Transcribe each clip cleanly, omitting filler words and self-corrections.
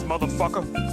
ass motherfucker.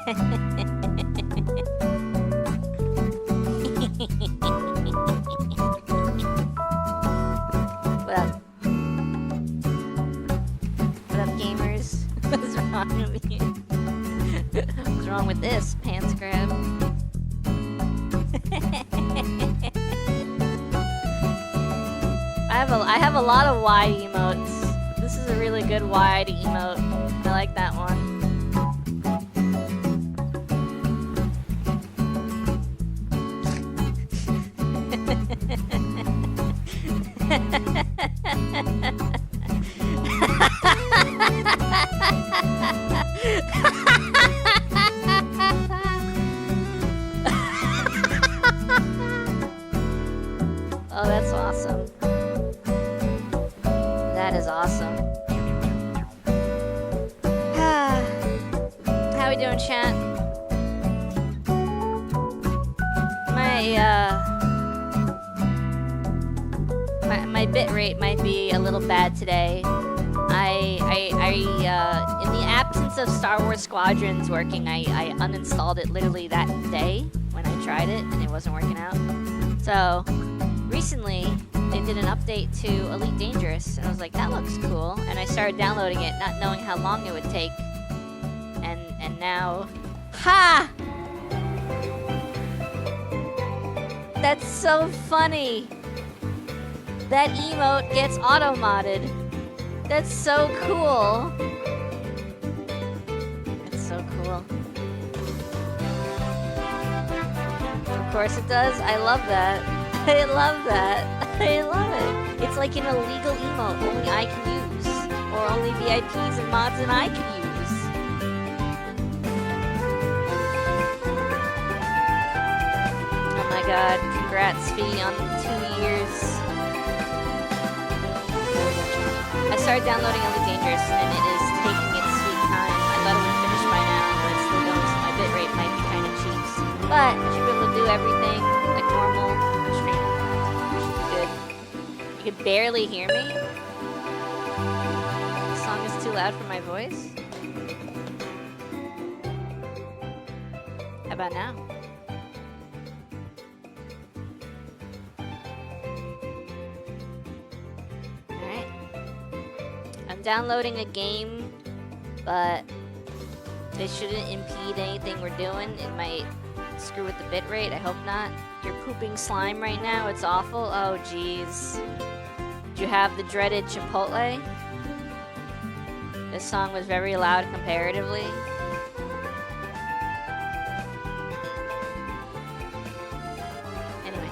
What up? What up, gamers? What's wrong with you? What's wrong with this? Pants grab. I have a lot of wide emotes. This is a really good wide emote. I like that one. Oh, that's awesome. That is awesome. How we doing, chat? My bit rate might be a little bad today. In the absence of Star Wars Squadrons working, I uninstalled it literally that day when I tried it, and it wasn't working out. So, recently, they did an update to Elite Dangerous, and I was like, that looks cool. And I started downloading it, not knowing how long it would take. And now... Ha! That's so funny! That emote gets auto-modded. That's so cool. That's so cool. Of course it does. I love that. I love that. I love it. It's like an illegal emote only I can use. Or only VIPs and mods and I can use. Oh my god. Congrats, Fee, on 2 years. I started downloading Elite Dangerous, and it is taking its sweet time. I thought it would finish by now, but it's still going, so my bitrate might be kind of cheap. But I should be able to do everything like normal. Should be good. You could barely hear me? The song is too loud for my voice? How about now? Downloading a game, but it shouldn't impede anything we're doing. It might screw with the bitrate. I hope not. You're pooping slime right now. It's awful. Oh, jeez. Did you have the dreaded Chipotle? This song was very loud comparatively. Anyway,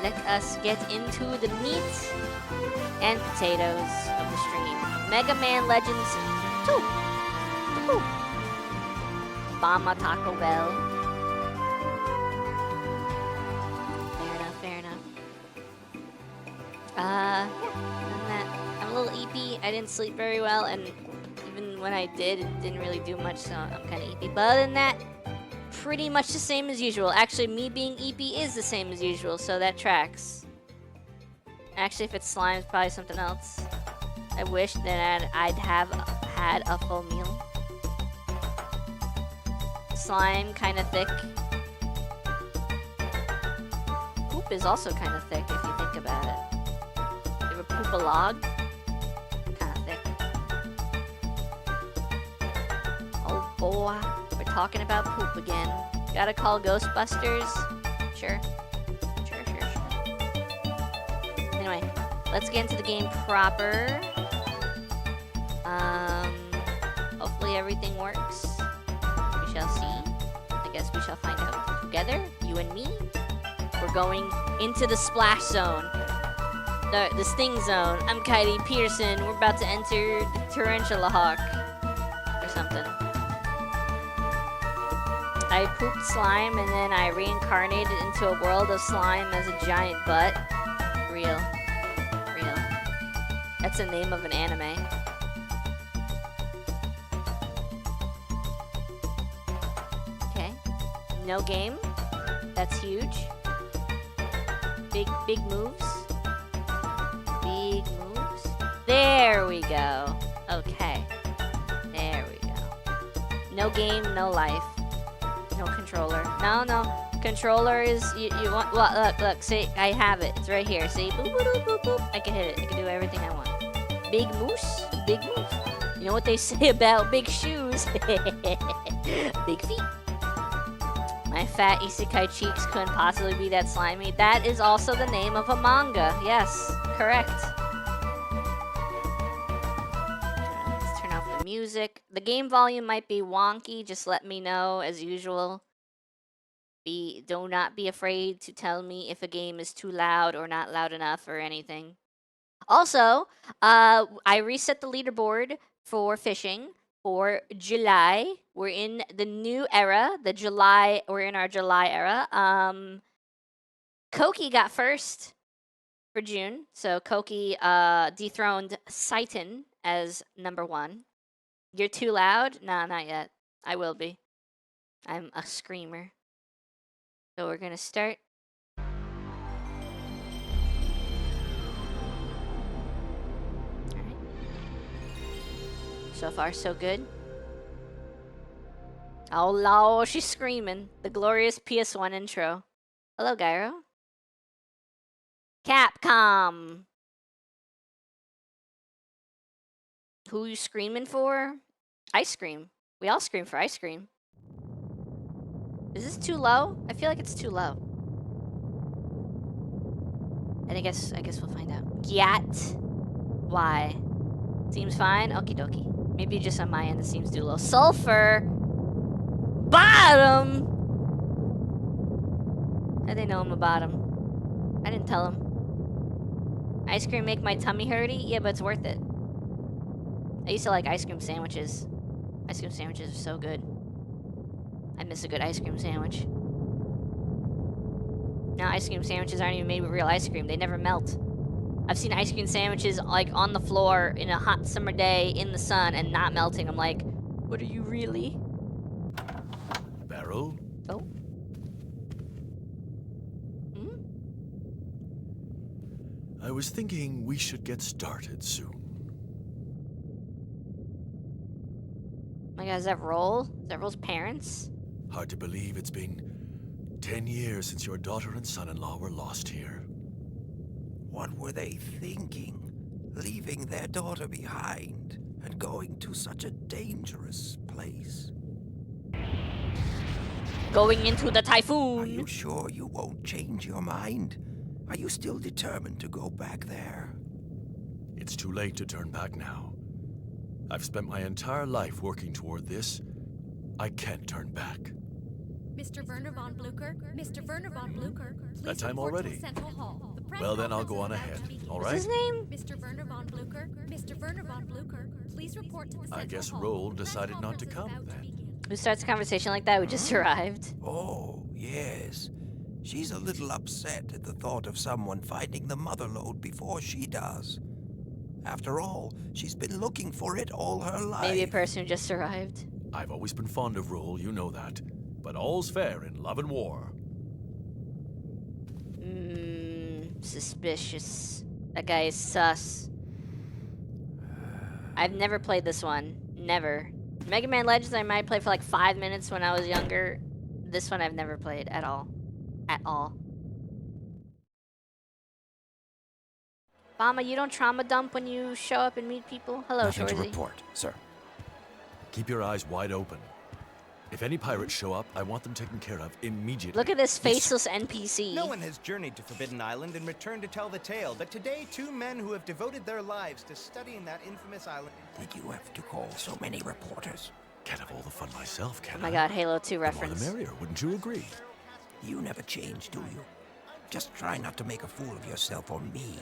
let us get into the meat and potatoes of the stream. Mega Man Legends 2. Bama Taco Bell. Fair enough. Yeah, other than that, I'm a little eepy. I didn't sleep very well, and even when I did, it didn't really do much, so I'm kind of eepy. But other than that, pretty much the same as usual. Actually, me being eepy is the same as usual, so that tracks. Actually, if it's slime, it's probably something else. I wish that I'd have had a full meal. Slime, kind of thick. Poop is also kind of thick if you think about it. You ever poop a log? Kind of thick. Oh boy, we're talking about poop again. Gotta call Ghostbusters? Sure. Anyway, let's get into the game proper. Hopefully everything works. We shall see. I guess we shall find out together, you and me. We're going into the splash zone. The sting zone. I'm Kylie Peterson. We're about to enter the Tarantula Hawk. Or something. I pooped slime and then I reincarnated into a world of slime as a giant butt. Real. That's the name of an anime. Okay. No game. That's huge. Big moves. Big moves. There we go. Okay. There we go. No game, no life. No controller. No, no. Controller is you want. Well, look. See, I have it. It's right here. See, boop, boop, boop, boop. I can hit it. I can do everything I want. Big moose. Big moose. You know what they say about big shoes? Big feet. My fat isekai cheeks couldn't possibly be that slimy. That is also the name of a manga. Yes, correct. Let's turn off the music. The game volume might be wonky. Just let me know as usual. Do not be afraid to tell me if a game is too loud or not loud enough or anything. Also, I reset the leaderboard for fishing for July. We're in the new era, we're in our July era. Koki got first for June. So Koki dethroned Saiton as number 1. You're too loud? Nah, not yet. I will be. I'm a screamer. So we're gonna start. Alright. So far, so good. Oh, lol, she's screaming. The glorious PS1 intro. Hello, Gyro. Capcom. Who you screaming for? Ice cream. We all scream for ice cream. Is this too low? I feel like it's too low. And I guess we'll find out. Gyat. Why? Seems fine? Okie dokie. Maybe just on my end it seems too low. Sulfur! Bottom! How'd they know I'm a bottom? I didn't tell them. Ice cream make my tummy hurty? Yeah, but it's worth it. I used to like ice cream sandwiches. Ice cream sandwiches are so good. I miss a good ice cream sandwich. Now ice cream sandwiches aren't even made with real ice cream. They never melt. I've seen ice cream sandwiches like on the floor in a hot summer day in the sun and not melting. I'm like, what are you really? Barrel? Oh. Hmm? I was thinking we should get started soon. My God, is that Roll? Is that Roll's parents? Hard to believe it's been 10 years since your daughter and son-in-law were lost here. What were they thinking? Leaving their daughter behind and going to such a dangerous place? Going into the Are typhoon. you sure you won't change your mind? Are you still determined to go back there? It's too late to turn back now. I've spent my entire life working toward this. I can't turn back. Mr. Werner von Blucher, Mr. Werner von Blucher, please That time report to already? the Central Hall. The press Well, then I'll conference go is on about ahead, to begin. all What's right? his name? Mr. Werner von Blucher, Mr. Werner von Blucher, please report to the Central I guess Hall. Roll The press decided not to conference is come about to then. begin. Who starts a conversation like that? We just arrived. Oh, yes. She's a little upset at the thought of someone finding the mother lode before she does. After all, she's been looking for it all her life. Maybe a person who just arrived. I've always been fond of Roll, you know that. But all's fair in love and war. Suspicious. That guy is sus. I've never played this one. Never. Mega Man Legends I might play for like 5 minutes when I was younger. This one I've never played at all. At all. Mama, you don't trauma dump when you show up and meet people? Hello, Nothing to Shorzy. report, sir. Keep your eyes wide open. If any pirates show up, I want them taken care of immediately. Look at this faceless NPC. No one has journeyed to Forbidden Island and returned to tell the tale, but today 2 men who have devoted their lives to studying that infamous island. Did you have to call so many reporters? Can't have all the fun myself, can Oh my I? God, Halo 2 The more reference. the merrier, wouldn't you agree? You never change, do you? Just try not to make a fool of yourself or me.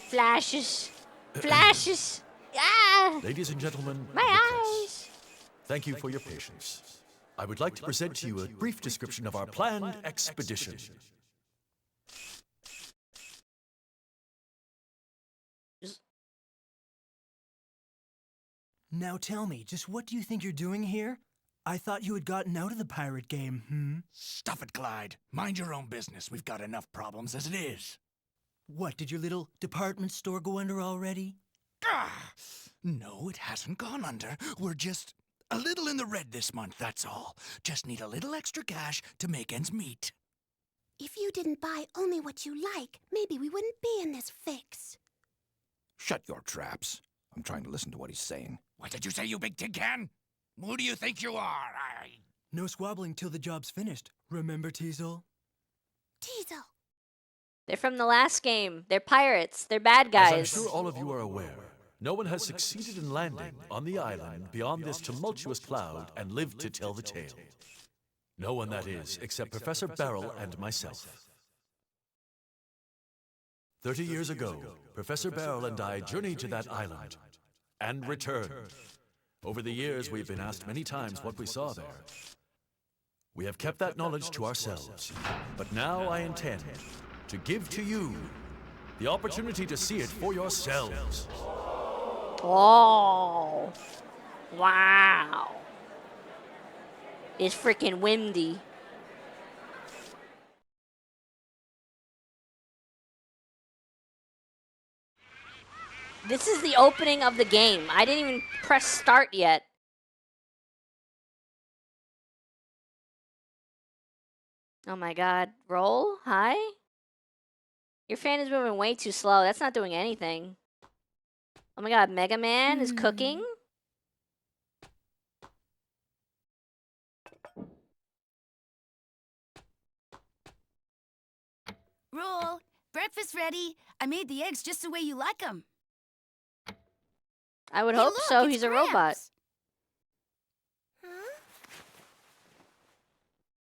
Flashes. Flashes. Ah! Ladies and gentlemen, My of the press, eyes. thank you for your patience. I would like to present to you a brief description of our planned expedition. Now tell me, just what do you think you're doing here? I thought you had gotten out of the pirate game, Stuff it, Clyde. Mind your own business. We've got enough problems as it is. What, did your little department store go under already? Ah, no, it hasn't gone under. We're just a little in the red this month, that's all. Just need a little extra cash to make ends meet. If you didn't buy only what you like, maybe we wouldn't be in this fix. Shut your traps. I'm trying to listen to what he's saying. What did you say, you big tin can? Who do you think you are? No squabbling till the job's finished. Remember, Teasel? Teasel. They're from the last game. They're pirates. They're bad As guys. I'm sure all of you are aware, no one has succeeded in landing on the island beyond this tumultuous cloud and lived to tell the tale. No one, that is, except Professor Beryl and myself. 30 years ago, Professor Beryl and I journeyed to that island and returned. Over the years, we've been asked many times what we saw there. We have kept that knowledge to ourselves, but now I intend to give to you the opportunity to see it for yourselves. Oh. Wow. It's freaking windy. This is the opening of the game. I didn't even press start yet. Oh my god. Roll? Hi? Your fan is moving way too slow. That's not doing anything. Oh my god, Mega Man is cooking? Roll, breakfast ready. I made the eggs just the way you like them. I would Hey, hope look, so. it's He's a robot. Gramps.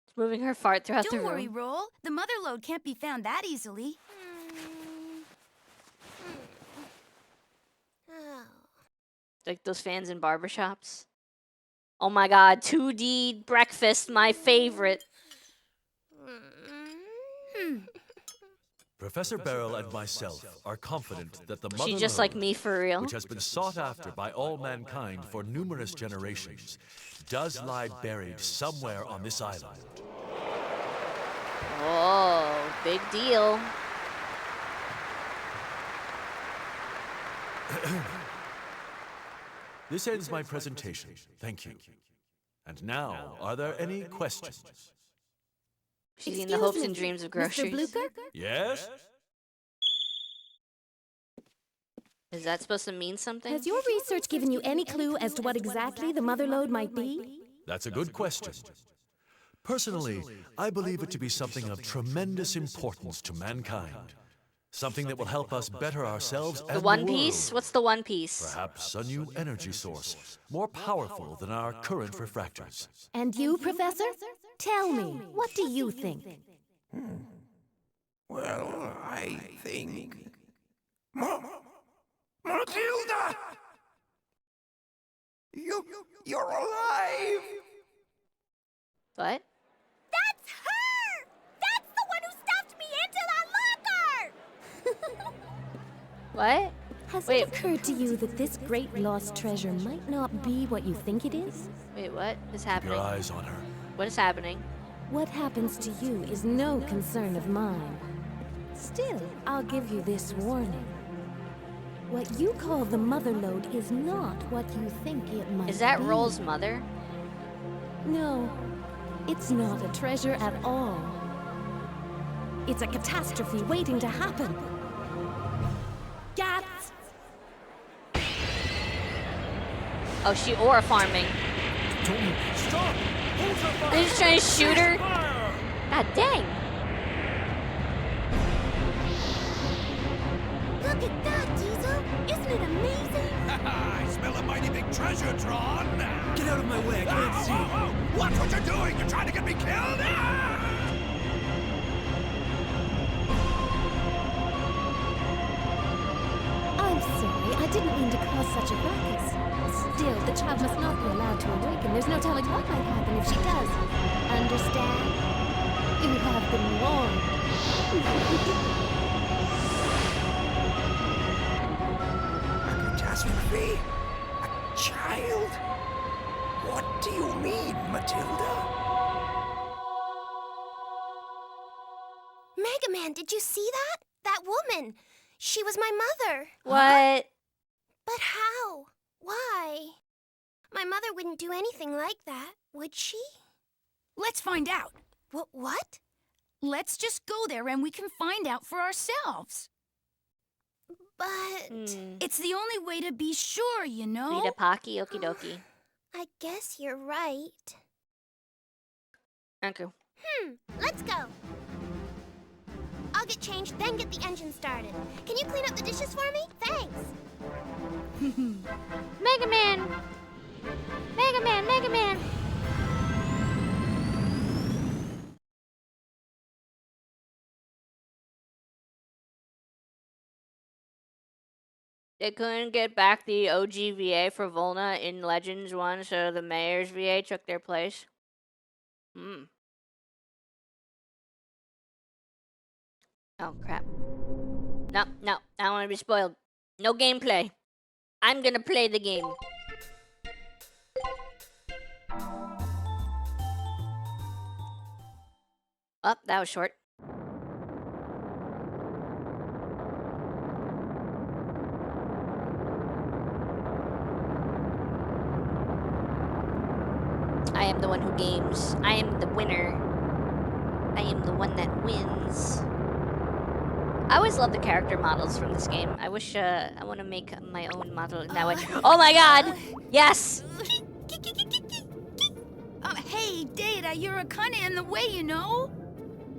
It's moving her fart throughout the Don't room. worry, Roll. The mother lode can't be found that easily. Oh. Like those fans in barbershops. Oh my god, 2D breakfast, my favorite. Professor Beryl and myself are confident that the mother She's just like lode, me for real. which has been sought after by all mankind for numerous generations, does lie buried somewhere on this island. Oh, big deal. This ends my presentation. Thank you. And now, are there any questions? She's eating the hopes and dreams of groceries. Mr. Blucher? Yes? Is that supposed to mean something? Has your research given you any clue as to what exactly the mother lode might be? That's a good question. Personally, I believe it to be something of tremendous importance to mankind. Something that will help us better ourselves and The One world. Piece? What's the One Piece? Perhaps a new energy source, more powerful than our current refractors. And you, Professor? Tell me, what do you think? Well, I think... Matilda! You're alive! What? That's her! That's the one who stuffed me into that locker! What? Has Wait. it occurred to you that this great lost treasure might not be what you think it is? Wait, what is Keep your happening? eyes on her. What is happening? What happens to you is no concern of mine. Still, I'll give you this warning. What you call the mother lode is not what you think it might be. Is that Roll's mother? No, it's not a treasure at all. It's a catastrophe waiting to happen. Gats! Oh, she ore farming. Stop! Hold your fire! They're just trying to shoot her? God dang. Look at that, Diesel! Isn't it amazing? I smell a mighty big treasure, Tron. Get out of my way, I can't see. Watch what you're doing. You're trying to get me killed. I'm sorry, I didn't mean to cause such a ruckus. Still, the child must not be allowed to awaken. There's no telling what might happen if she does. Understand? You have been warned. A catastrophe? A child? What do you mean, Matilda? Mega Man, did you see that? That woman. She was my mother. What? But how? Why? My mother wouldn't do anything like that, would she? Let's find out. What? Let's just go there and we can find out for ourselves. But... It's the only way to be sure, you know? Rita Pocky, okie dokie. I guess you're right. Okay. Let's go. I'll get changed, then get the engine started. Can you clean up the dishes for me? Thanks. Mega Man! Mega Man, Mega Man! They couldn't get back the OG VA for Volna in Legends 1, so the Mayor's VA took their place. Oh, crap. No, I don't want to be spoiled. No gameplay. I'm gonna play the game. Oh, that was short. I am the one who games. I am the winner. I am the one that wins. I always love the character models from this game. I wish, I want to make my own model in that way. Oh my god! Yes! Hey, Data, you're a kinda in the way, you know?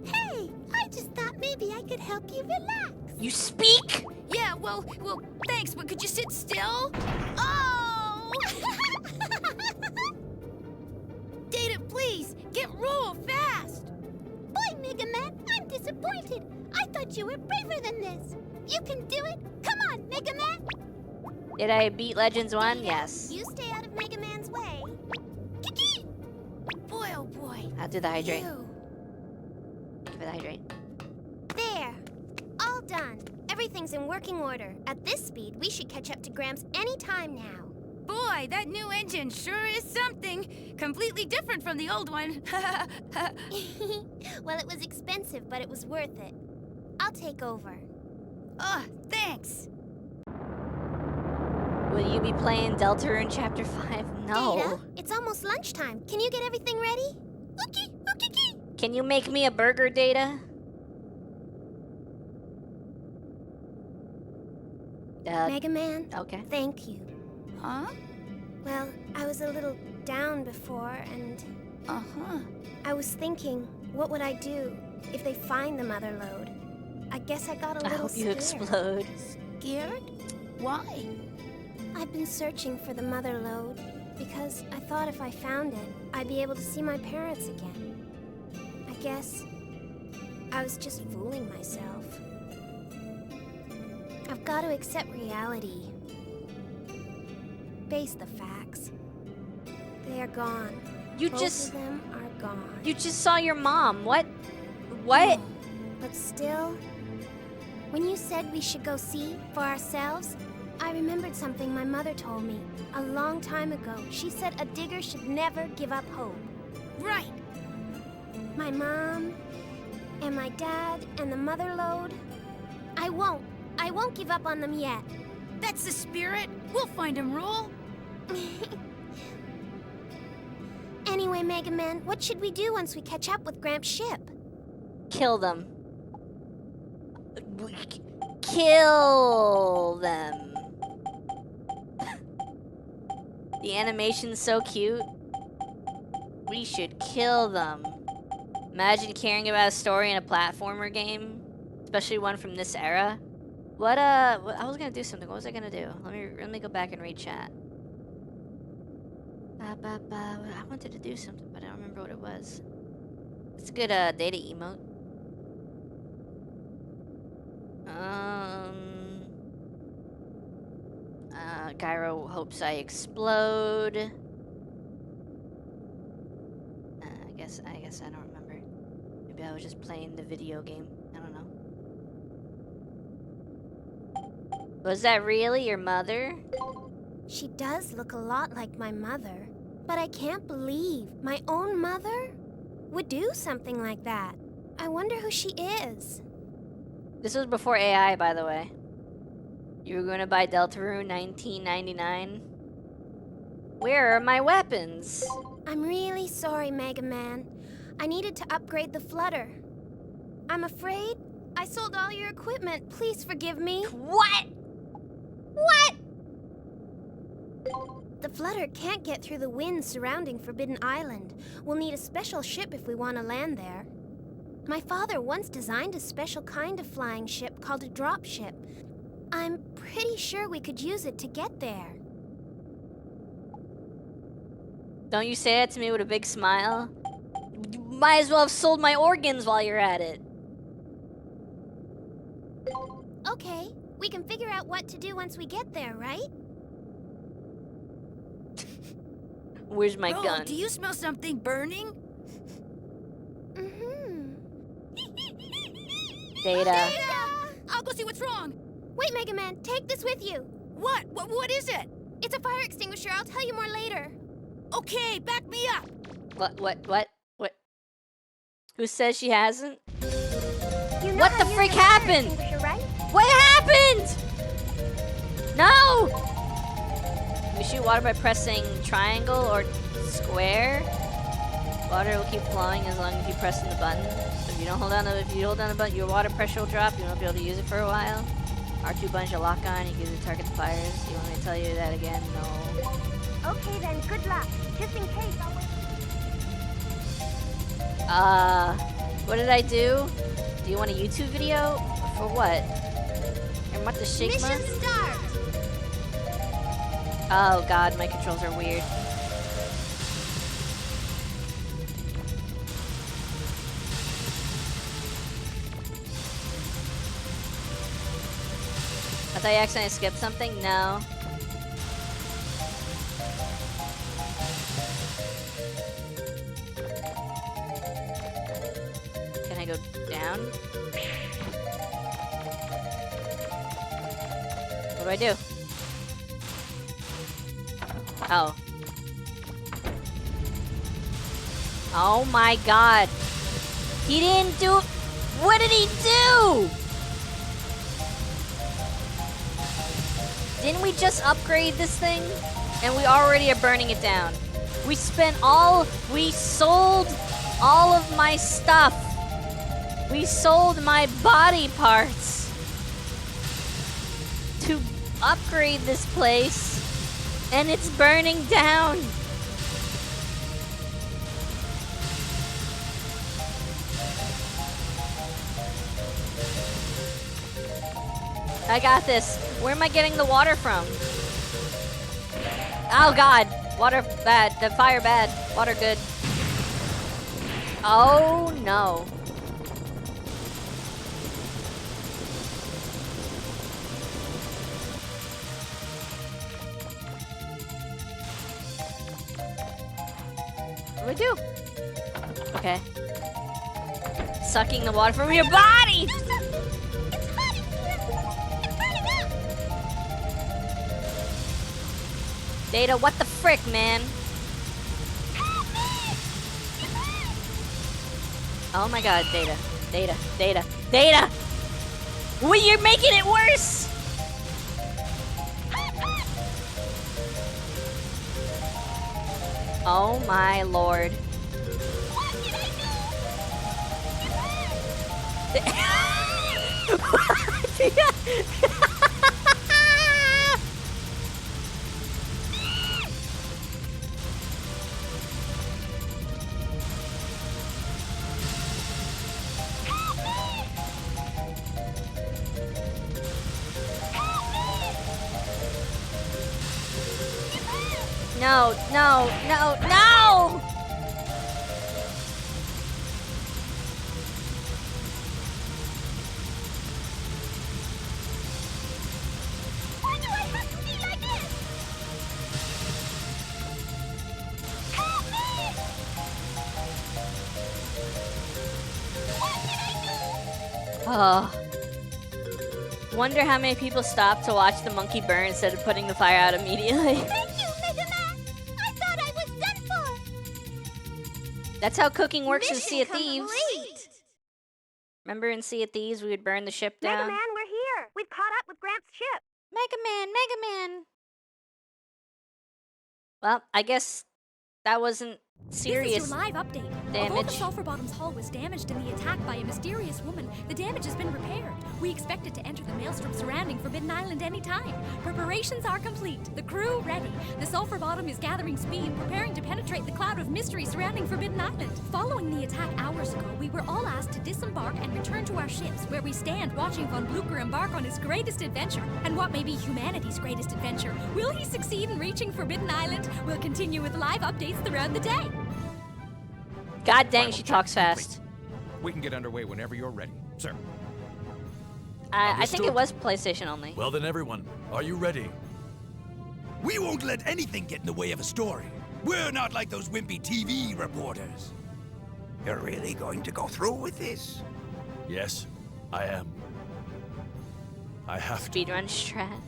Hey, I just thought maybe I could help you relax. You speak? Yeah, well, thanks, but could you sit still? Oh! Data, please, get roll fast! Boy, Mega Man, I'm disappointed. I thought you were braver than this. You can do it. Come on, Mega Man. Did I beat Legends 1? Yes. You stay out of Mega Man's way. Kiki! Boy, oh boy. I'll do the hydrate. You. Give it the hydrate. There. All done. Everything's in working order. At this speed, we should catch up to Gramps any time now. Boy, that new engine sure is something. Completely different from the old one. Well, it was expensive, but it was worth it. I'll take over. Thanks. Will you be playing Deltarune Chapter 5? No. Data, it's almost lunchtime. Can you get everything ready? Okay. Can you make me a burger, Data? Mega Man, Okay. thank you. Huh? Well, I was a little down before, and I was thinking, what would I do if they find the mother lode? I guess I got a I little hope you scared. explode. Scared? Why? I've been searching for the mother lode because I thought if I found it, I'd be able to see my parents again. I guess I was just fooling myself. I've got to accept reality. Face the facts. They are gone. Both of them are gone. You just saw your mom. What? What? No, but still, when you said we should go see for ourselves, I remembered something my mother told me a long time ago. She said a digger should never give up hope. Right. My mom and my dad and the mother lode, I won't give up on them yet. That's the spirit. We'll find him, Roll. Anyway, Mega Man, what should we do once we catch up with Gramps' ship? Kill them. Kill them. The animation's so cute. We should kill them. Imagine caring about a story in a platformer game, especially one from this era. I was gonna do something. What was I gonna do? Let me go back and read chat. I wanted to do something, but I don't remember what it was. It's a good data emote. Gyro hopes I explode. I guess I don't remember. Maybe I was just playing the video game. I don't know. Was that really your mother? She does look a lot like my mother, but I can't believe my own mother would do something like that. I wonder who she is. This was before AI, by the way. You were gonna buy Deltarune 1999? Where are my weapons? I'm really sorry, Mega Man. I needed to upgrade the Flutter. I'm afraid I sold all your equipment. Please forgive me. What? What? The Flutter can't get through the winds surrounding Forbidden Island. We'll need a special ship if we want to land there. My father once designed a special kind of flying ship called a drop ship. I'm pretty sure we could use it to get there. Don't you say that to me with a big smile? You might as well have sold my organs while you're at it. Okay, we can figure out what to do once we get there, right? Where's my Bro, gun? do you smell something burning? Mm-hmm. Data. I'll go see what's wrong. Wait, Mega Man, take this with you. What? What is it? It's a fire extinguisher. I'll tell you more later. Okay, back me up. What? Who says she hasn't? You know What how the to use frick your fire happened? extinguisher, right? What happened? No! We shoot water by pressing triangle or square. Water will keep flowing as long as you press the button. So if you hold down the button, your water pressure will drop. You won't be able to use it for a while. R2 buttons will lock on. You can use it to target the fires. You want me to tell you that again? No. Okay then, good luck. Just in case, I'll wait. What did I do? Do you want a YouTube video? For what? And what the Shigma? Mission start! Oh god, my controls are weird. I thought you accidentally skipped something? No. Can I go down? What do I do? Oh. Oh my god. He didn't do... What did he do? Didn't we just upgrade this thing? And we already are burning it down. We sold all of my stuff. We sold my body parts to upgrade this place. And it's burning down. I got this. Where am I getting the water from? Oh god. Water bad. The fire bad. Water good. Oh no. What do I do? Okay. Sucking the water from your body! Data, what the frick, man? Oh my god, Data. Data! Well, you're making it worse! Oh my lord. No! Why do I have to be like this? Help me! What did I do? Oh. Wonder how many people stopped to watch the monkey burn instead of putting the fire out immediately. Thank you, Mega Man! I thought I was done for! That's how cooking works in Mission Sea of Thieves. complete. Remember in Sea of Thieves we would burn the ship down? Mega Man, we're here! We've caught up with Gramps' ship. Mega Man, Mega Man. Well, I guess that wasn't serious This is your live update. Although the damage. Sulphur Bottom's hull was damaged in the attack by a mysterious woman, the damage has been repaired. We expect it to enter the maelstrom surrounding Forbidden Island any time. Preparations are complete. The crew ready. The Sulphur Bottom is gathering speed, preparing to penetrate the cloud of mystery surrounding Forbidden Island. Following the attack hours ago, we were all asked to disembark and return to our ships, where we stand watching Von Blucher embark on his greatest adventure. And what may be humanity's greatest adventure? Will he succeed in reaching Forbidden Island? We'll continue with live updates throughout the day. God dang, she talks fast. We can get underway whenever you're ready, sir. I think it was PlayStation only. Well then, everyone, are you ready? We won't let anything get in the way of a story. We're not like those wimpy TV reporters. You're really going to go through with this? Yes, I am. I have to. Speedrun strat.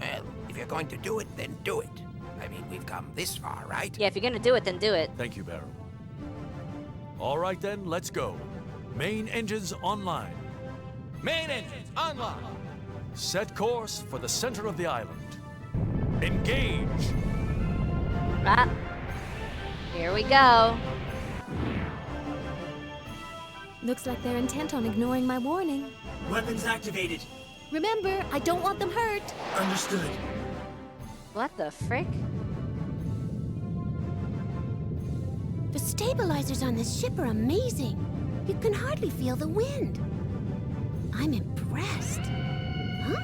Well, if you're going to do it, then do it. I mean, we've come this far, right? Yeah, if you're gonna do it, then do it. Thank you, Barrel. All right then, let's go. Main engines online. Main engines online. Set course for the center of the island. Engage! Ah. Here we go. Looks like they're intent on ignoring my warning. Weapons activated. Remember, I don't want them hurt. Understood. What the frick? The stabilizers on this ship are amazing. You can hardly feel the wind. I'm impressed. Huh?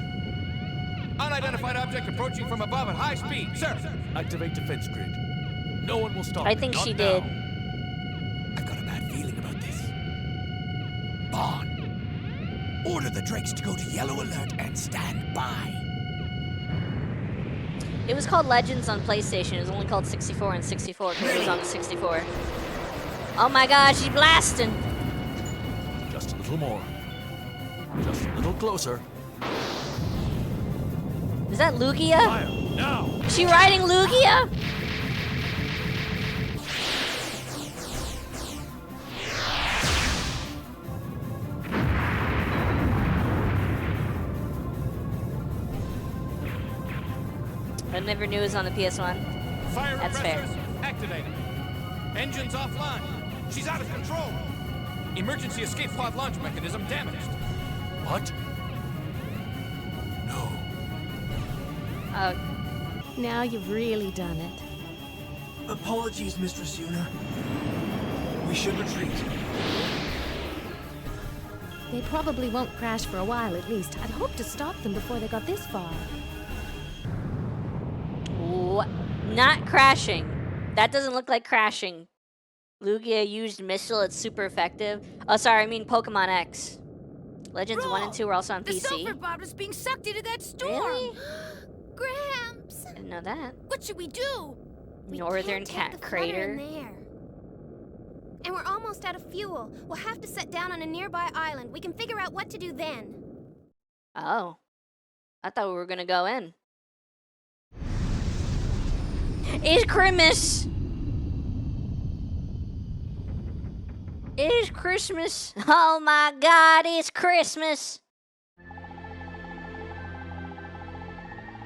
Unidentified object approaching from above at high speed, sir. Activate defense grid. No one will stop I me, think not she now. did. I've got a bad feeling about this. Bond, order the Drakes to go to yellow alert and stand by. It was called Legends on PlayStation. It was only called 64 and 64 because it was on the 64. Oh my god, she's blasting! Just a little more. Just a little closer. Is that Lugia? Fire, now! Is she riding Lugia? I never knew it was on the PS1. Fire That's fair. repressors activated. Engines offline. She's out of control. Emergency escape pod launch mechanism damaged. What? No. Oh, Now you've really done it. Apologies, Mistress Yuna. We should retreat. They probably won't crash for a while at least. I'd hoped to stop them before they got this far. not crashing. That doesn't look like crashing. Lugia used missile. It's super effective. Oh, sorry. I mean Pokemon X. Legends 1 and 2 are also on The PC. sulfur bomb is being sucked into that storm. Really? Gramps! I didn't know that. What should we do? Northern We can't take Cat the flutter Crater. in there. And we're almost out of fuel. We'll have to set down on a nearby island. We can figure out what to do then. Oh. I thought we were gonna go in. It's Christmas! It is Christmas! Oh my god, it's Christmas!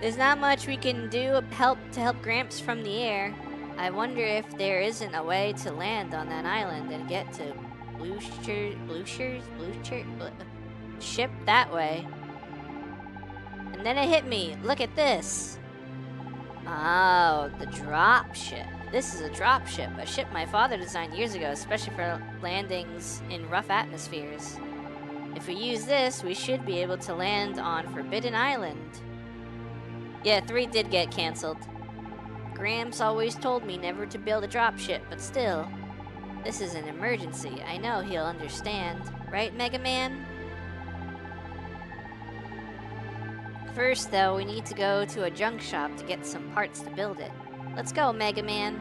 There's not much we can do to help Gramps from the air. I wonder if there isn't a way to land on that island and get to Blue ship that way. And then it hit me. Look at this. Oh, the drop ship. This is a drop ship, a ship my father designed years ago, especially for landings in rough atmospheres. If we use this, we should be able to land on Forbidden Island. Yeah, 3 did get canceled. Gramps always told me never to build a dropship, but still. This is an emergency. I know he'll understand. Right, Mega Man? First, though, we need to go to a junk shop to get some parts to build it. Let's go, Mega Man.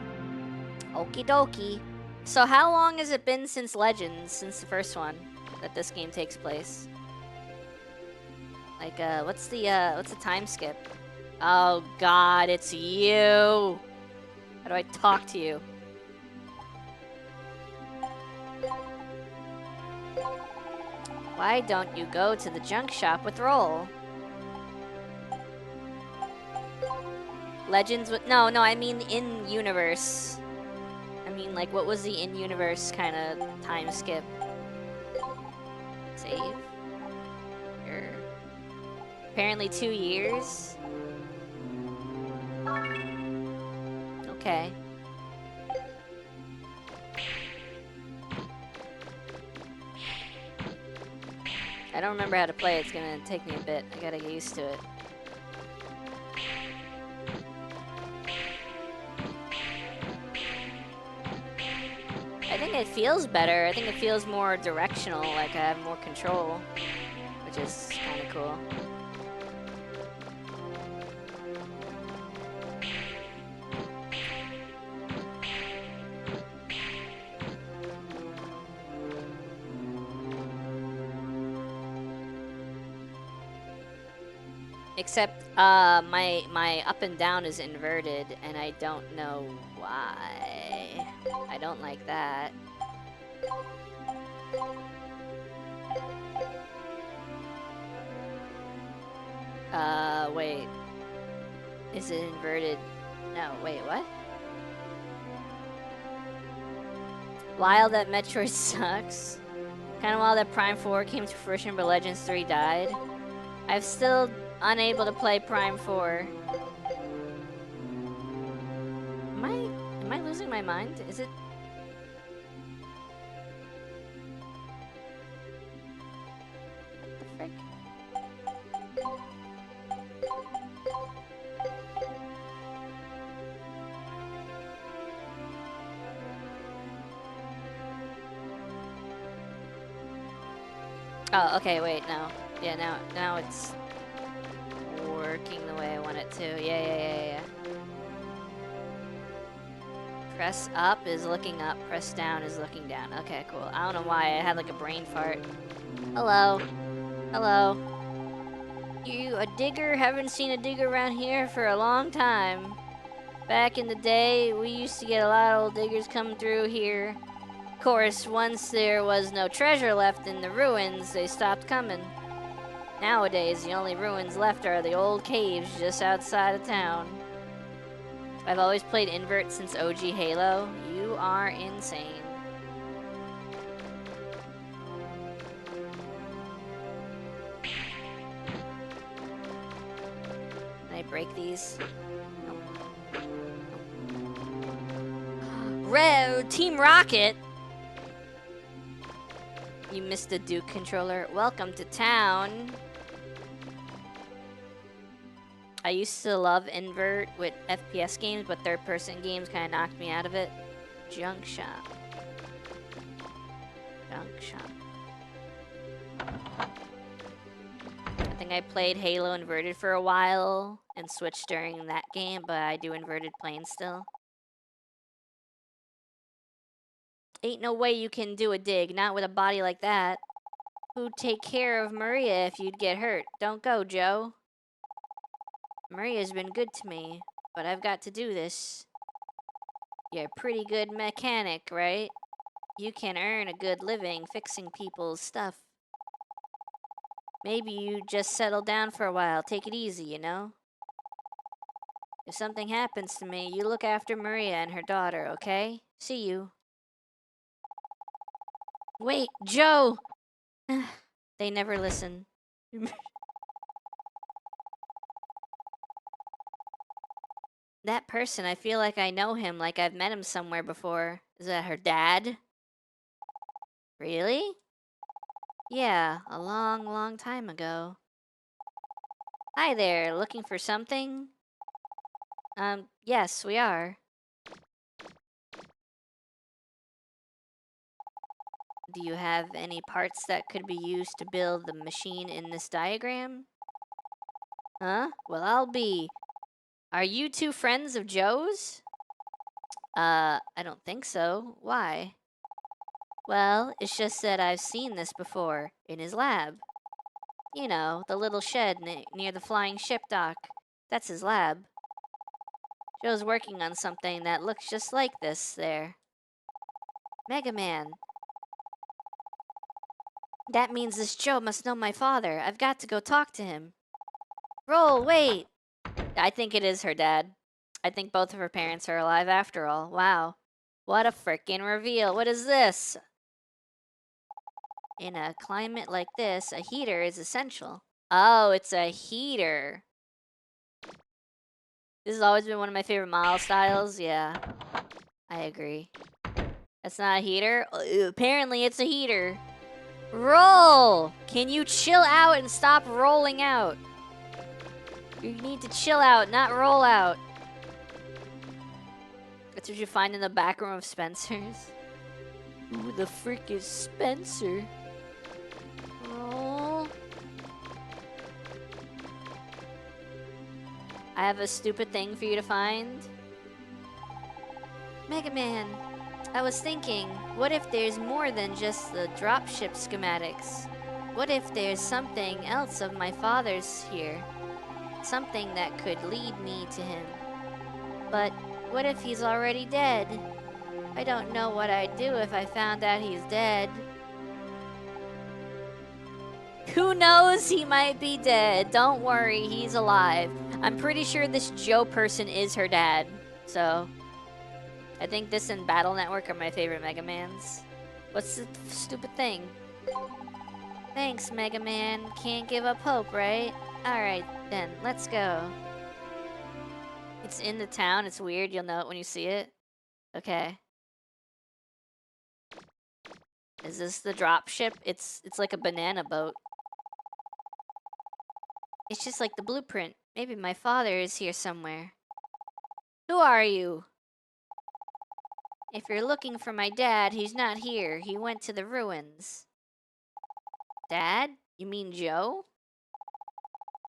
Okie dokie. So how long has it been since Legends, since the first one, that this game takes place? Like, what's the time skip? Oh god, it's you! How do I talk to you? Why don't you go to the junk shop with Roll? Legends with no, I mean in universe. I mean, like, what was the in universe kind of time skip? Save. Sure. Apparently 2 years. Okay. I don't remember how to play. It's gonna take me a bit. I gotta get used to it. I think it feels better. I think it feels more directional, like I have more control, which is kind of cool. Except, my up and down is inverted, and I don't know why. I don't like that. Wait. Is it inverted? No, wait, what? Wild that Metroid sucks. Kinda wild that Prime 4 came to fruition, but Legends 3 died. I'm still unable to play Prime 4. Am I losing my mind? Is it? What the frick? Oh, okay, wait, no. Yeah, now it's working the way I want it to. Yeah. Press up is looking up, press down is looking down. Okay, cool. I don't know why, I had like a brain fart. Hello. Hello. You a digger? Haven't seen a digger around here for a long time. Back in the day, we used to get a lot of old diggers coming through here. Of course, once there was no treasure left in the ruins, they stopped coming. Nowadays, the only ruins left are the old caves just outside of town. I've always played invert since OG Halo. You are insane. Can I break these? Nope. Team Rocket! You missed the Duke controller. Welcome to town. I used to love invert with FPS games, but third-person games kind of knocked me out of it. Junk shop. I think I played Halo inverted for a while and switched during that game, but I do inverted planes still. Ain't no way you can do a dig, not with a body like that. Who'd take care of Maria if you'd get hurt? Don't go, Joe. Maria's been good to me, but I've got to do this. You're a pretty good mechanic, right? You can earn a good living fixing people's stuff. Maybe you just settle down for a while, take it easy, you know? If something happens to me, you look after Maria and her daughter, okay? See you. Wait, Joe! They never listen. That person, I feel like I know him, like I've met him somewhere before. Is that her dad? Really? Yeah, a long, long time ago. Hi there, looking for something? Yes, we are. Do you have any parts that could be used to build the machine in this diagram? Huh? Well, I'll be. Are you two friends of Joe's? I don't think so. Why? Well, it's just that I've seen this before, in his lab. You know, the little shed near the flying ship dock. That's his lab. Joe's working on something that looks just like this there. Mega Man. That means this Joe must know my father. I've got to go talk to him. Roll, wait! I think it is her dad. I think both of her parents are alive after all. Wow. What a frickin' reveal. What is this? In a climate like this, a heater is essential. Oh, it's a heater. This has always been one of my favorite model styles. Yeah, I agree. That's not a heater? Apparently it's a heater. Roll! Can you chill out and stop rolling out? You need to chill out, not roll out. That's what you find in the back room of Spencer's. Who the frick is Spencer? Roll. I have a stupid thing for you to find. Mega Man, I was thinking, what if there's more than just the dropship schematics? What if there's something else of my father's here? Something that could lead me to him. But what if he's already dead? I don't know what I'd do if I found out he's dead. Who knows? He might be dead. Don't worry, he's alive. I'm pretty sure this Joe person is her dad. So, I think this and Battle Network are my favorite Mega Mans. What's the stupid thing? Thanks, Mega Man. Can't give up hope, right? Alright, then. Let's go. It's in the town. It's weird. You'll know it when you see it. Okay. Is this the drop ship? It's like a banana boat. It's just like the blueprint. Maybe my father is here somewhere. Who are you? If you're looking for my dad, he's not here. He went to the ruins. Dad? You mean Joe?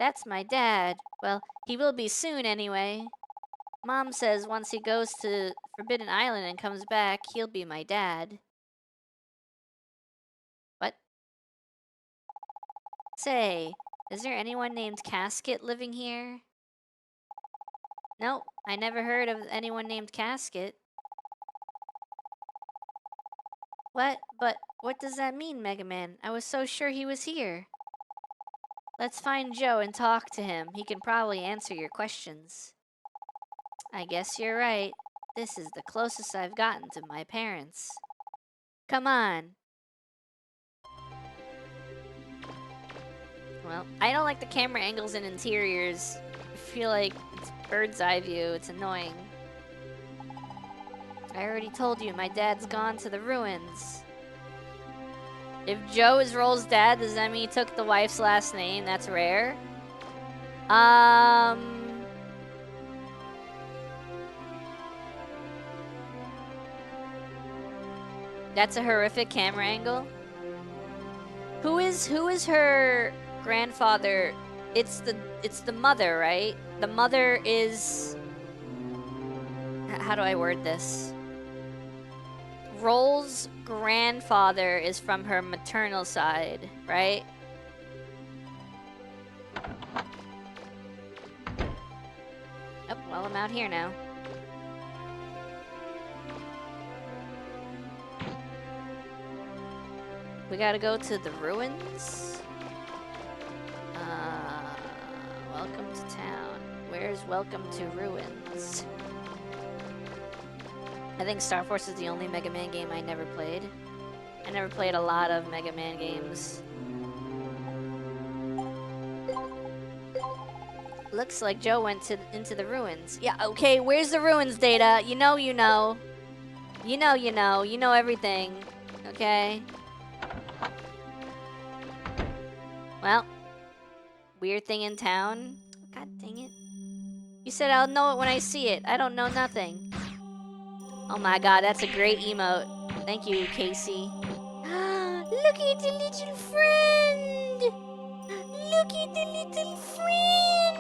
That's my dad. Well, he will be soon anyway. Mom says once he goes to Forbidden Island and comes back, he'll be my dad. What? Say, is there anyone named Casket living here? Nope, I never heard of anyone named Casket. What? But what does that mean, Mega Man? I was so sure he was here. Let's find Joe and talk to him. He can probably answer your questions. I guess you're right. This is the closest I've gotten to my parents. Come on. Well, I don't like the camera angles and interiors. I feel like it's bird's eye view. It's annoying. I already told you, my dad's gone to the ruins. If Joe is Roll's dad, does that mean he took the wife's last name? That's rare. That's a horrific camera angle. Who is her grandfather? It's the mother, right? The mother is... How do I word this? Roll's grandfather is from her maternal side, right? Oh, well, I'm out here now. We gotta go to the ruins. Welcome to town. Where's Welcome to Ruins? I think Star Force is the only Mega Man game I never played. I never played a lot of Mega Man games. Looks like Joe went into the ruins. Yeah, okay, where's the ruins, Data? You know you know. You know you know. You know everything. Okay? Well, weird thing in town. God dang it. You said I'll know it when I see it. I don't know nothing. Oh my god, that's a great emote. Thank you, Casey. Look at the little friend! Look at the little friend!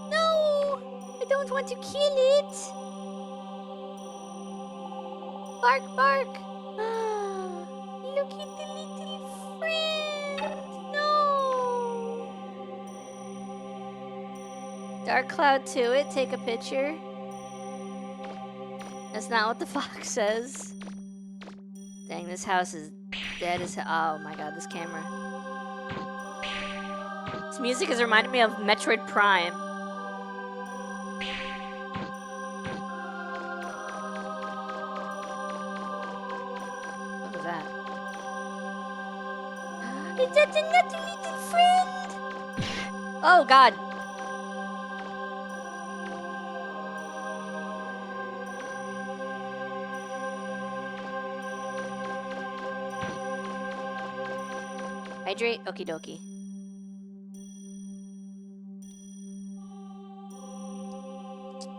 No! I don't want to kill it! Bark, bark! Look at the little friend! No! Dark Cloud to it, take a picture. That's not what the fox says. Dang, this house is dead as hell. Oh my god, this camera. This music has reminded me of Metroid Prime. that? Is that another little friend? Oh God. Hydrate, okie dokie.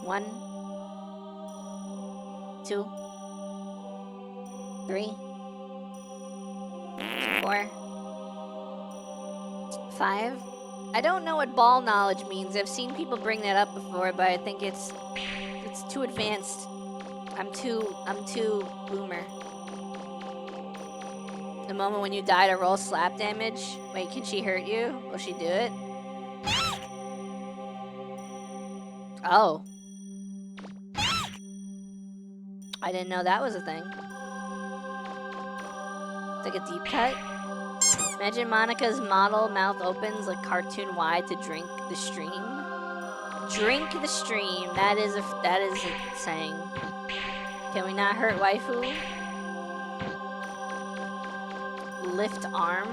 One, 2, 3, 4, 5. I don't know what ball knowledge means. I've seen people bring that up before, but I think it's too advanced. I'm too boomer. The moment when you die to roll slap damage. Wait, can she hurt you? Will she do it? Oh. I didn't know that was a thing. It's like a deep cut. Imagine Monica's model mouth opens like cartoon wide to drink the stream. Drink the stream. That is a saying. Can we not hurt waifu? Lift arm.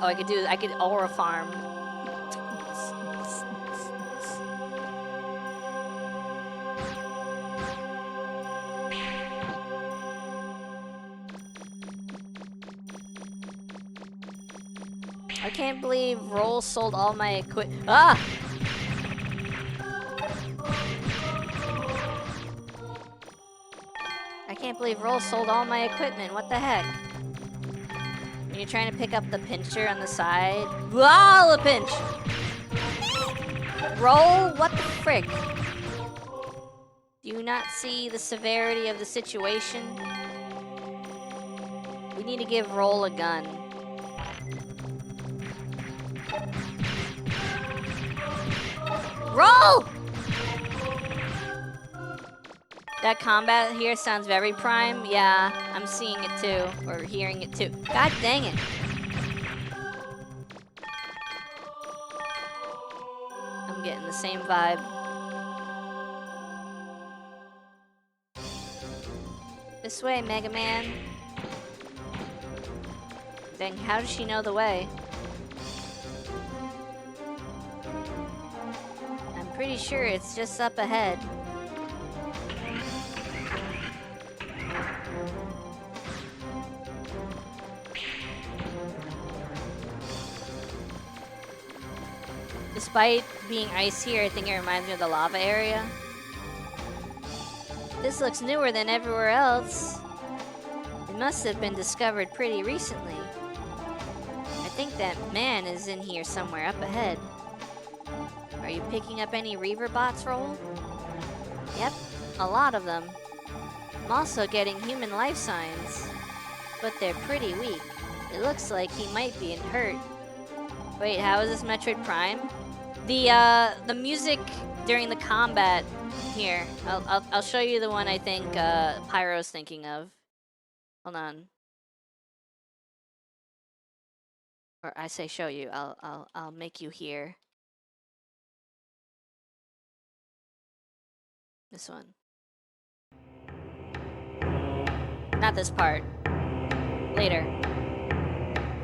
Oh, I could aura farm. I can't believe Roll sold all my equipment. Ah! I can't believe Roll sold all my equipment. What the heck? When you're trying to pick up the pincher on the side. Wow, the pinch! Roll, what the frick? Do you not see the severity of the situation? We need to give Roll a gun. Roll! That combat here sounds very Prime. Yeah, I'm seeing it too, or hearing it too. God dang it. I'm getting the same vibe. This way, Mega Man. Dang, how does she know the way? I'm pretty sure it's just up ahead. Despite being ice here, I think it reminds me of the lava area. This looks newer than everywhere else. It must have been discovered pretty recently. I think that man is in here somewhere up ahead. Are you picking up any Reaver bots, Roll? Yep, a lot of them. I'm also getting human life signs, but they're pretty weak. It looks like he might be hurt. Wait, how is this Metroid Prime? The music during the combat here. I'll show you the one I think Pyro's thinking of. Hold on. Or I say show you. I'll make you hear. This one. Not this part. Later.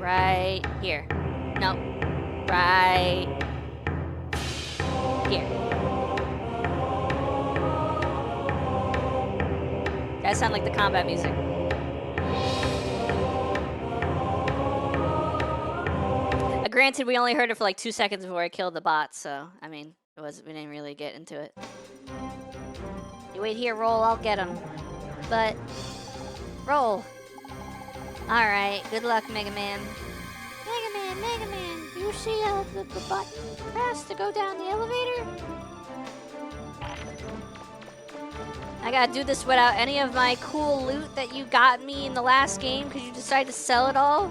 Right here. No. Right here. That sounds like the combat music. Granted, we only heard it for like 2 seconds before I killed the bot, so I mean, we didn't really get into it. You wait here, Roll. I'll get him. But Roll. All right. Good luck, Mega Man. Mega Man. Do you see the button press to go down the elevator? I gotta do this without any of my cool loot that you got me in the last game because you decided to sell it all.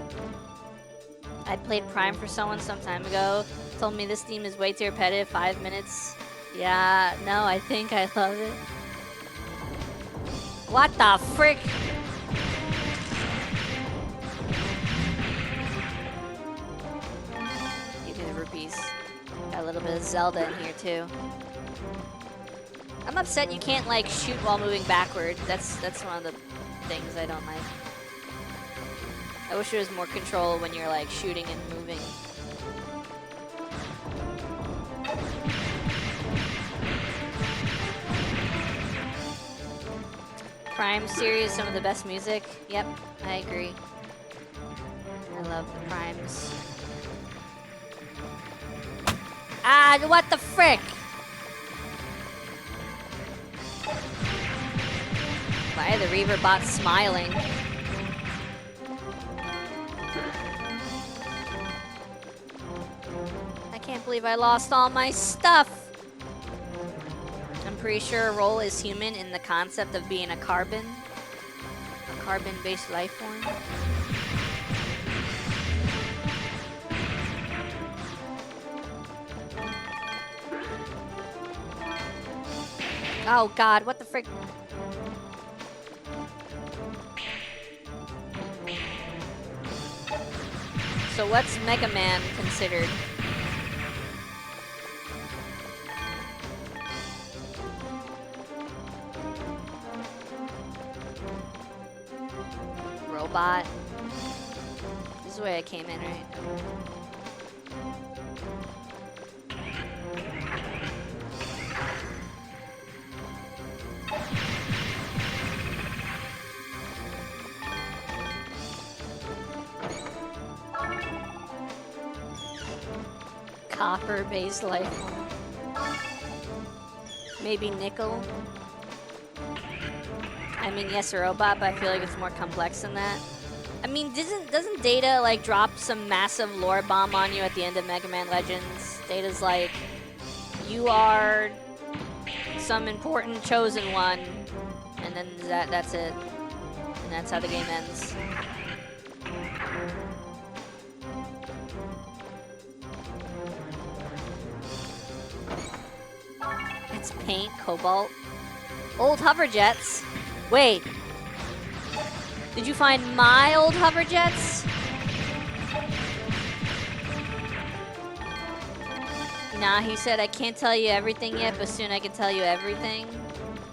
I played Prime for someone some time ago. Told me this theme is way too repetitive. 5 minutes. Yeah, no, I think I love it. What the frick? Give me the rupees. Got a little bit of Zelda in here too. I'm upset you can't like shoot while moving backward. That's one of the things I don't like. I wish there was more control when you're like shooting and moving. Prime series, some of the best music. Yep, I agree. I love the Primes. Ah, what the frick? Why are the Reaver bots smiling? I can't believe I lost all my stuff. I'm pretty sure a role is human in the concept of being a carbon-based life form. Oh god, what the frick? So what's Mega Man considered? Robot. This is the way I came in, right? Copper-based life form. Maybe nickel. I mean, yes, a robot, but I feel like it's more complex than that. I mean, doesn't Data like drop some massive lore bomb on you at the end of Mega Man Legends? Data's like, you are some important chosen one, and then that's it, and that's how the game ends. It's paint, cobalt, old hover jets. Wait, did you find my old hover jets? Nah, he said I can't tell you everything yet, but soon I can tell you everything.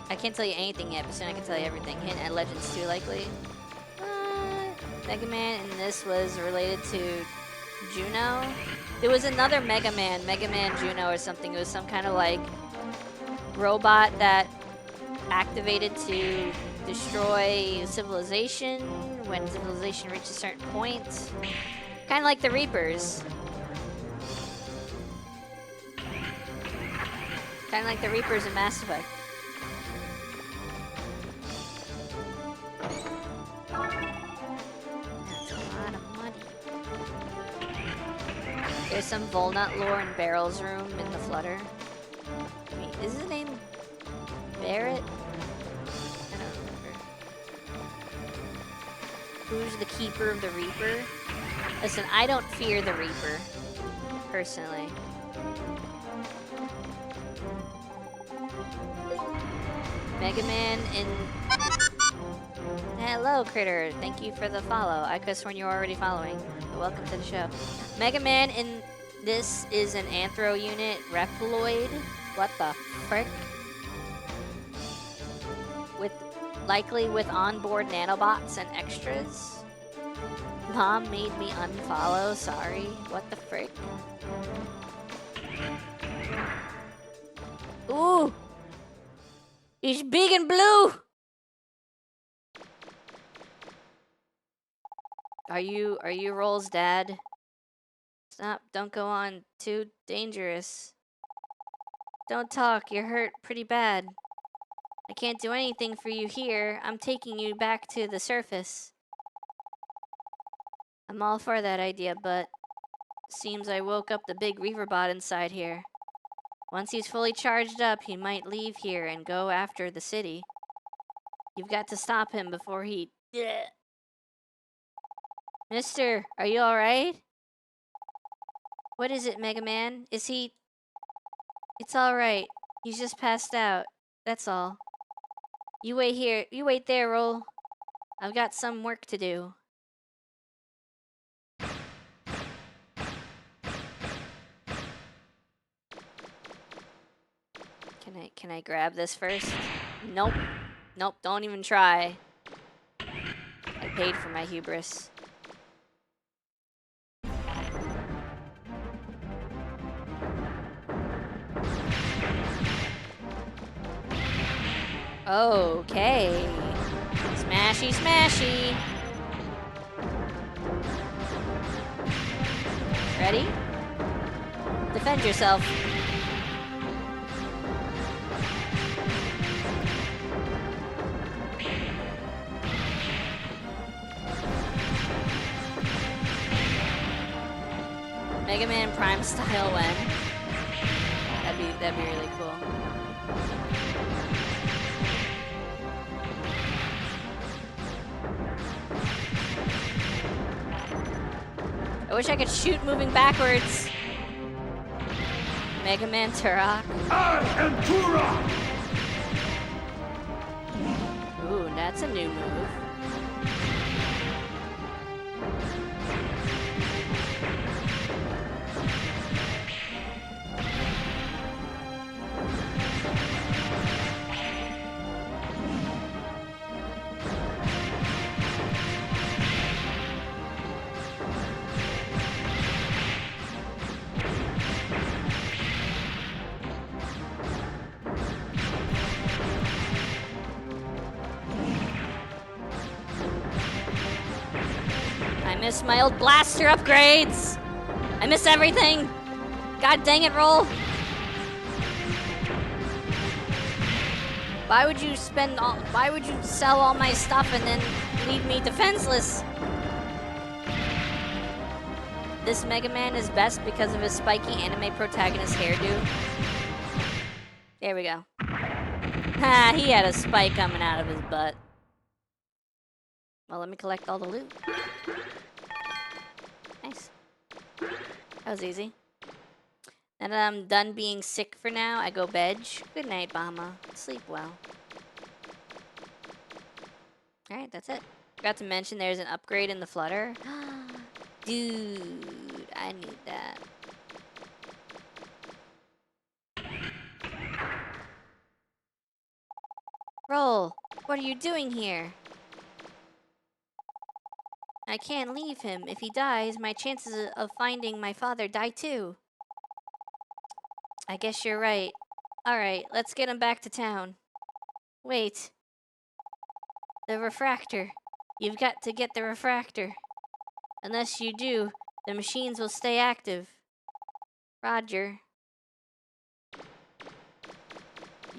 I can't tell you anything yet, but soon I can tell you everything. Hint at Legends 2 likely. Mega Man in this was related to Juno. There was another Mega Man Juno or something. It was some kind of like robot that activated to destroy civilization when civilization reached a certain point. Kind of like the Reapers. Kind of like the Reapers in Mass Effect. That's a lot of money. There's some Volnut lore in Barrel's room in the Flutter. Wait, is his name Barrett? I don't remember. Who's the keeper of the Reaper? Listen, I don't fear the Reaper, personally. Mega Man in... Hello, Critter. Thank you for the follow. I could have sworn you were already following. But welcome to the show. Mega Man in this is an Anthro unit Reploid. What the frick? Likely with onboard nanobots and extras. Mom made me unfollow. Sorry. What the frick? Ooh! He's big and blue! Are you Roll's dad? Stop, don't go on. Too dangerous. Don't talk, you're hurt pretty bad. I can't do anything for you here. I'm taking you back to the surface. I'm all for that idea, but seems I woke up the big Reaver bot inside here. Once he's fully charged up, he might leave here and go after the city. You've got to stop him before he... Mister, are you alright? What is it, Mega Man? Is he... It's alright. He's just passed out. That's all. You wait here. You wait there, Roll. I've got some work to do. Can I grab this first? Nope. Nope, don't even try. I paid for my hubris. Okay. Smashy, smashy. Ready? Defend yourself. Mega Man Prime style when? That'd be really cool. I wish I could shoot moving backwards. Mega Man Turok. I am Turok! Ooh, that's a new move. I miss my old blaster upgrades. I miss everything. God dang it, Roll. Why would you sell all my stuff and then leave me defenseless? This Mega Man is best because of his spiky anime protagonist hairdo. There we go. Ha, he had a spike coming out of his butt. Well, let me collect all the loot. Nice. That was easy. Now that I'm done being sick for now, I go bed. Good night, Bama. Sleep well. Alright, that's it. Forgot to mention there's an upgrade in the Flutter. Dude, I need that. Roll, what are you doing here? I can't leave him. If he dies, my chances of finding my father die too. I guess you're right. Alright, let's get him back to town. Wait. The refractor. You've got to get the refractor. Unless you do, the machines will stay active. Roger.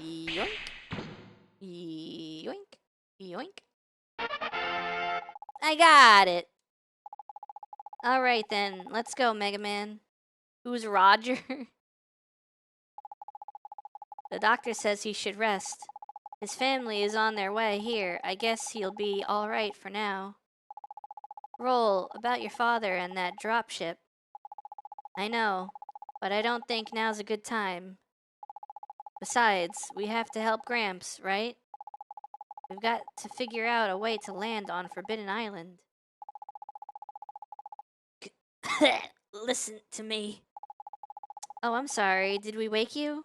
Yoink. Yoink. Yoink. I got it. Alright then, let's go, Mega Man. Who's Roger? The doctor says he should rest. His family is on their way here. I guess he'll be alright for now. Roll, about your father and that dropship. I know, but I don't think now's a good time. Besides, we have to help Gramps, right? We've got to figure out a way to land on Forbidden Island. Listen to me. Oh, I'm sorry. Did we wake you?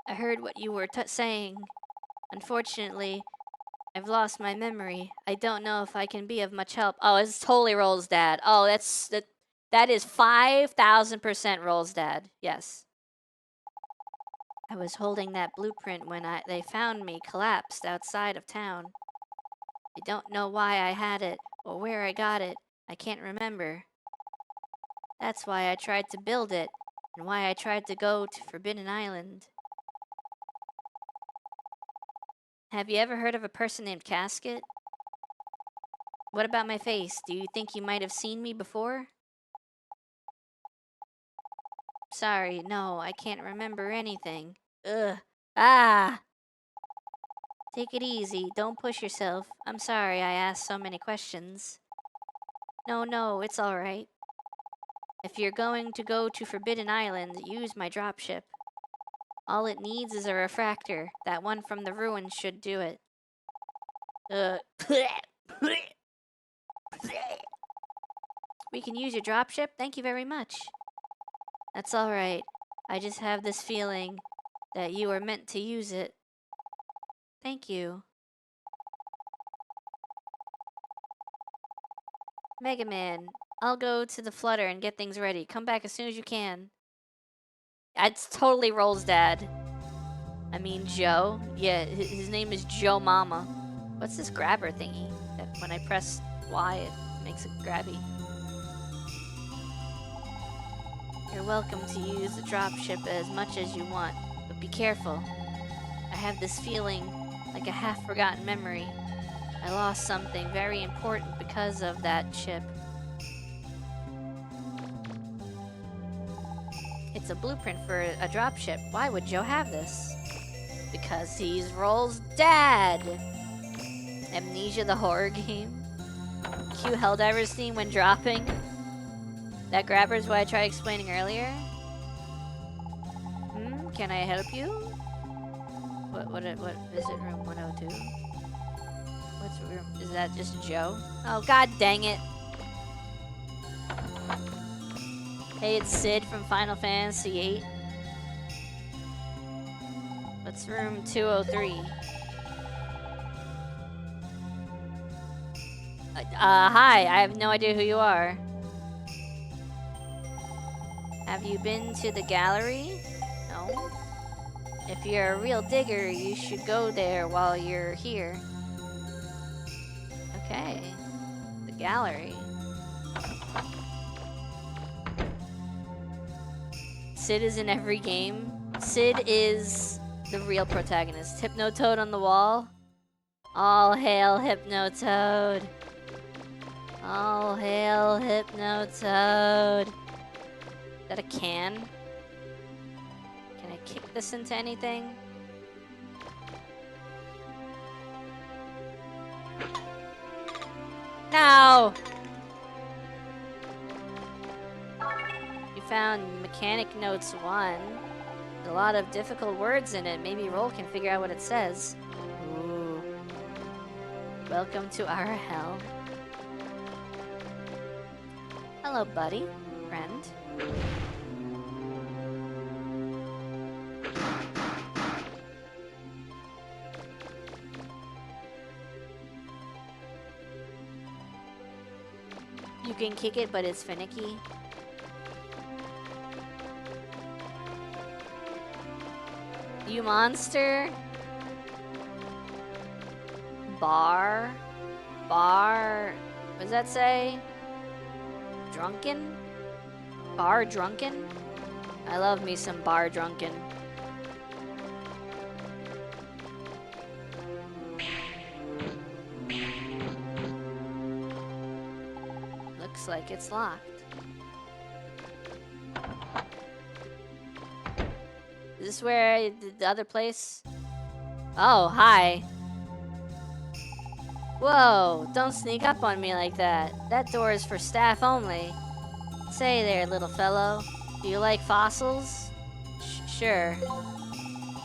I heard what you were saying. Unfortunately, I've lost my memory. I don't know if I can be of much help. Oh, it's totally Roll's dad. Oh, that is 5,000% Roll's dad. Yes. I was holding that blueprint when they found me collapsed outside of town. I don't know why I had it or where I got it. I can't remember. That's why I tried to build it and why I tried to go to Forbidden Island. Have you ever heard of a person named Casket? What about my face? Do you think you might have seen me before? Sorry, no, I can't remember anything. Ugh. Ah! Take it easy. Don't push yourself. I'm sorry I asked so many questions. No, it's alright. If you're going to go to Forbidden Island, use my dropship. All it needs is a refractor. That one from the ruins should do it. We can use your dropship? Thank you very much. That's alright. I just have this feeling that you are meant to use it. Thank you. Mega Man, I'll go to the Flutter and get things ready. Come back as soon as you can. It's totally Roll's dad. I mean Joe. Yeah, his name is Joe Mama. What's this grabber thingy? That when I press Y, it makes a grabby. You're welcome to use the dropship as much as you want, but be careful. I have this feeling like a half-forgotten memory. I lost something very important because of that ship. It's a blueprint for a dropship. Why would Joe have this? Because he's Roll's dad. Amnesia the horror game. Cue Helldiver's theme when dropping. That grabber's what I tried explaining earlier. Can I help you? What visit room 102? What's room? Is that just Joe? Oh, god dang it. Hey, it's Sid from Final Fantasy VIII. What's room 203? Hi, I have no idea who you are. Have you been to the gallery? No. If you're a real digger, you should go there while you're here. Okay. The gallery. Sid is in every game. Sid is the real protagonist. Hypnotoad on the wall. All hail Hypnotoad. All hail Hypnotoad. Is that a can? Can I kick this into anything? No! You found Mechanic Notes 1. There's a lot of difficult words in it. Maybe Roll can figure out what it says. Ooh. Welcome to our hell. Hello, buddy. Friend. You can kick it, but it's finicky. You monster. Bar. Bar. What does that say? Drunken? Bar drunken? I love me some bar drunken. Looks like it's locked. Is this where the other place? Oh, hi. Whoa, don't sneak up on me like that. That door is for staff only. Say there, little fellow. Do you like fossils? Sure.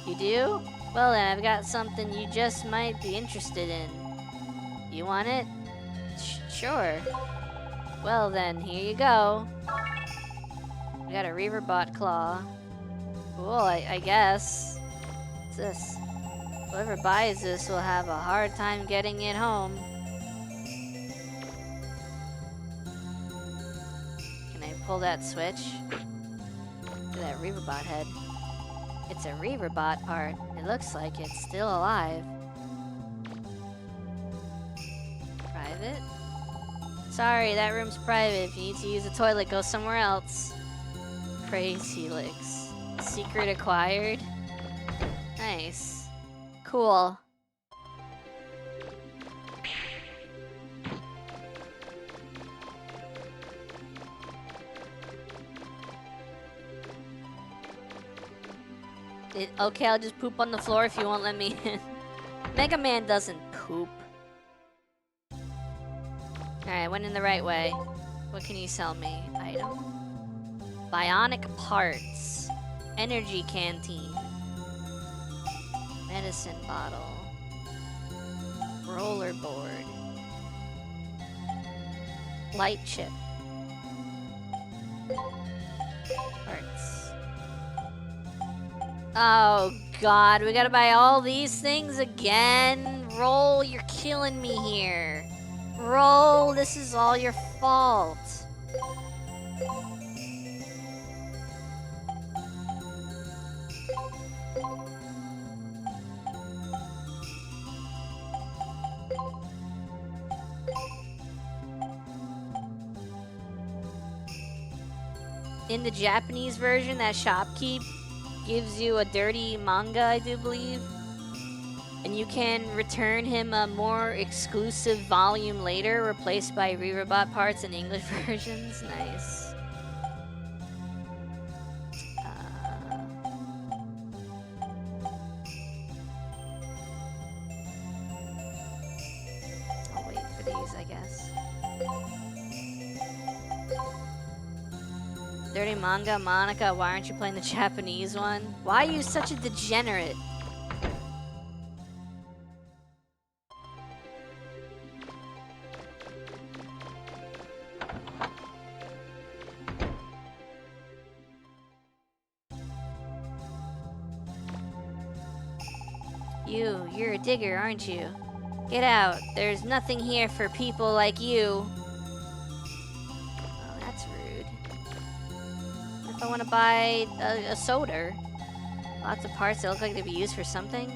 You do? Well then, I've got something you just might be interested in. You want it? Sure. Well then, here you go. We got a Reaverbot claw. Cool, I guess. What's this? Whoever buys this will have a hard time getting it home. Can I pull that switch? Look at that Reaverbot head. It's a Reaverbot part. It looks like it's still alive. Private? Sorry, that room's private. If you need to use the toilet, go somewhere else. Praise Helix. Secret acquired? Nice. Cool. Okay, I'll just poop on the floor if you won't let me in. Mega Man doesn't poop. Alright, went in the right way. What can you sell me? Item. Bionic parts. Energy canteen. Medicine bottle. Rollerboard. Light chip. Parts. Oh god, we gotta buy all these things again? Roll, you're killing me here. Roll, this is all your fault. in the Japanese version, that shopkeep gives you a dirty manga, I do believe. And you can return him a more exclusive volume later, replaced by re-robot parts in English versions. Nice. I'll wait for these, I guess. Dirty manga, Monica, why aren't you playing the Japanese one? Why are you such a degenerate? You're a digger, aren't you? Get out. There's nothing here for people like you. Oh, that's rude. What if I want to buy a soda? Lots of parts that look like they'd be used for something.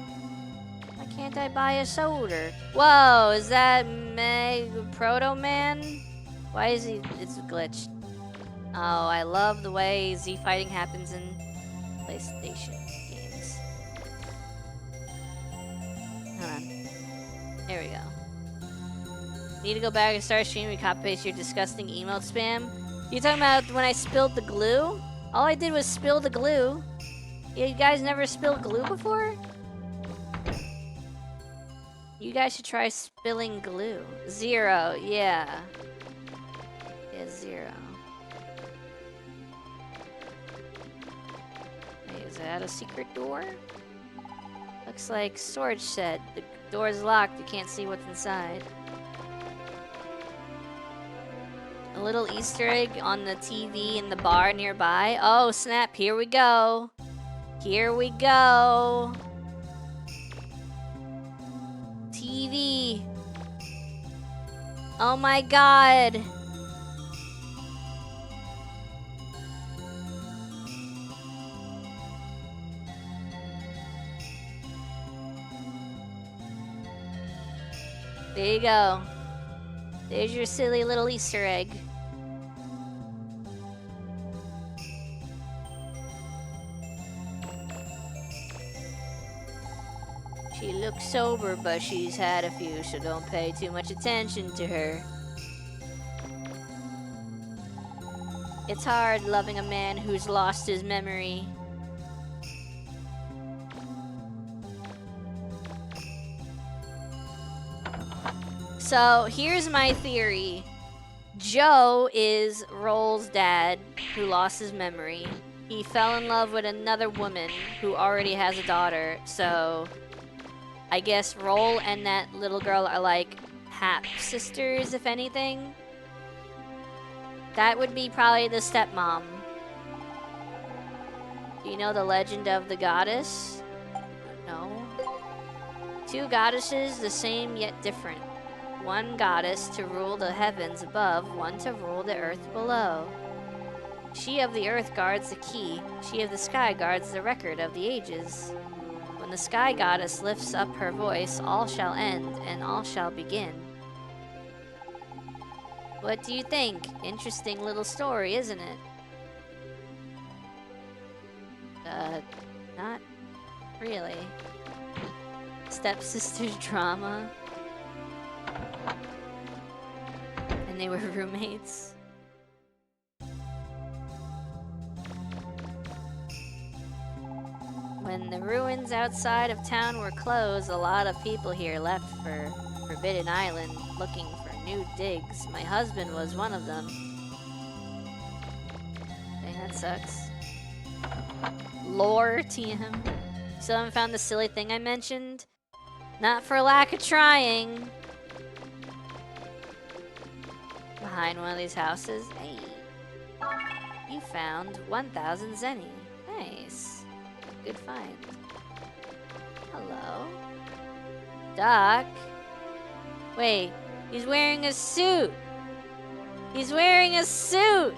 Why can't I buy a soda? Whoa, is that Proto Man? Why is he? It's glitched. Oh, I love the way Z fighting happens in PlayStation games. Hold on. There we go. Need to go back and start streaming. Copy paste your disgusting emote spam. You talking about when I spilled the glue? All I did was spill the glue. Yeah, you guys never spilled glue before? You guys should try spilling glue. 0, yeah. Yeah, 0. Hey, is that a secret door? Looks like storage set. The door's locked. You can't see what's inside. A little Easter egg on the TV in the bar nearby. Oh, snap. Here we go. Here we go. TV. Oh my god. There you go. There's your silly little Easter egg. She looks sober, but she's had a few, so don't pay too much attention to her. It's hard loving a man who's lost his memory. So here's my theory. Joe is Roll's dad who lost his memory. He fell in love with another woman who already has a daughter, so I guess Roll and that little girl are like half sisters, if anything. That would be probably the stepmom. Do you know the legend of the goddess? No. Two goddesses, the same yet different. One goddess to rule the heavens above, one to rule the earth below. She of the earth guards the key, she of the sky guards the record of the ages. When the sky goddess lifts up her voice, all shall end and all shall begin. What do you think? Interesting little story, isn't it? Not really. Stepsister's drama. And they were roommates. When the ruins outside of town were closed, a lot of people here left for Forbidden Island looking for new digs. My husband was one of them. Dang, that sucks. Lore TM. Still haven't found the silly thing I mentioned? Not for lack of trying. Behind one of these houses. Hey. You found 1,000 zenny. Nice. Good find. Hello. Doc. Wait. He's wearing a suit. He's wearing a suit.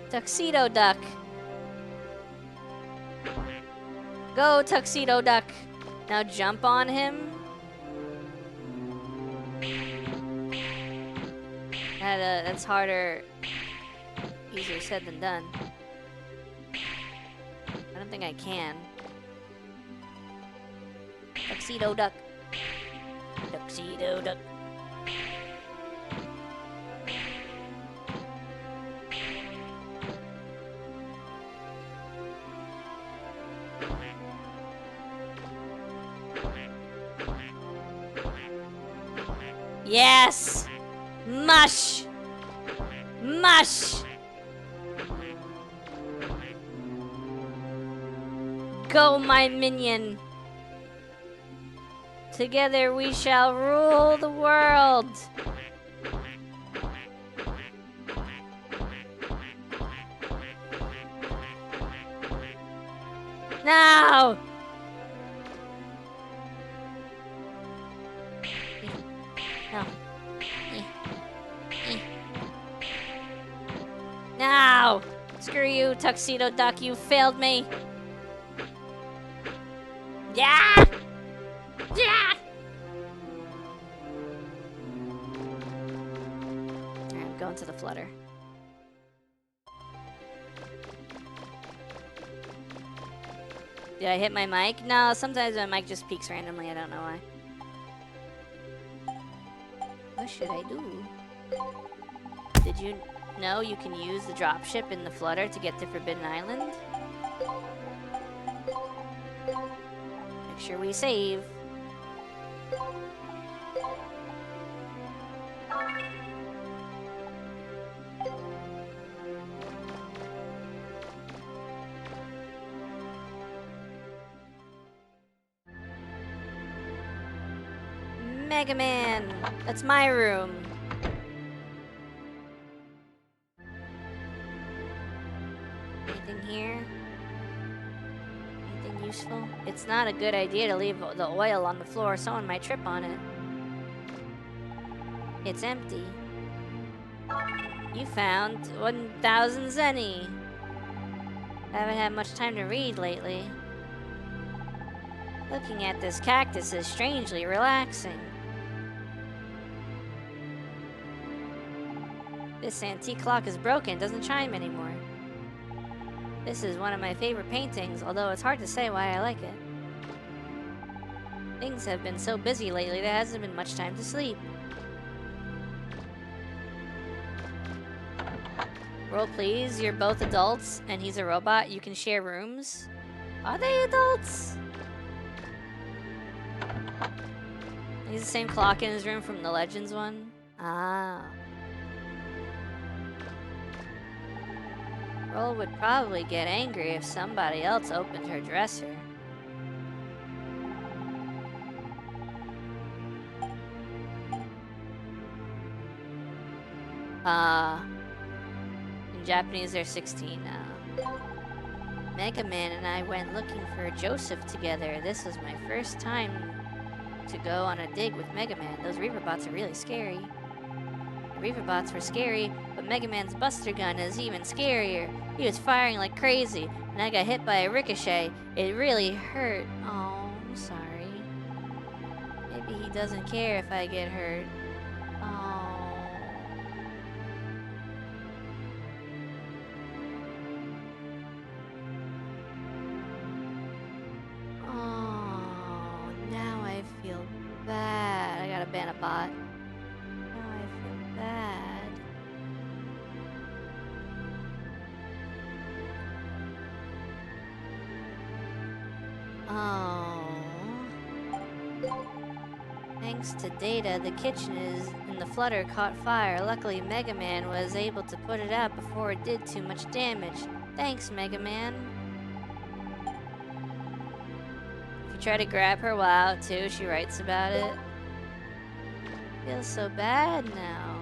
Tuxedo Duck. Go, Tuxedo Duck. Now jump on him. that's harder, easier said than done. I don't think I can. Tuxedo duck. Tuxedo duck. Yes! Mush! Mush! Go, my minion! Together we shall rule the world! No! No. No! Screw you, Tuxedo Duck, you failed me! Yeah! Yeah! Alright, I'm going to the flutter. Did I hit my mic? No, sometimes my mic just peaks randomly, I don't know why. What should I do? Did you know you can use the dropship in the flutter to get to Forbidden Island? Make sure we save. Mega Man! That's my room. Anything here? Anything useful? It's not a good idea to leave the oil on the floor. Someone might trip on it. It's empty. You found 1,000 zenny. Haven't had much time to read lately. Looking at this cactus is strangely relaxing. This antique clock is broken, doesn't chime anymore. This is one of my favorite paintings, although it's hard to say why I like it. Things have been so busy lately, there hasn't been much time to sleep. Roll please, you're both adults, and he's a robot, you can share rooms. Are they adults? He's the same clock in his room from the Legends one? Ah. Roll would probably get angry if somebody else opened her dresser. In Japanese they're 16 now. Mega Man and I went looking for Joseph together. This was my first time to go on a dig with Mega Man. Those Reaver bots are really scary. The Reaver bots were scary, but Mega Man's Buster Gun is even scarier. He was firing like crazy, and I got hit by a ricochet. It really hurt. Oh, I'm sorry. Maybe he doesn't care if I get hurt. Oh. Oh, now I feel bad. I gotta ban a bot. Now I feel bad. Oh. Thanks to Data, the kitchen in the flutter caught fire. Luckily, Mega Man was able to put it out before it did too much damage. Thanks, Mega Man. If you try to grab her while out too, she writes about it. Feels so bad now.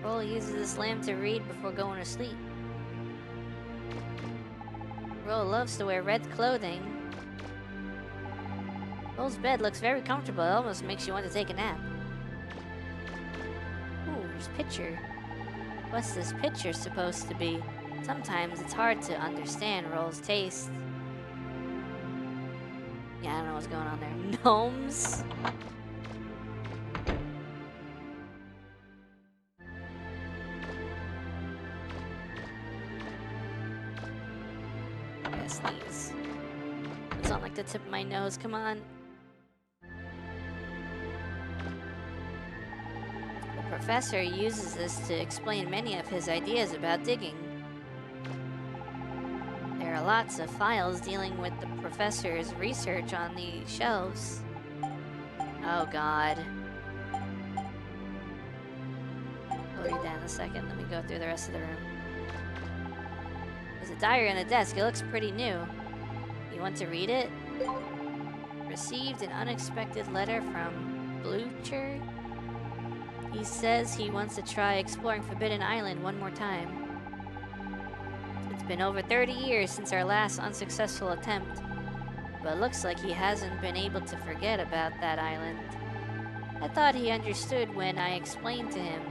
Roll uses this lamp to read before going to sleep. Roll loves to wear red clothing. Roll's bed looks very comfortable. It almost makes you want to take a nap. Ooh, there's a picture. What's this picture supposed to be? Sometimes it's hard to understand Roll's taste. Yeah, I don't know what's going on there. Gnomes? sneeze. It's on like the tip of my nose. Come on. The professor uses this to explain many of his ideas about digging. There are lots of files dealing with the professor's research on the shelves. Oh God. I'll read that in a second. Let me go through the rest of the room. There's a diary on the desk. It looks pretty new. You want to read it? Received an unexpected letter from Blucher. He says he wants to try exploring Forbidden Island one more time. It's been over 30 years since our last unsuccessful attempt, but looks like he hasn't been able to forget about that island. I thought he understood when I explained to him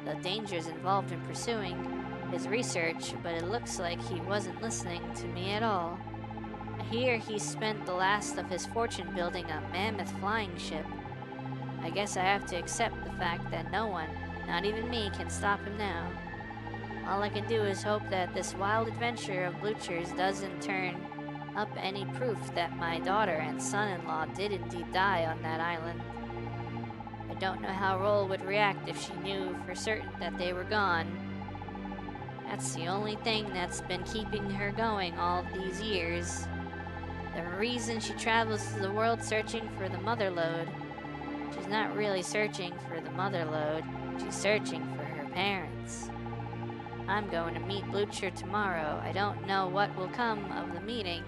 the dangers involved in pursuing his research, but it looks like he wasn't listening to me at all. I hear he spent the last of his fortune building a mammoth flying ship. I guess I have to accept the fact that no one, not even me, can stop him now. All I can do is hope that this wild adventure of Blucher's doesn't turn up any proof that my daughter and son-in-law did indeed die on that island. I don't know how Roll would react if she knew for certain that they were gone. That's the only thing that's been keeping her going all these years. The reason she travels to the world searching for the mother lode. She's not really searching for the mother lode, she's searching for her parents. I'm going to meet Blucher tomorrow. I don't know what will come of the meeting,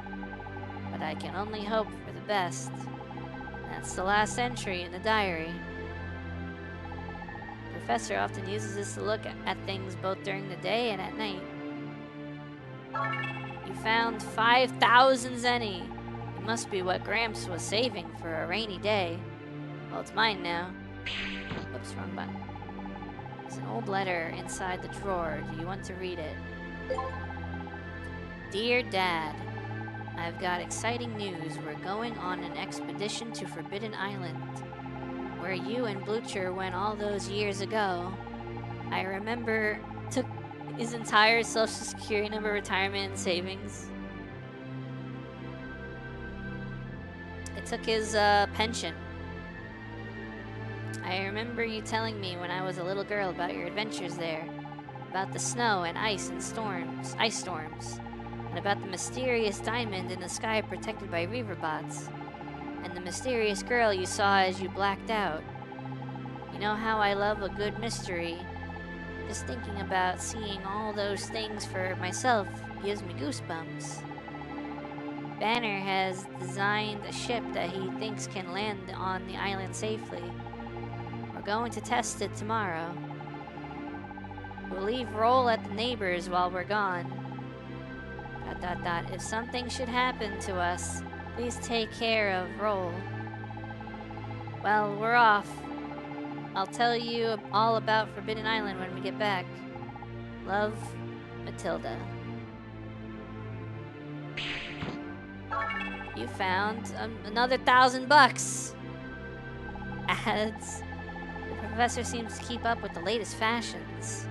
but I can only hope for the best. That's the last entry in the diary. The professor often uses this to look at things both during the day and at night. You found 5,000 zenny. It must be what Gramps was saving for a rainy day. Well, it's mine now. Oops, wrong button. There's an old letter inside the drawer. Do you want to read it? Dear Dad, I've got exciting news. We're going on an expedition to Forbidden Island, where you and Blucher went all those years ago. I remember took his entire social security number, retirement, and savings. It took his pension. I remember you telling me when I was a little girl about your adventures there, about the snow and ice storms, and about the mysterious diamond in the sky protected by reaverbots, and the mysterious girl you saw as you blacked out. You know how I love a good mystery. Just thinking about seeing all those things for myself gives me goosebumps. Banner has designed a ship that he thinks can land on the island safely. We're going to test it tomorrow. We'll leave Roll at the neighbors while we're gone. ... If something should happen to us, please take care of Roll. Well, we're off. I'll tell you all about Forbidden Island when we get back. Love, Matilda. You found another $1,000. Ads. The professor seems to keep up with the latest fashions.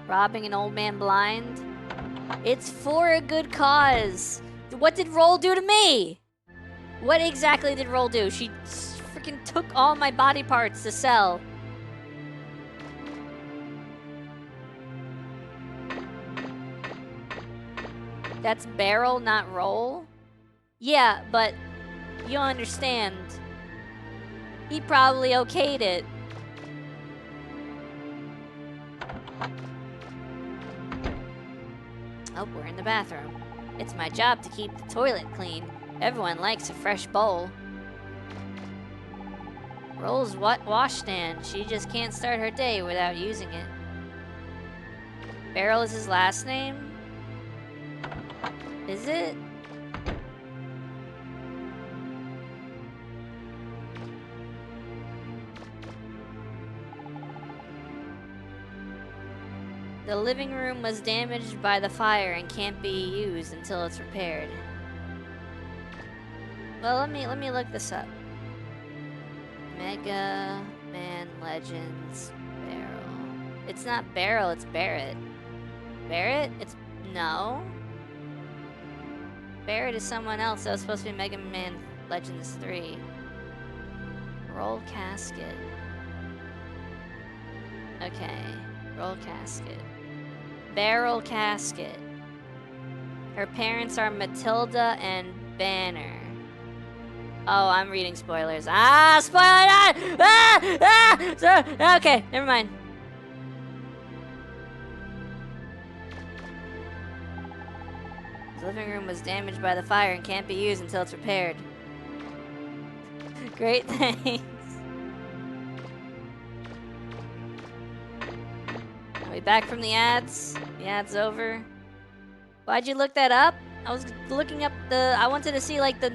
Robbing an old man blind? It's for a good cause. What did Roll do to me? What exactly did Roll do? She freaking took all my body parts to sell. That's Barrel, not Roll? Yeah, but you understand. He probably okayed it. Oh, we're in the bathroom. It's my job to keep the toilet clean. Everyone likes a fresh bowl. Roll's washstand. She just can't start her day without using it. Barrel is his last name? Is it? The living room was damaged by the fire and can't be used until it's repaired. Well, let me look this up. Mega Man Legends Barrel. It's not Barrel, it's Barrett. Barrett? It's... No. Barrett is someone else. That was supposed to be Mega Man Legends 3. Roll casket. Okay. Roll casket. Barrel casket. Her parents are Matilda and Banner. Oh, I'm reading spoilers. Ah, spoiler! Okay, never mind. The living room was damaged by the fire and can't be used until it's repaired. Great, thanks. Are we back from the ads? The ad's over. Why'd you look that up? I was looking up I wanted to see like the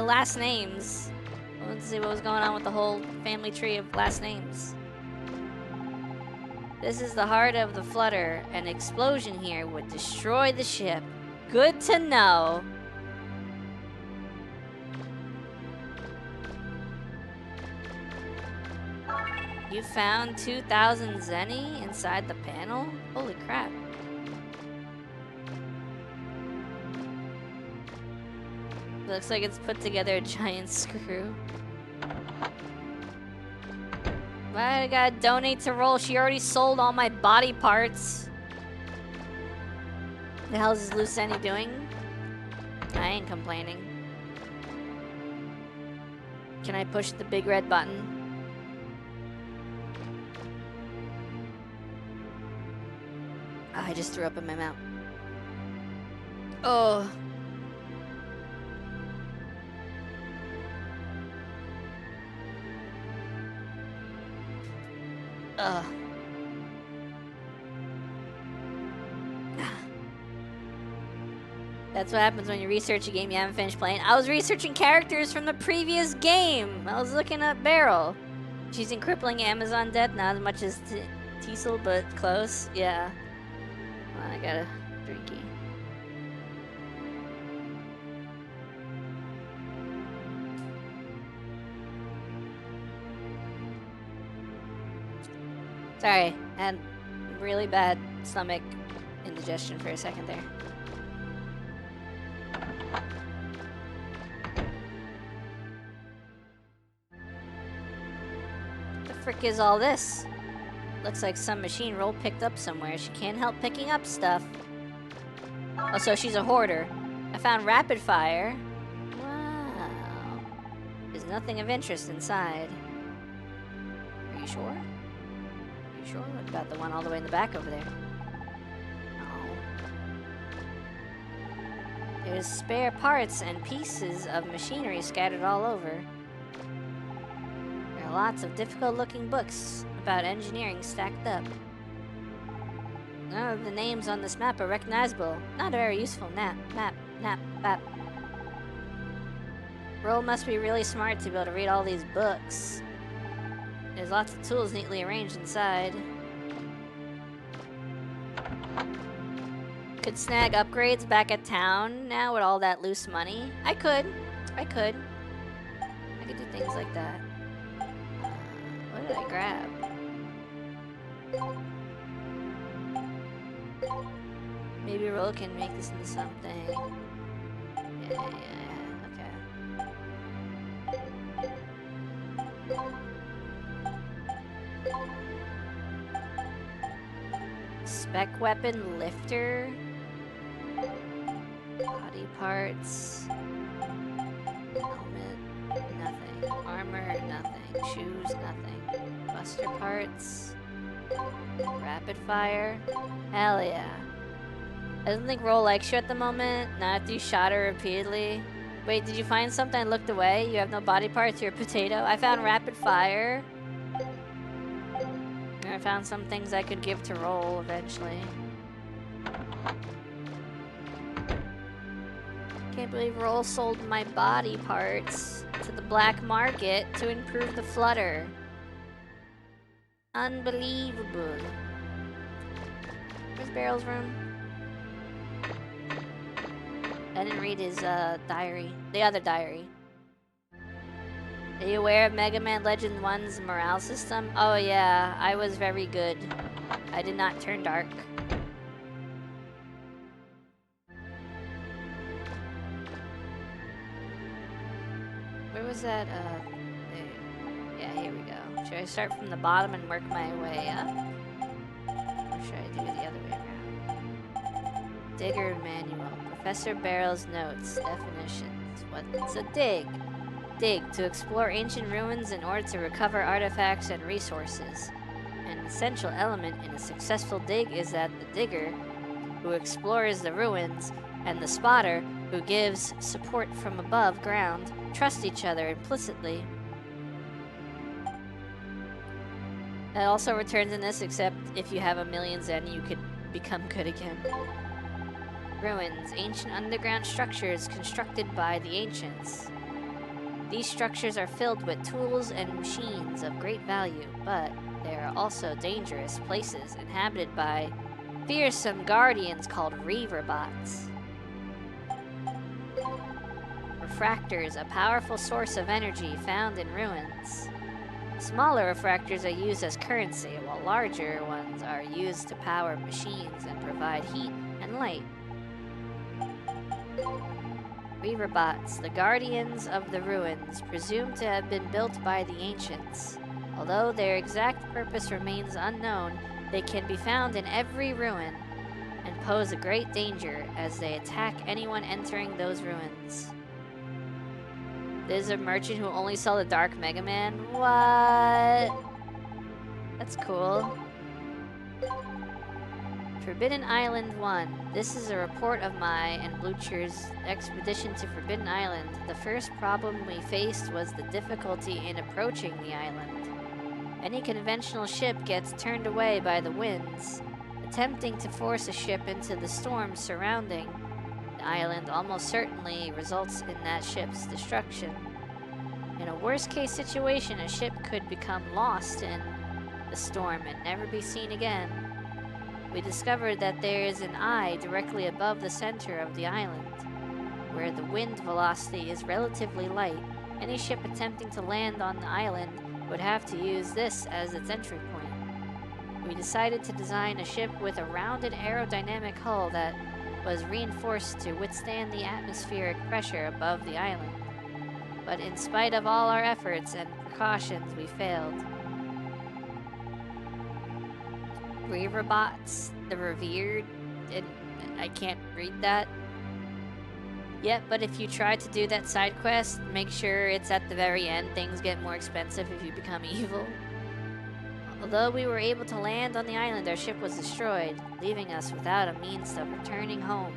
last names. I wanted to see what was going on with the whole family tree of last names. This is the heart of the flutter. An explosion here would destroy the ship. Good to know. You found 2,000 Zenny inside the panel? Holy crap. Looks like it's put together a giant screw. Why I gotta donate to Roll? She already sold all my body parts. The hell is Luceni doing? I ain't complaining. Can I push the big red button? Oh, I just threw up in my mouth. Oh. Ugh. That's what happens when you research a game you haven't finished playing. I was researching characters from the previous game. I was looking at Beryl. She's in crippling Amazon debt, not as much as Teasel, but close. Yeah. Hold on, I got a drinky. Sorry, I had really bad stomach indigestion for a second there. The frick is all this? Looks like some machine Roll picked up somewhere. She can't help picking up stuff. Oh, so she's a hoarder. I found rapid fire. Wow. There's nothing of interest inside. Are you sure? Sure? What about the one all the way in the back over there? No. There's spare parts and pieces of machinery scattered all over. There are lots of difficult-looking books about engineering stacked up. None of the names on this map are recognizable. Not a very useful map. Roll must be really smart to be able to read all these books. There's lots of tools neatly arranged inside. Could snag upgrades back at town now with all that loose money. I could do things like that. What did I grab? Maybe Roll can make this into something. Yeah, okay. Spec weapon lifter. Body parts. Helmet, nothing. Armor, nothing. Shoes, nothing. Buster parts. Rapid fire. Hell yeah. I don't think Roll likes you at the moment. Not after you shot her repeatedly. Wait, did you find something and looked away? You have no body parts, you're a potato. I found rapid fire. And I found some things I could give to Roll eventually. Can't believe Roll sold my body parts to the black market to improve the flutter. Unbelievable. Where's Barrel's room? I didn't read his diary. The other diary. Are you aware of Mega Man Legend 1's morale system? Oh yeah, I was very good. I did not turn dark. was that? There. Yeah, here we go. Should I start from the bottom and work my way up? Or should I do it the other way around? Digger Manual. Professor Barrel's notes. Definitions. What's a dig? Dig. To explore ancient ruins in order to recover artifacts and resources. An essential element in a successful dig is that the digger, who explores the ruins, and the spotter, who gives support from above ground, trust each other implicitly. It also returns in this, except if you have a million Zen, you could become good again. Ruins, ancient underground structures constructed by the ancients. These structures are filled with tools and machines of great value, but they are also dangerous places inhabited by fearsome guardians called Reaverbots. Refractors, a powerful source of energy found in ruins. Smaller refractors are used as currency, while larger ones are used to power machines and provide heat and light. Reaverbots, the guardians of the ruins, presumed to have been built by the ancients. Although their exact purpose remains unknown, they can be found in every ruin and pose a great danger as they attack anyone entering those ruins. There's a merchant who only saw the Dark Mega Man? What? That's cool. Forbidden Island 1. This is a report of my and Blucher's expedition to Forbidden Island. The first problem we faced was the difficulty in approaching the island. Any conventional ship gets turned away by the winds. Attempting to force a ship into the storm surrounding the island almost certainly results in that ship's destruction. In a worst-case situation, a ship could become lost in the storm and never be seen again. We discovered that there is an eye directly above the center of the island, where the wind velocity is relatively light. Any ship attempting to land on the island would have to use this as its entry point. We decided to design a ship with a rounded aerodynamic hull that was reinforced to withstand the atmospheric pressure above the island. But in spite of all our efforts and precautions, we failed. Reaverbots, the revered, and I can't read that. Yep, but if you try to do that side quest, make sure it's at the very end. Things get more expensive if you become evil. Although we were able to land on the island, our ship was destroyed, leaving us without a means of returning home.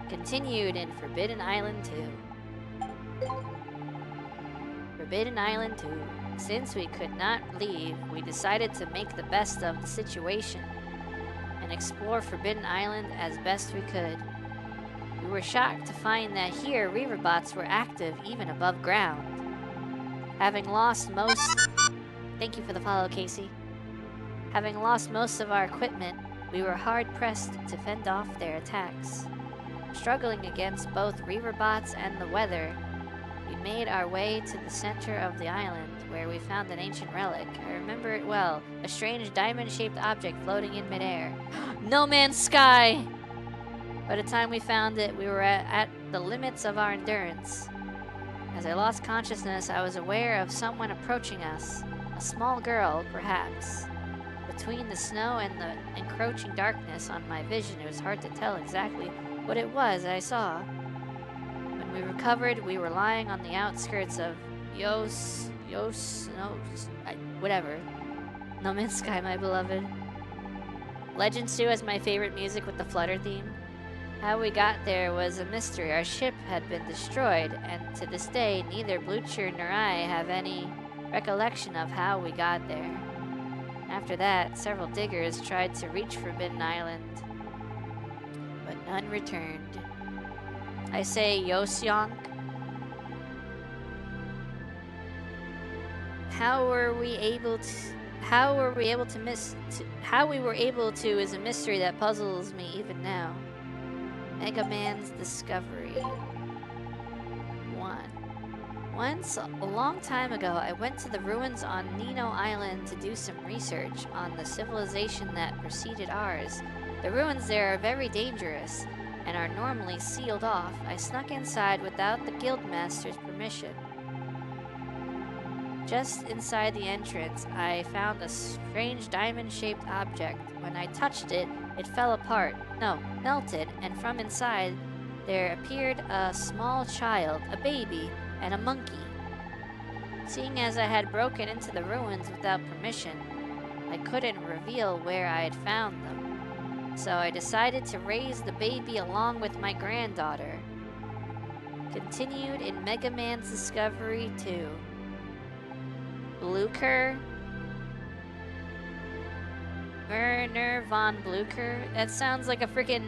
Continued in Forbidden Island 2. Forbidden Island 2. Since we could not leave, we decided to make the best of the situation and explore Forbidden Island as best we could. We were shocked to find that here Reaverbots were active even above ground. Having lost most... Thank you for the follow, Casey. Having lost most of our equipment, we were hard-pressed to fend off their attacks. Struggling against both Reaverbots and the weather, we made our way to the center of the island, where we found an ancient relic. I remember it well, a strange diamond-shaped object floating in midair. No Man's Sky! By the time we found it, we were at the limits of our endurance. As I lost consciousness, I was aware of someone approaching us. A small girl, perhaps. Between the snow and the encroaching darkness on my vision, it was hard to tell exactly what it was I saw. When we recovered, we were lying on the outskirts of whatever. No Man's Sky, my beloved. Legends 2 has my favorite music with the Flutter theme. How we got there was a mystery. Our ship had been destroyed, and to this day, neither Blucher nor I have any recollection of how we got there. After that, several diggers tried to reach Forbidden Island, but none returned. I say Yosyonk. How we were able to is a mystery that puzzles me even now. Mega Man's Discovery 1. Once, a long time ago, I went to the ruins on Nino Island to do some research on the civilization that preceded ours. The ruins there are very dangerous and are normally sealed off. I snuck inside without the Guildmaster's permission. Just inside the entrance, I found a strange diamond-shaped object. When I touched it, it fell apart. No, melted, and from inside, there appeared a small child, a baby, and a monkey. Seeing as I had broken into the ruins without permission, I couldn't reveal where I had found them. So I decided to raise the baby along with my granddaughter. Continued in Mega Man's Discovery 2. Blucher? Werner von Blucher? That sounds like a freaking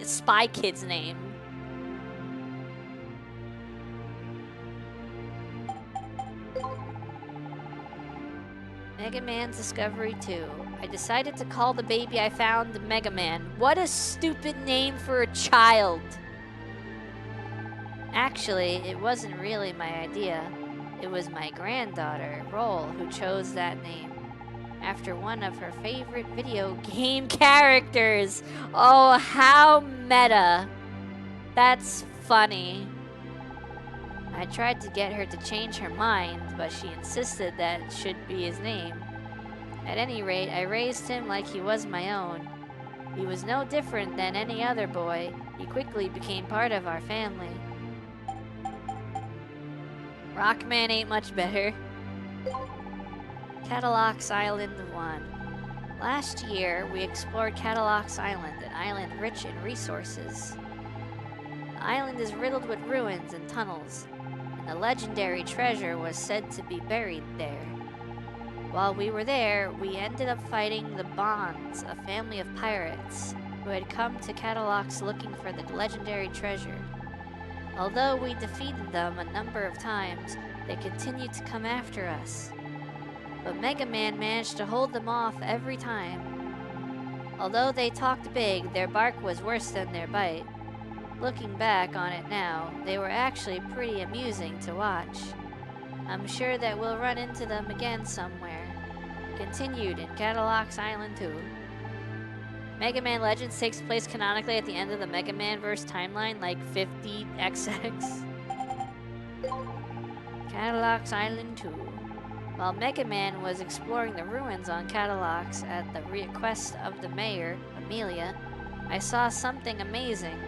Spy Kid's name. Mega Man's Discovery 2. I decided to call the baby I found Mega Man. What a stupid name for a child! Actually, it wasn't really my idea. It was my granddaughter, Roll, who chose that name. After one of her favorite video game characters. Oh, how meta. That's funny. I tried to get her to change her mind, but she insisted that it should be his name. At any rate, I raised him like he was my own. He was no different than any other boy. He quickly became part of our family. Rockman ain't much better. Cadillac's Island 1. Last year, we explored Cadillac's Island, an island rich in resources. The island is riddled with ruins and tunnels, and a legendary treasure was said to be buried there. While we were there, we ended up fighting the Bonds, a family of pirates, who had come to Cadillac's looking for the legendary treasure. Although we defeated them a number of times, they continued to come after us. But Mega Man managed to hold them off every time. Although they talked big, their bark was worse than their bite. Looking back on it now, they were actually pretty amusing to watch. I'm sure that we'll run into them again somewhere. Continued in Cadillac's Island 2. Mega Man Legends takes place canonically at the end of the Mega Man verse timeline, like 50XX. Cadillac's Island 2. While Mega Man was exploring the ruins on Cadillac's at the request of the mayor, Amelia, I saw something amazing.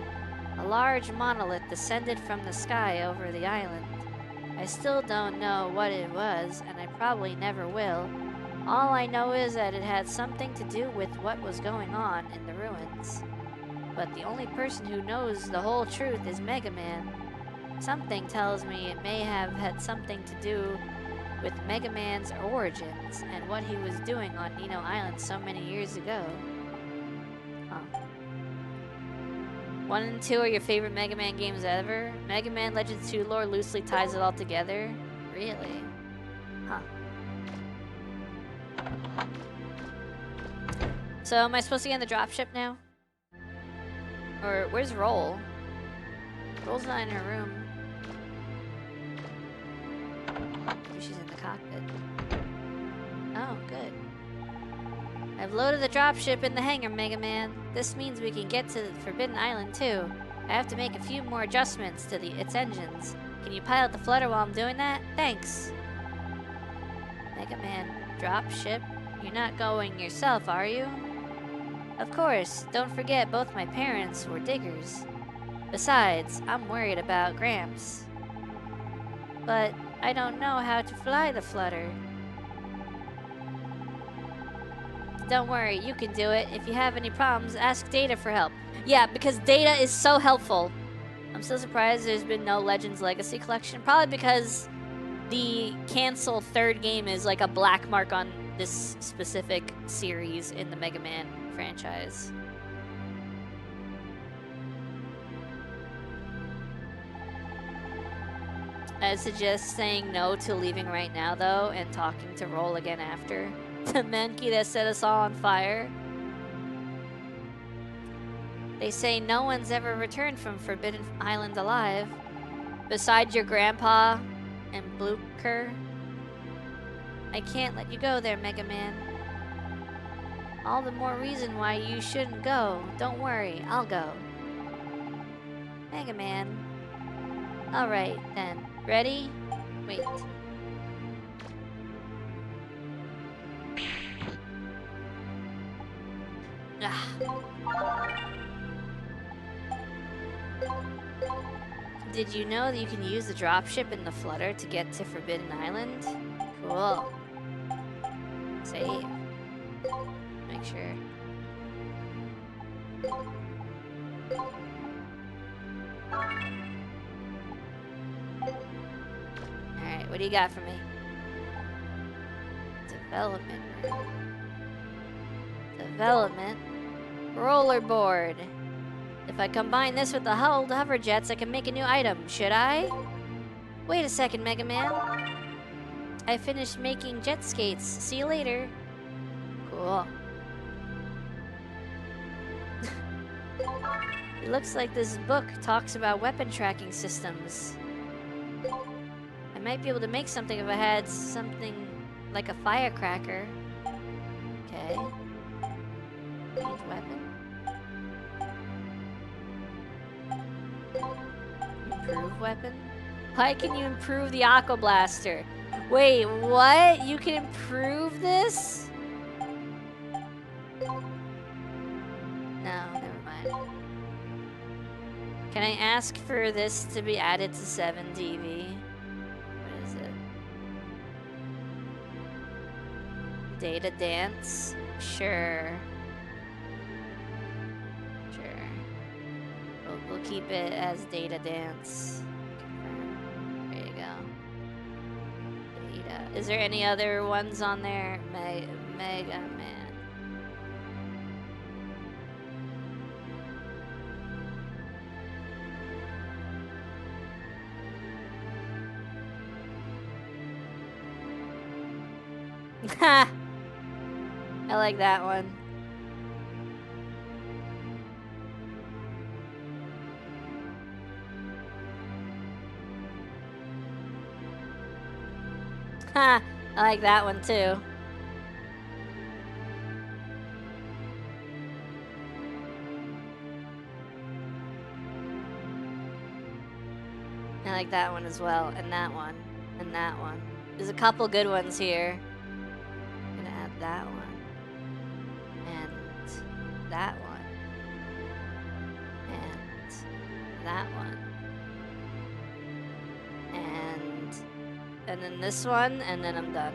A large monolith descended from the sky over the island. I still don't know what it was, and I probably never will. All I know is that it had something to do with what was going on in the ruins. But the only person who knows the whole truth is Mega Man. Something tells me it may have had something to do with Mega Man's origins and what he was doing on Nino Island so many years ago. Huh. 1 and 2 are your favorite Mega Man games ever? Mega Man Legends 2 lore loosely ties it all together? Really? Huh. So am I supposed to get in the dropship now? Or where's Roll? Roll's not in her room. Maybe she's in the cockpit. Oh, good. I've loaded the dropship in the hangar, Mega Man. This means we can get to the Forbidden Island too. I have to make a few more adjustments to its engines. Can you pilot the flutter while I'm doing that? Thanks. Mega Man, dropship? You're not going yourself, are you? Of course. Don't forget both my parents were diggers. Besides, I'm worried about Gramps. But I don't know how to fly the flutter. Don't worry, you can do it. If you have any problems, ask Data for help. Yeah, because Data is so helpful. I'm still surprised there's been no Legends Legacy collection. Probably because the cancel third game is like a black mark on this specific series in the Mega Man franchise. I suggest saying no to leaving right now, though, and talking to Roll again after. The monkey that set us all on fire. They say no one's ever returned from Forbidden Island alive. Besides your grandpa and Blucher. I can't let you go there, Mega Man. All the more reason why you shouldn't go. Don't worry, I'll go. Mega Man. Alright, then. Ready? Wait. Ah. Did you know that you can use the dropship in the Flutter to get to Forbidden Island? Cool. Save. Make sure. Alright, what do you got for me? Development room. Development. Rollerboard. If I combine this with the hover jets, I can make a new item. Should I? Wait a second, Mega Man. I finished making jet skates. See you later. Cool. It looks like this book talks about weapon tracking systems. I might be able to make something if I had something like a firecracker. Okay. Change weapon. Improve weapon? Why can you improve the Aqua Blaster? Wait, what? You can improve this? No, never mind. Can I ask for this to be added to 7 TV? What is it? Data dance? Sure. We'll keep it as data dance. Confirm. There you go. Data. Is there any other ones on there? Mega Man. Ha! I like that one. Ha! I like that one too. I like that one as well, and that one, and that one. There's a couple good ones here. I'm gonna add that one, and that one, and that one, and then this one, and then I'm done.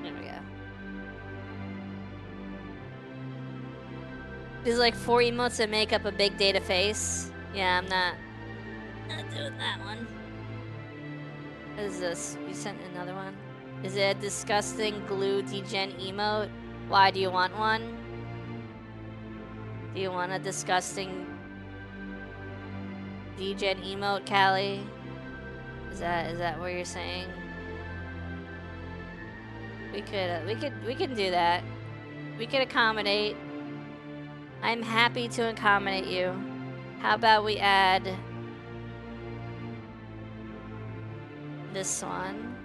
There we go. There's like 4 emotes that make up a big data face. Yeah, I'm not doing that one. What is this? You sent another one? Is it a disgusting glue degen emote? Why do you want one? Do you want a disgusting degen emote, Callie? Is that what you're saying? We can do that. We could accommodate. I'm happy to accommodate you. How about we add this one?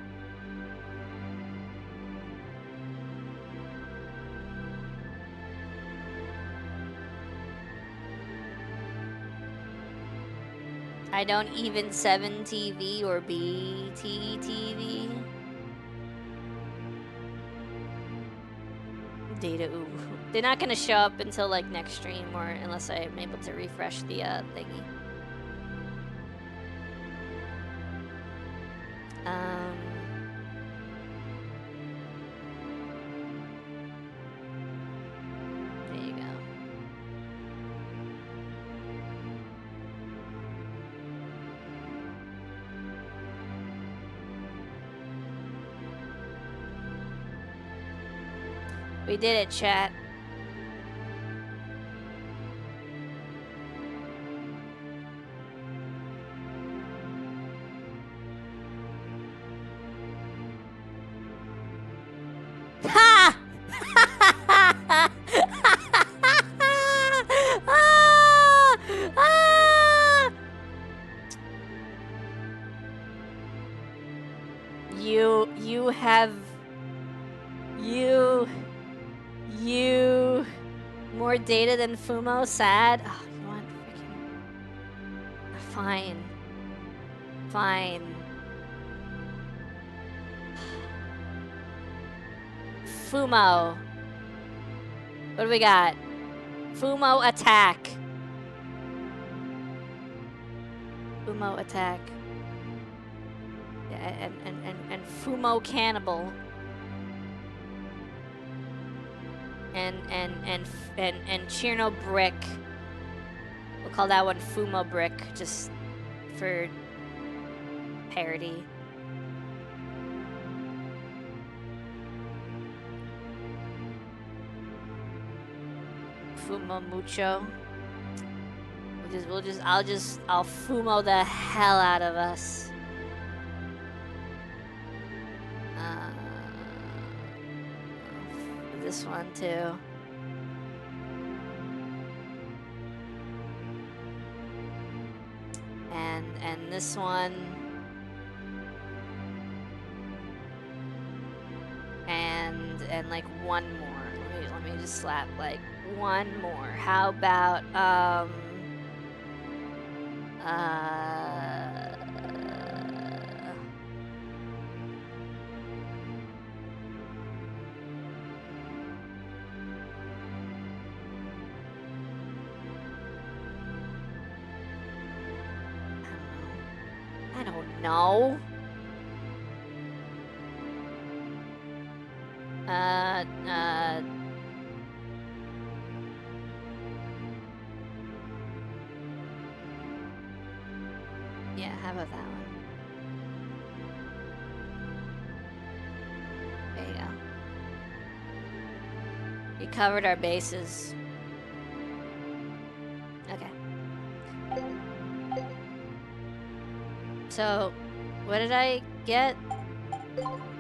I don't even 7 TV or BT TV. Data, ooh. They're not gonna show up until like next stream or unless I'm able to refresh the thingy. There you go. We did it, chat. Ha! You have more data than Fumo. Sad. Oh, you want freaking Fine. Fine. Fumo. What do we got? Fumo attack. Fumo attack. Yeah, and Fumo cannibal. And Chirno brick. We'll call that one Fumo brick, just for parody. Fumo mucho. I'll Fumo the hell out of us. This one too. And this one. And like one more. Let me just slap like one more. How about I don't know. Yeah, how about that one? There you go. We covered our bases. Okay. So, what did I get?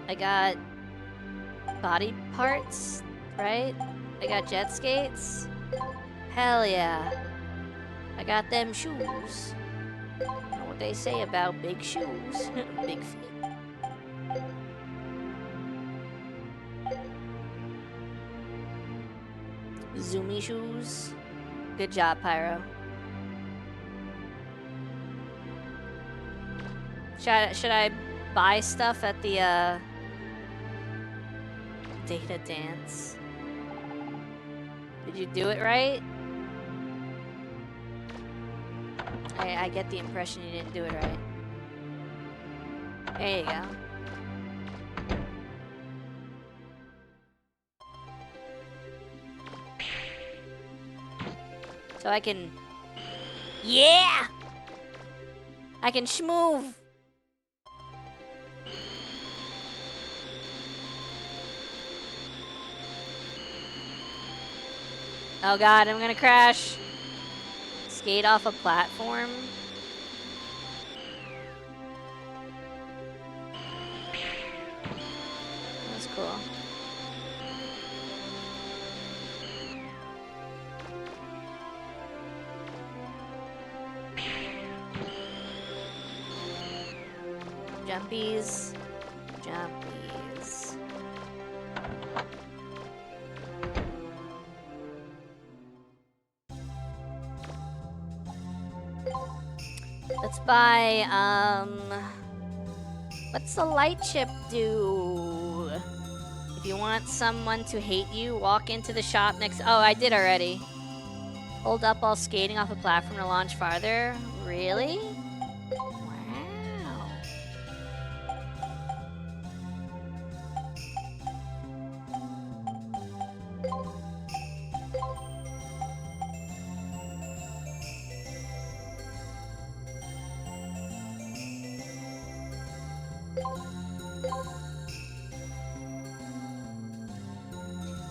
I got body parts, right? I got jet skates. Hell yeah. I got them shoes. You know what they say about big shoes. Big feet. Zoomy shoes. Good job, Pyro. Should I buy stuff at the data dance? Did you do it right? I get the impression you didn't do it right. There you go. So I can... Yeah! I can schmoove! Oh god, I'm gonna crash. Skate off a platform. That's cool. Jumpies. Jumpies. Let's buy, what's the light chip do? If you want someone to hate you, walk into the shop next... Oh, I did already. Hold up while skating off a platform to launch farther. Really? Wow.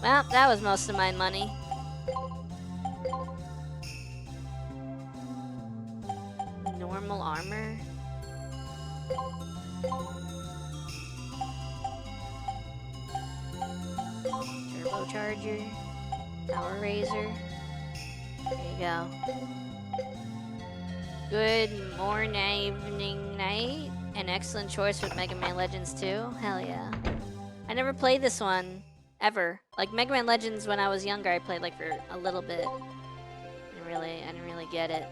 Well, that was most of my money. Normal armor. Turbocharger. Power Razor. There you go. Good morning, evening, night. An excellent choice with Mega Man Legends 2. Hell yeah. I never played this one. Ever. Like Mega Man Legends when I was younger, I played like for a little bit. I didn't really get it.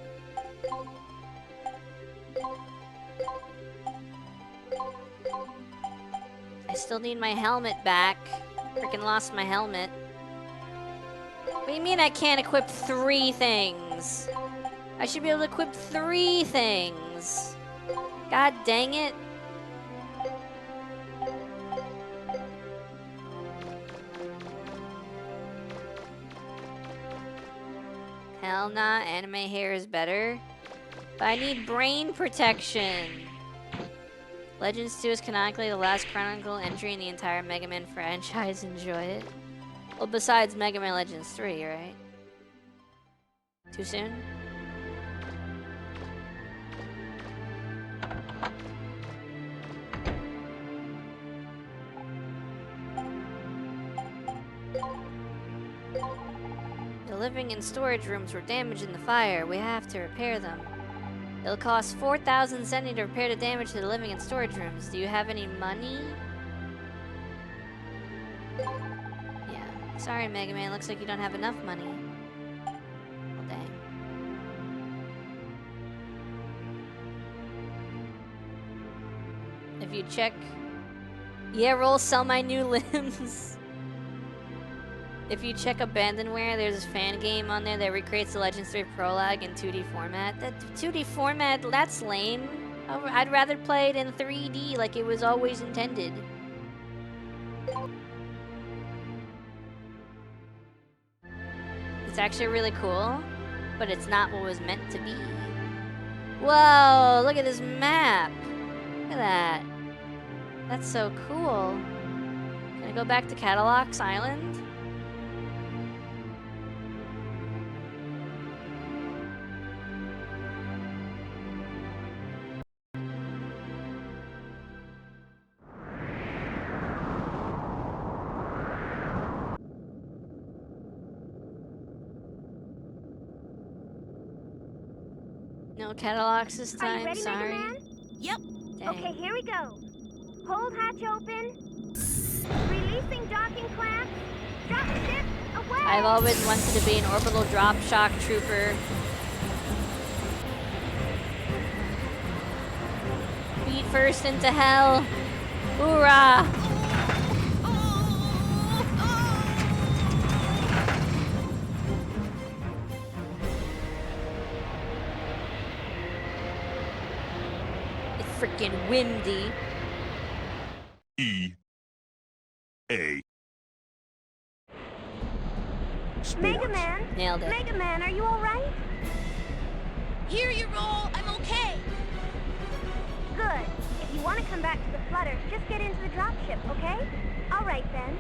I still need my helmet back. Freaking lost my helmet. What do you mean I can't equip 3 things? I should be able to equip 3 things. God dang it. Hell nah, anime hair is better. But I need brain protection. Legends 2 is canonically the last canonical entry in the entire Mega Man franchise. Enjoy it. Well, besides Mega Man Legends 3, right? Too soon? The living and storage rooms were damaged in the fire. We have to repair them. It'll cost 4,000 centi to repair the damage to the living and storage rooms. Do you have any money? Yeah. Sorry, Mega Man. Looks like you don't have enough money. Well, dang. If you check... Yeah, roll sell my new limbs. If you check Abandonware, there's a fan game on there that recreates the Legends 3 Prologue in 2D format. That 2D format, that's lame. I'd rather play it in 3D like it was always intended. It's actually really cool, but it's not what it was meant to be. Whoa, look at this map. Look at that. That's so cool. Can I go back to Cadillacs Island? No Cadillacs this time, Are you ready, sorry. Mega Man? Yep. Dang. Okay, here we go. Hold hatch open. Releasing docking clamp. Drop ship away. I've always wanted to be an orbital drop shock trooper. Feet first into hell. Hoorah! It's freaking windy. EA. Mega Man. Nailed it. Mega Man, are you all right? Here you roll. I'm okay. Good. If you want to come back to the flutter, just get into the dropship, okay? All right then.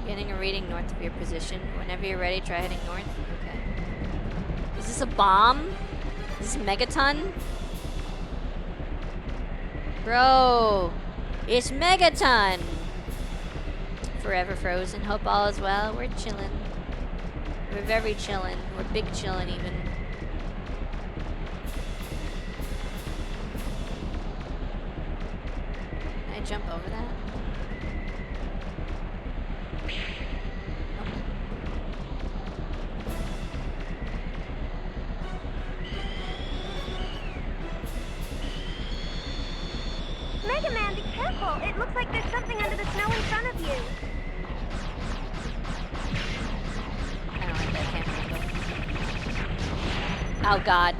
Getting a reading north of your position. Whenever you're ready, try heading north. Okay. Is this a bomb? Is this Megaton? Bro, it's Megaton! Forever frozen. Hope all is well. We're chillin'. We're very chillin'. We're big chillin' even. Can I jump over that? Mega Man, be careful. It looks like there's something under the snow in front of you. I don't like that camera angle. Oh god.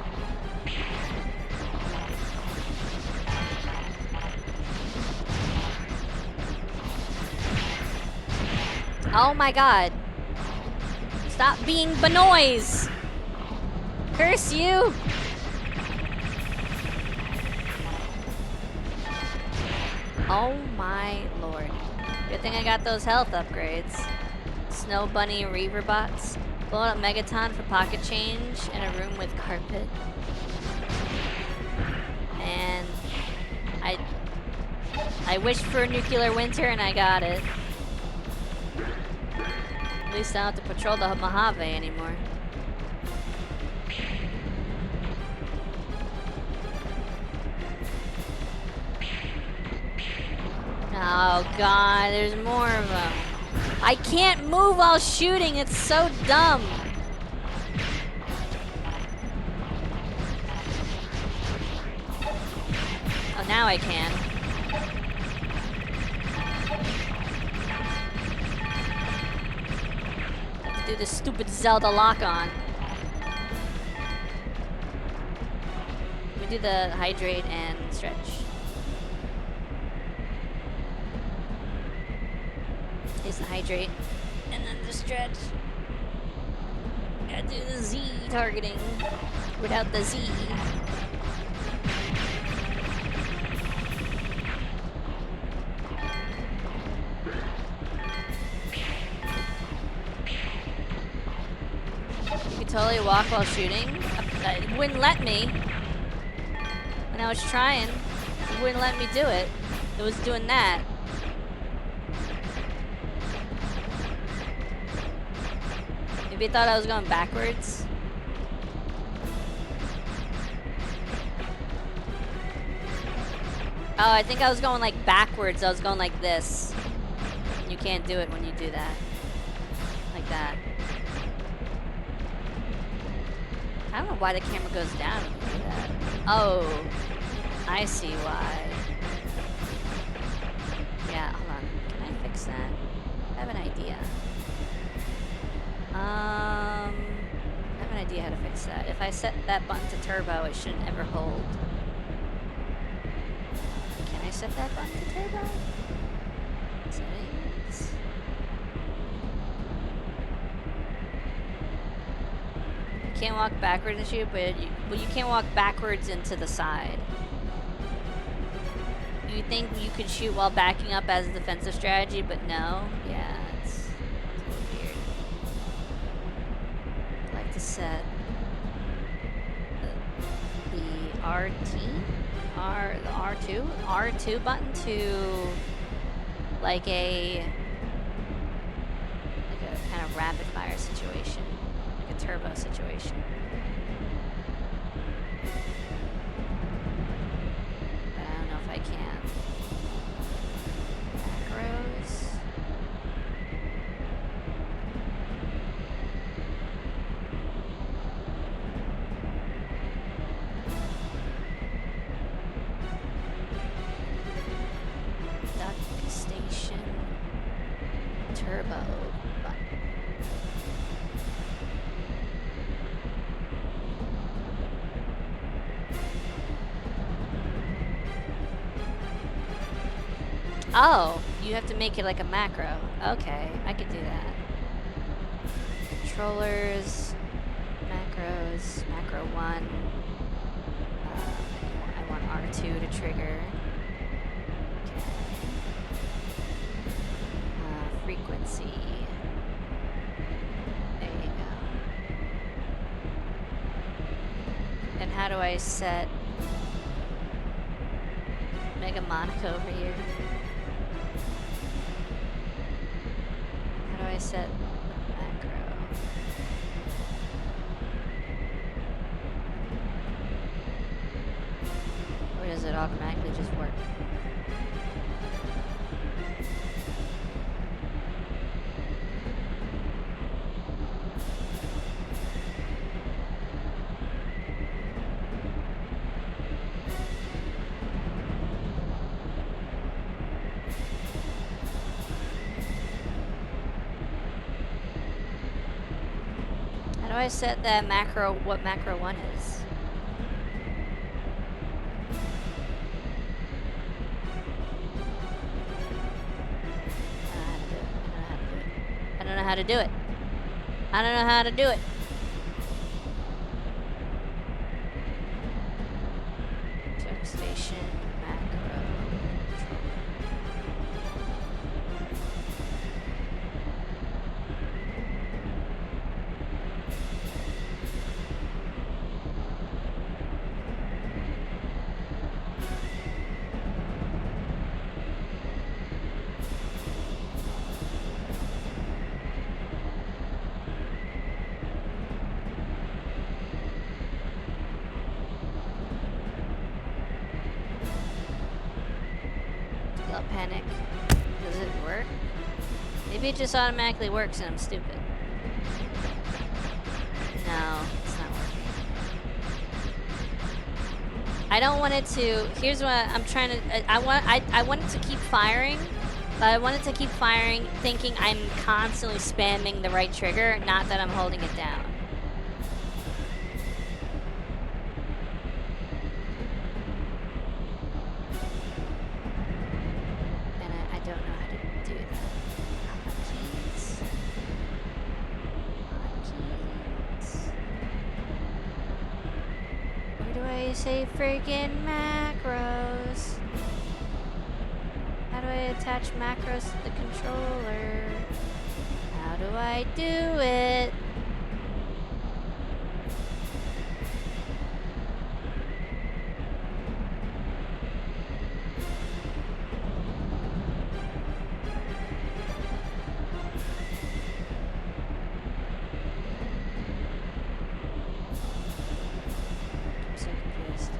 Oh my god. Stop being Benoise! Curse you! Oh my lord. Good thing I got those health upgrades. Snow Bunny Reaver bots. Blown up Megaton for pocket change and a room with carpet. And I wished for a nuclear winter and I got it. At least I don't have to patrol the Mojave anymore. Oh god, there's more of them. I can't move while shooting, it's so dumb. now I can. Do this stupid Zelda lock-on. Let me do the hydrate and stretch. Here's the hydrate, and then the stretch. Gotta do the Z targeting without the Z. You could totally walk while shooting. It wouldn't let me. When I was trying, it wouldn't let me do it. It was doing that. Maybe it thought I was going backwards. Oh, I think I was going like backwards. I was going like this. You can't do it when you do that. Like that. I don't know why the camera goes down when you do that. Oh, I see why. Yeah, hold on. Can I fix that? I have an idea. I have an idea how to fix that. If I set that button to turbo, it shouldn't ever hold. Can I set that button to turbo? Settings. You can't walk backwards and shoot, but you can't walk backwards into the side. You think you could shoot while backing up as a defensive strategy, but no. Yeah, it's a little weird. I like to set the R2 button to like a kind of rapid fire situation, like a turbo situation. But I don't know if I can. Macros. Duck station. Turbo button. Oh, you have to make it like a macro. Okay, I could do that. Controllers, macros, macro 1. I want R2 to trigger. Okay. Frequency. There you go. And how do I set Mega Monica over here? How do I set macro? Or does it automatically just work? How do I set that macro, what macro 1 is? I don't know how to do it. I don't know how to do it. Check station, macro, controller. Don't panic. Does it work? Maybe it just automatically works and I'm stupid. No, it's not working. I don't want it to. Here's what I'm trying to. I want it to keep firing, but I want it to keep firing, thinking I'm constantly spamming the right trigger, not that I'm holding it down. And I don't know how to do that. Hotkeys. Hotkeys. Where do I say friggin' macros? How do I attach macros to the controller? How do I do it? I'm so confused.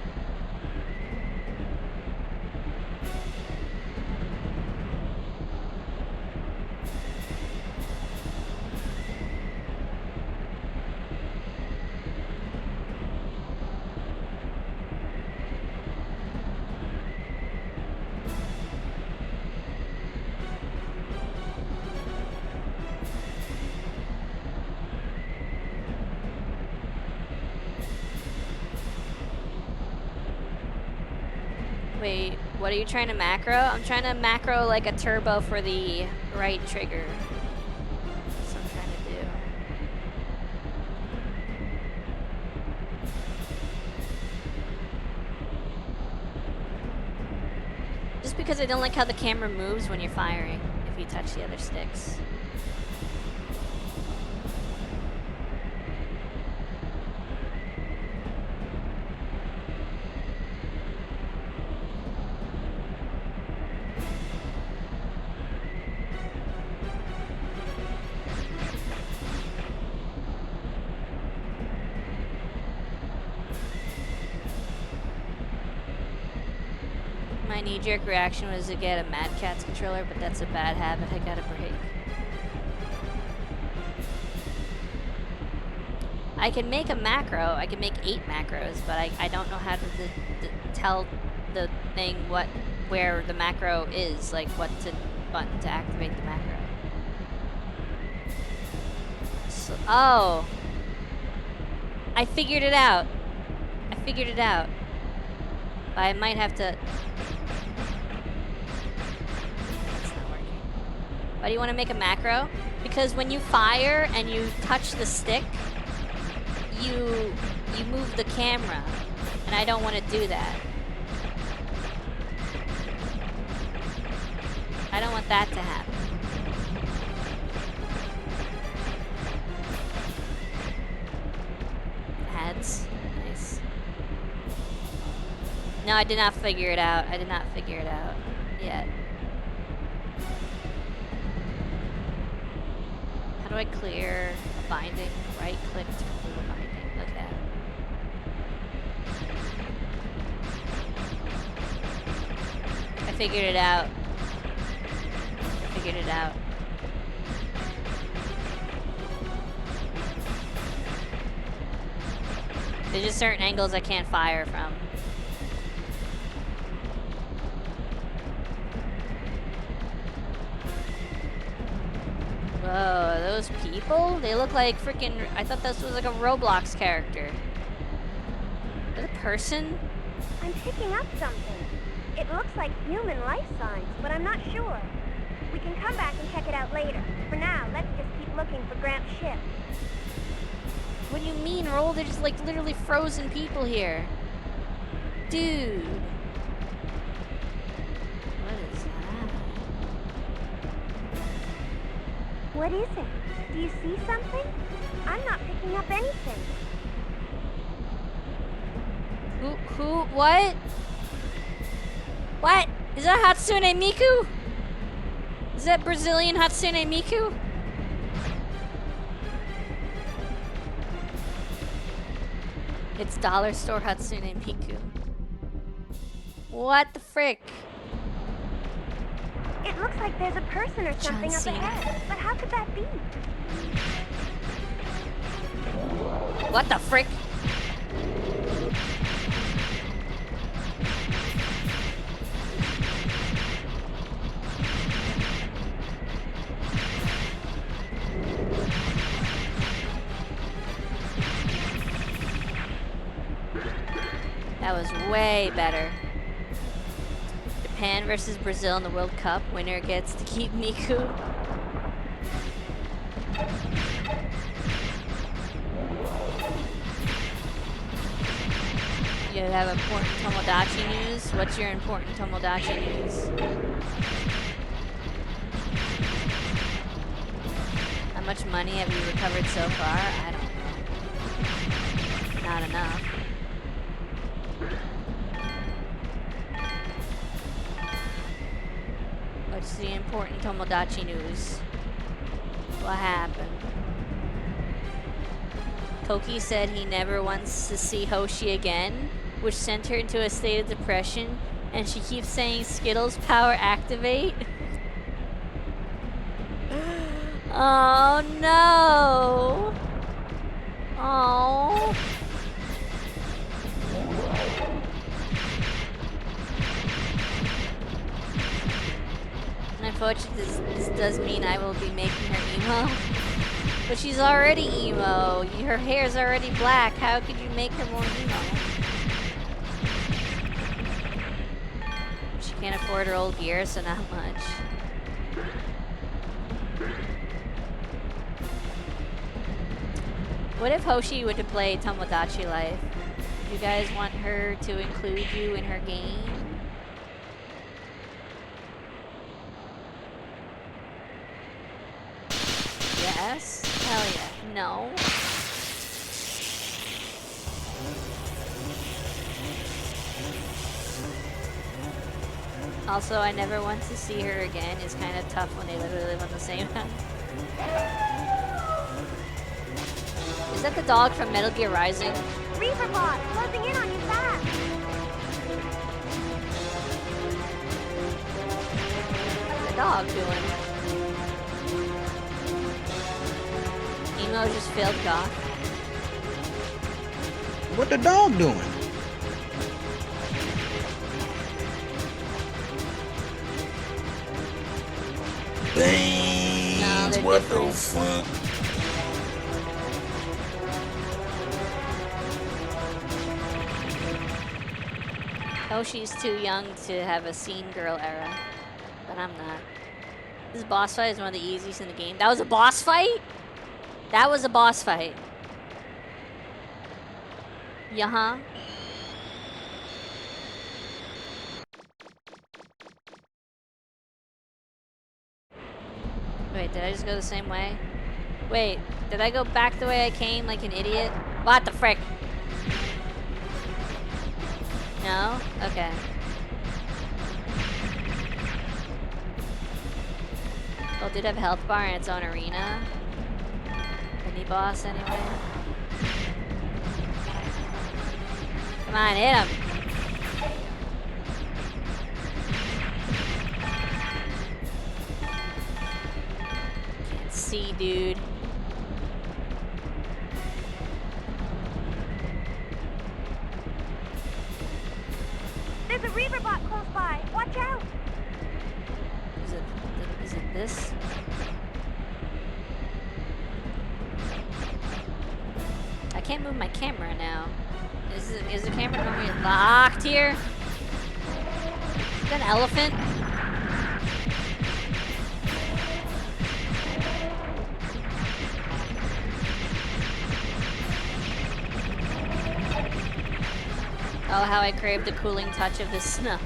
Wait, what are you trying to macro? I'm trying to macro like a turbo for the right trigger. That's what I'm trying to do. Just because I don't like how the camera moves when you're firing if you touch the other sticks. My knee-jerk reaction was to get a Mad Catz controller, but that's a bad habit I gotta break. I can make a macro, I can make 8 macros, but I don't know how to tell the thing where the macro is, like what button to activate the macro. So, oh! I figured it out. I figured it out. But I might have to... That's not working. Why do you want to make a macro? Because when you fire and you touch the stick, you move the camera. And I don't want to do that. I don't want that to happen. Ads. Nice. No, I did not figure it out. I did not figure it out yet. How do I clear a binding? Right click to remove a binding. Okay. I figured it out. I figured it out. There's just certain angles I can't fire from. Whoa, those people? They look like freaking... I thought this was like a Roblox character. Is that a person? I'm picking up something. It looks like human life signs, but I'm not sure. We can come back and check it out later. For now, let's just keep looking for Gramps' ship. What do you mean, Roll? There's like literally frozen people here. Dude. What is that? What is it? Do you see something? I'm not picking up anything. Who, what? What? Is that Hatsune Miku? Is that Brazilian Hatsune Miku? It's Dollar Store Hatsune Miku. What the frick? It looks like there's a person or something up ahead. But how could that be? What the frick? That was way better. Japan versus Brazil in the World Cup. Winner gets to keep Miku. You have important Tomodachi news? What's your important Tomodachi news? How much money have you recovered so far? I don't know. Not enough. What's the important Tomodachi news? What happened? Koki said he never wants to see Hoshi again, which sent her into a state of depression, and she keeps saying Skittles power activate. Oh no! Oh. Unfortunately, this does mean I will be making her emo. But she's already emo. Her hair's already black. How could you make her more emo? She can't afford her old gear, so not much. What if Hoshi were to play Tomodachi Life? Do you guys want her to include you in her game? Yes? Hell yeah. No. Also, I never want to see her again. It's kind of tough when they literally live on the same house. Is that the dog from Metal Gear Rising? Reaper bot, closing in on you fast. What's the dog doing? Emo just failed goth. What the dog doing? No, what the fuck? Hoshi's too young to have a scene girl era, but I'm not. This boss fight is one of the easiest in the game. That was a boss fight? That was a boss fight. Yeah. Wait, did I just go the same way? Wait, did I go back the way I came like an idiot? What the frick? No? Okay. Well, it did have a health bar in its own arena. Mini boss, anyway. Come on, hit him! Can't see, dude. There's a Reaper bot close by. Watch out! Is it this? I can't move my camera now. Is the camera going to be locked here? Is that an elephant? Oh, how I crave the cooling touch of the snow.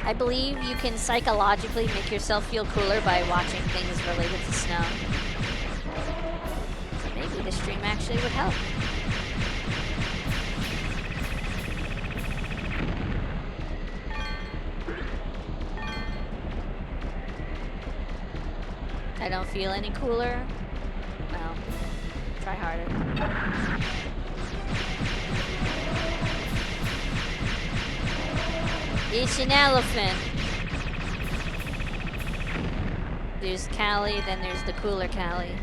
I believe you can psychologically make yourself feel cooler by watching things related to snow. So maybe this stream actually would help. I don't feel any cooler. Well, try harder. It's an elephant. There's Callie, then there's the cooler Callie.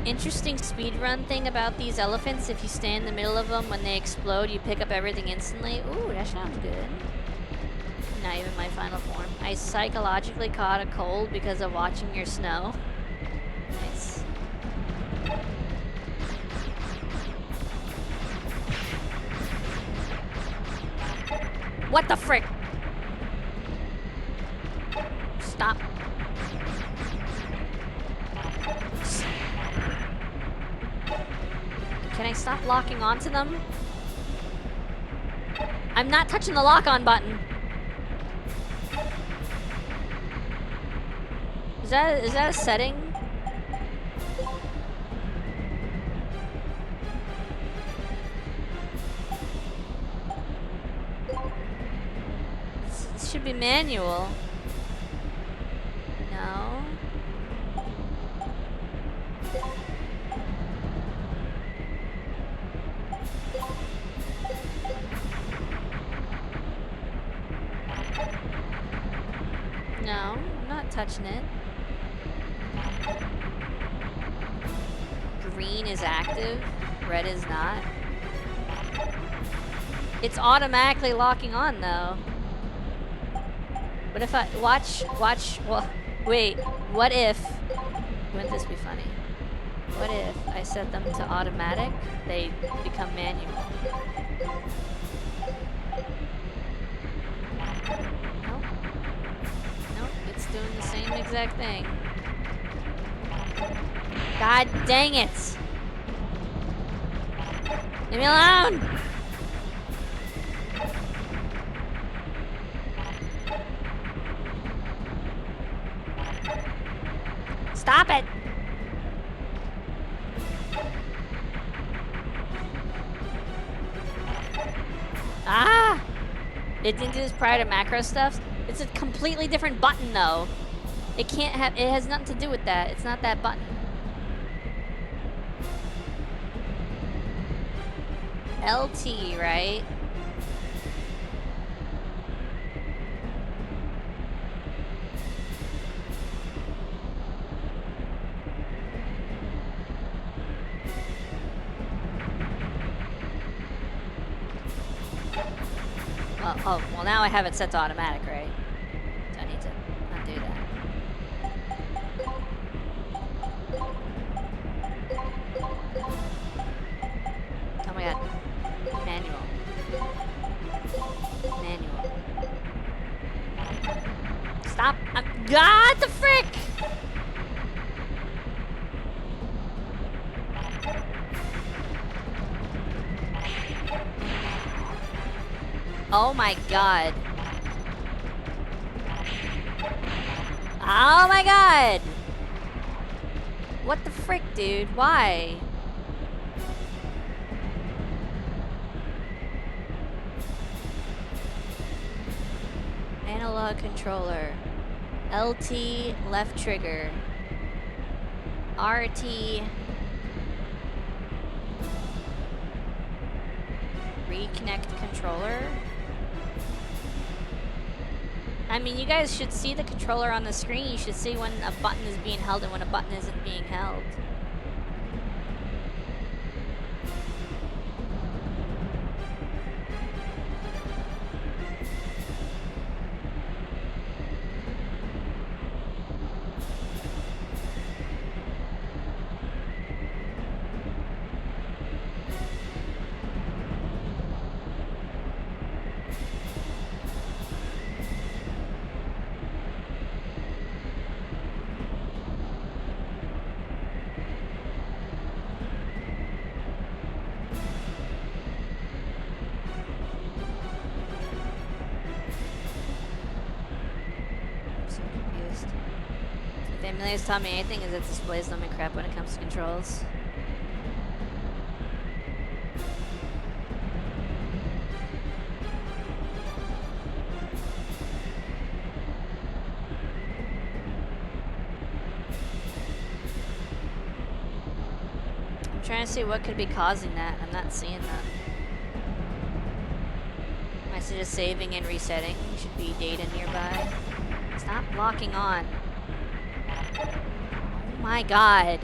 Interesting speedrun thing about these elephants, if you stay in the middle of them, when they explode, you pick up everything instantly. Ooh, that sounds good. Not even my final form. I psychologically caught a cold because of watching your snow. Nice. What the frick? Stop. Can I stop locking onto them? I'm not touching the lock-on button. Is that a setting? It should be manual. No. No, I'm not touching it. Green is active, red is not. It's automatically locking on though. But if I watch, well, wait, what if, wouldn't this be funny? What if I set them to automatic, they become manual? Nope. Nope, it's doing the same exact thing. God dang it! Leave me alone! Stop it! Ah! It didn't do this prior to macro stuff. It's a completely different button though. It can't have, it has nothing to do with that. It's not that button. LT, right? Well, now I have it set to automatic, right? So I need to undo that. Oh my god. Manual. Manual. Stop. God, the frick! Oh my god. Oh my god! What the frick, dude? Why? Analog controller. LT, left trigger. RT. Reconnect controller. I mean, you guys should see the controller on the screen. You should see when a button is being held and when a button isn't being held. If the emulator's taught me anything, is it displays dumb and crap when it comes to controls. I'm trying to see what could be causing that. I'm not seeing that. Am I just saving and resetting? Should be data nearby. Stop locking on. Oh my god.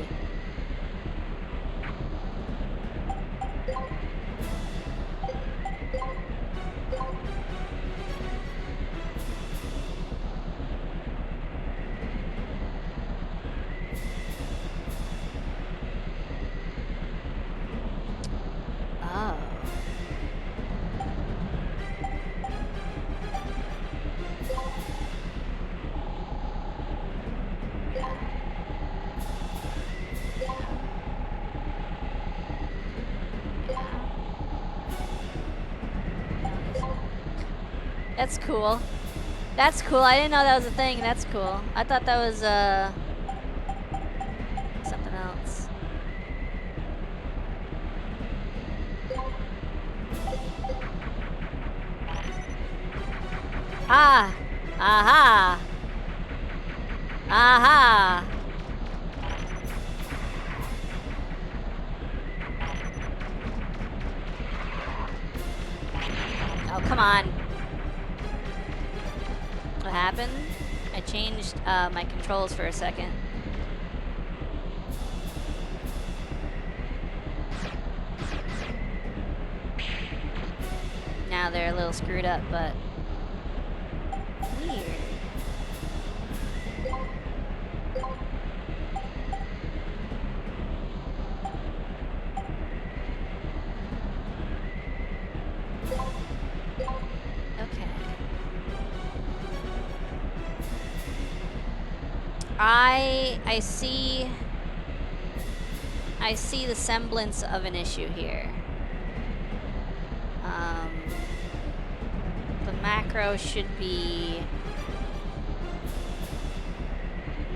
Oh. That's cool. That's cool. I didn't know that was a thing. That's cool. I thought that was, something else. Ah! Aha! Aha! Oh, come on. What happened? I changed my controls for a second. Now they're a little screwed up, but weird. Okay. I see the semblance of an issue here. The macro should be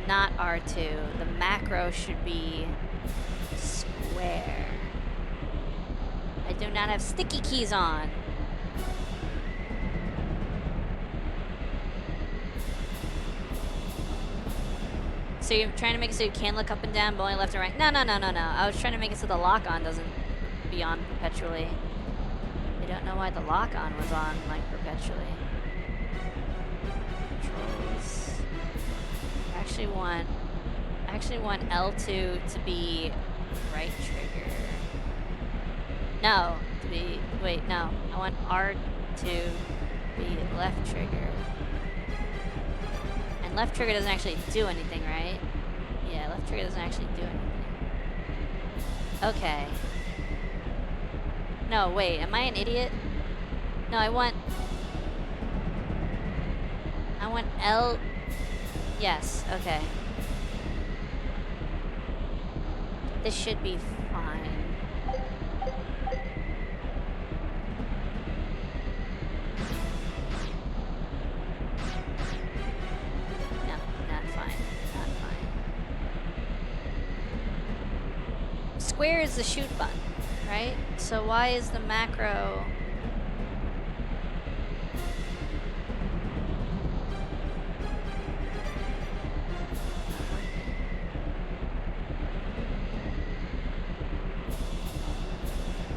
not R2. The macro should be square. I do not have sticky keys on. So you're trying to make it so you can look up and down, but only left and right. No. I was trying to make it so the lock-on doesn't be on perpetually. I don't know why the lock-on was on, like, perpetually. Controls. I actually want L2 to be right trigger. No, to be, wait, no. I want R2 to be left trigger. And left trigger doesn't actually do anything, right? Yeah, left trigger doesn't actually do anything. Okay. No, wait, am I an idiot? No, I want L... Yes, okay. This should be fine. No, not fine. Not fine. Square is the shoot button, right? So why is the macro...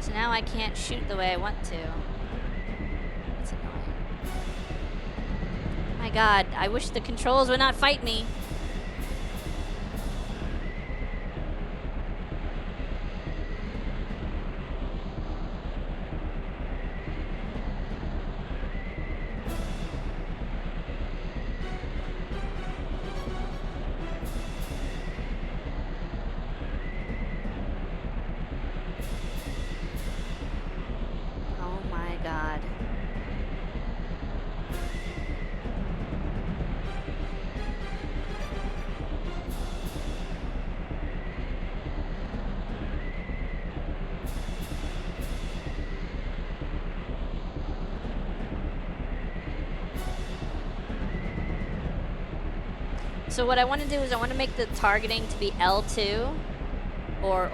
So now I can't shoot the way I want to. That's annoying. My god, I wish the controls would not fight me. Oh my god. So what I want to do is I want to make the targeting to be L2 or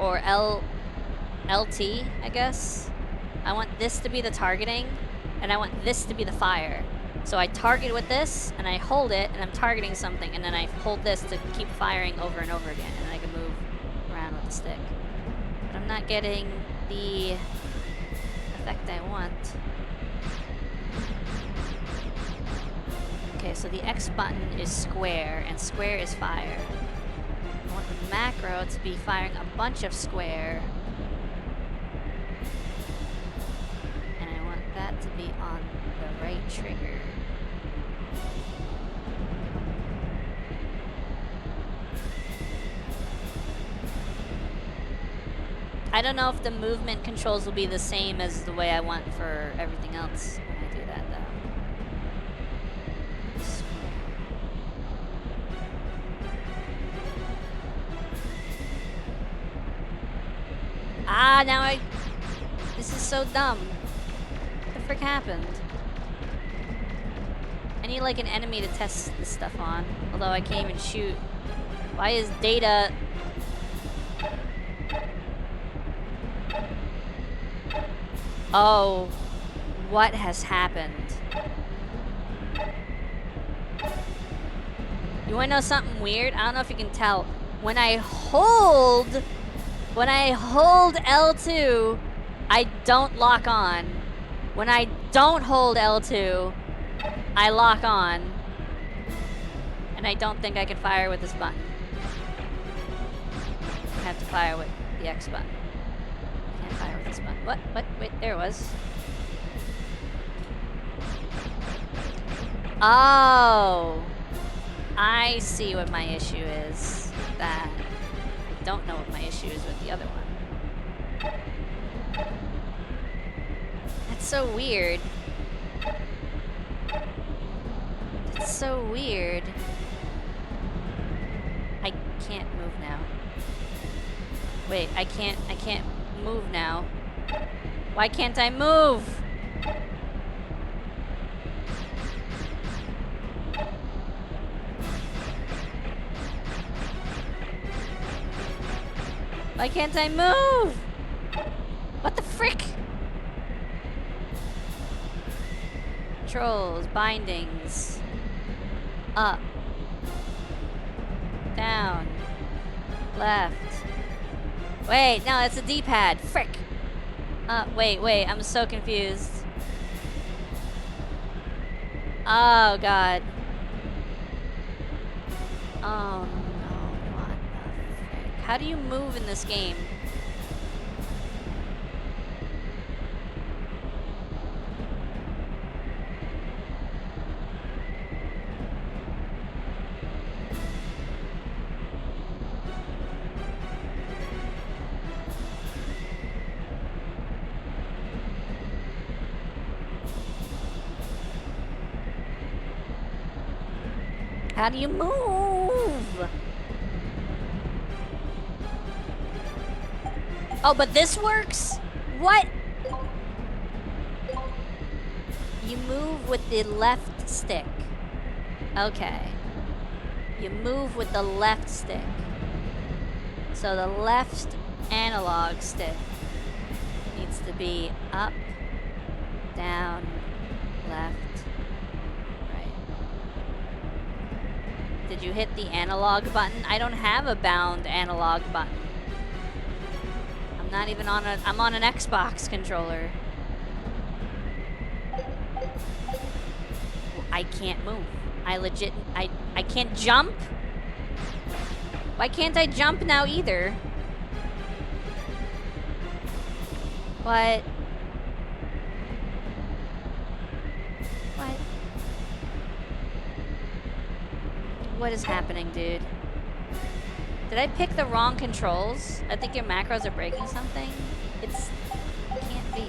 LT, I guess. I want this to be the targeting and I want this to be the fire. So I target with this and I hold it and I'm targeting something and then I hold this to keep firing over and over again and I can move around with the stick. But I'm not getting the effect I want. Okay, so the X button is square, and square is fire. I want the macro to be firing a bunch of square. And I want that to be on the right trigger. I don't know if the movement controls will be the same as the way I want for everything else when I do that, though. Ah, now this is so dumb. What the frick happened? need like an enemy to test this stuff on. Although I can't even shoot. Why is Data... Oh, what has happened? You wanna know something weird? I don't know if you can tell. When I hold L2, I don't lock on. When I don't hold L2, I lock on. And I don't think I can fire with this button. I have to fire with the X button. Can't fire with this button. What? Wait, there it was. Oh. I see what my issue is. That I don't know what my issue is with the other one. That's so weird. It's so weird. I can't move now. Wait, I can't move now. Why can't I move? Why can't I move? What the frick? Controls, bindings. Up. Down. Left. Wait, no, that's a D-pad. Frick. Wait, I'm so confused. Oh, God. Oh, no, what the frick? How do you move in this game? How do you move? Oh, but this works? What? You move with the left stick. Okay. You move with the left stick. So the left analog stick needs to be up, down, left. Did you hit the analog button? I don't have a bound analog button. I'm not even on I'm on an Xbox controller. I can't move. I can't jump? Why can't I jump now either? What? What? What is happening, dude? Did I pick the wrong controls? I think your macros are breaking something. It can't be.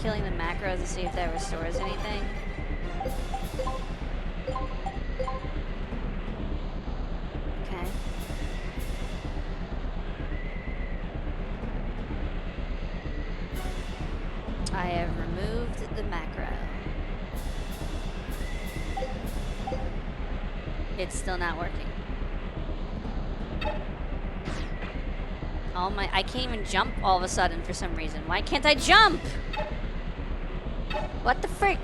Killing the macros to see if that restores anything. Okay. I have removed the macro. It's still not working. I can't even jump all of a sudden for some reason. Why can't I jump? What the frick?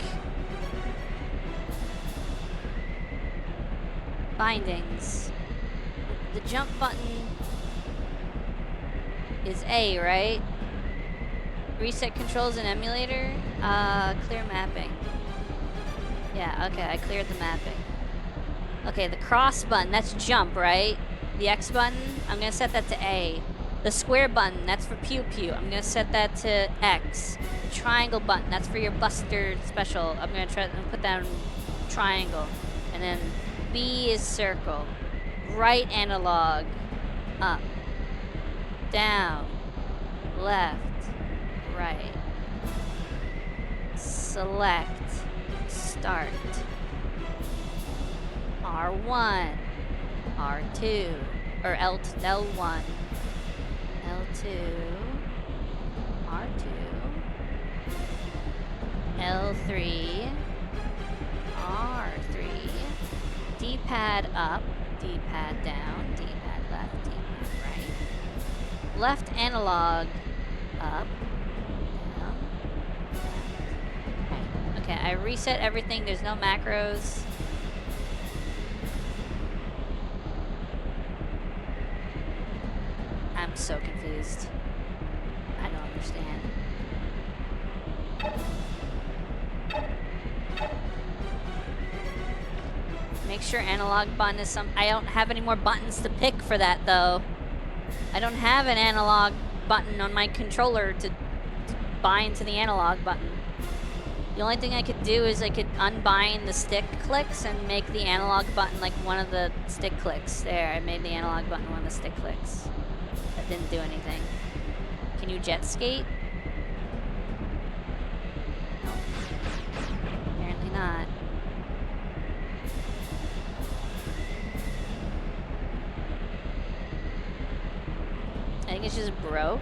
Bindings. The jump button is A, right? Reset controls in emulator. Clear mapping. Yeah, okay, I cleared the mapping. Okay, the cross button, that's jump, right? The X button, I'm gonna set that to A. The square button, that's for pew pew. I'm gonna set that to X. The triangle button, that's for your Buster special. I'm gonna try and put that in triangle. And then B is circle. Right analog Up. Down. Left. Right. Select. Start. R1. R2. Or L1. L2. R2. L3. R3. D-pad up. D-pad down. D-pad left. D-pad right. Left analog up. Down. Left. Right. Okay, I reset everything. There's no macros. I'm so confused. I don't understand. Make sure analog button is some. I don't have any more buttons to pick for that though. I don't have an analog button on my controller to bind to the analog button. The only thing I could do is I could unbind the stick clicks and make the analog button like one of the stick clicks. There, I made the analog button one of the stick clicks. That didn't do anything. Can you jet skate? Nope. Apparently not. I think it's just broke.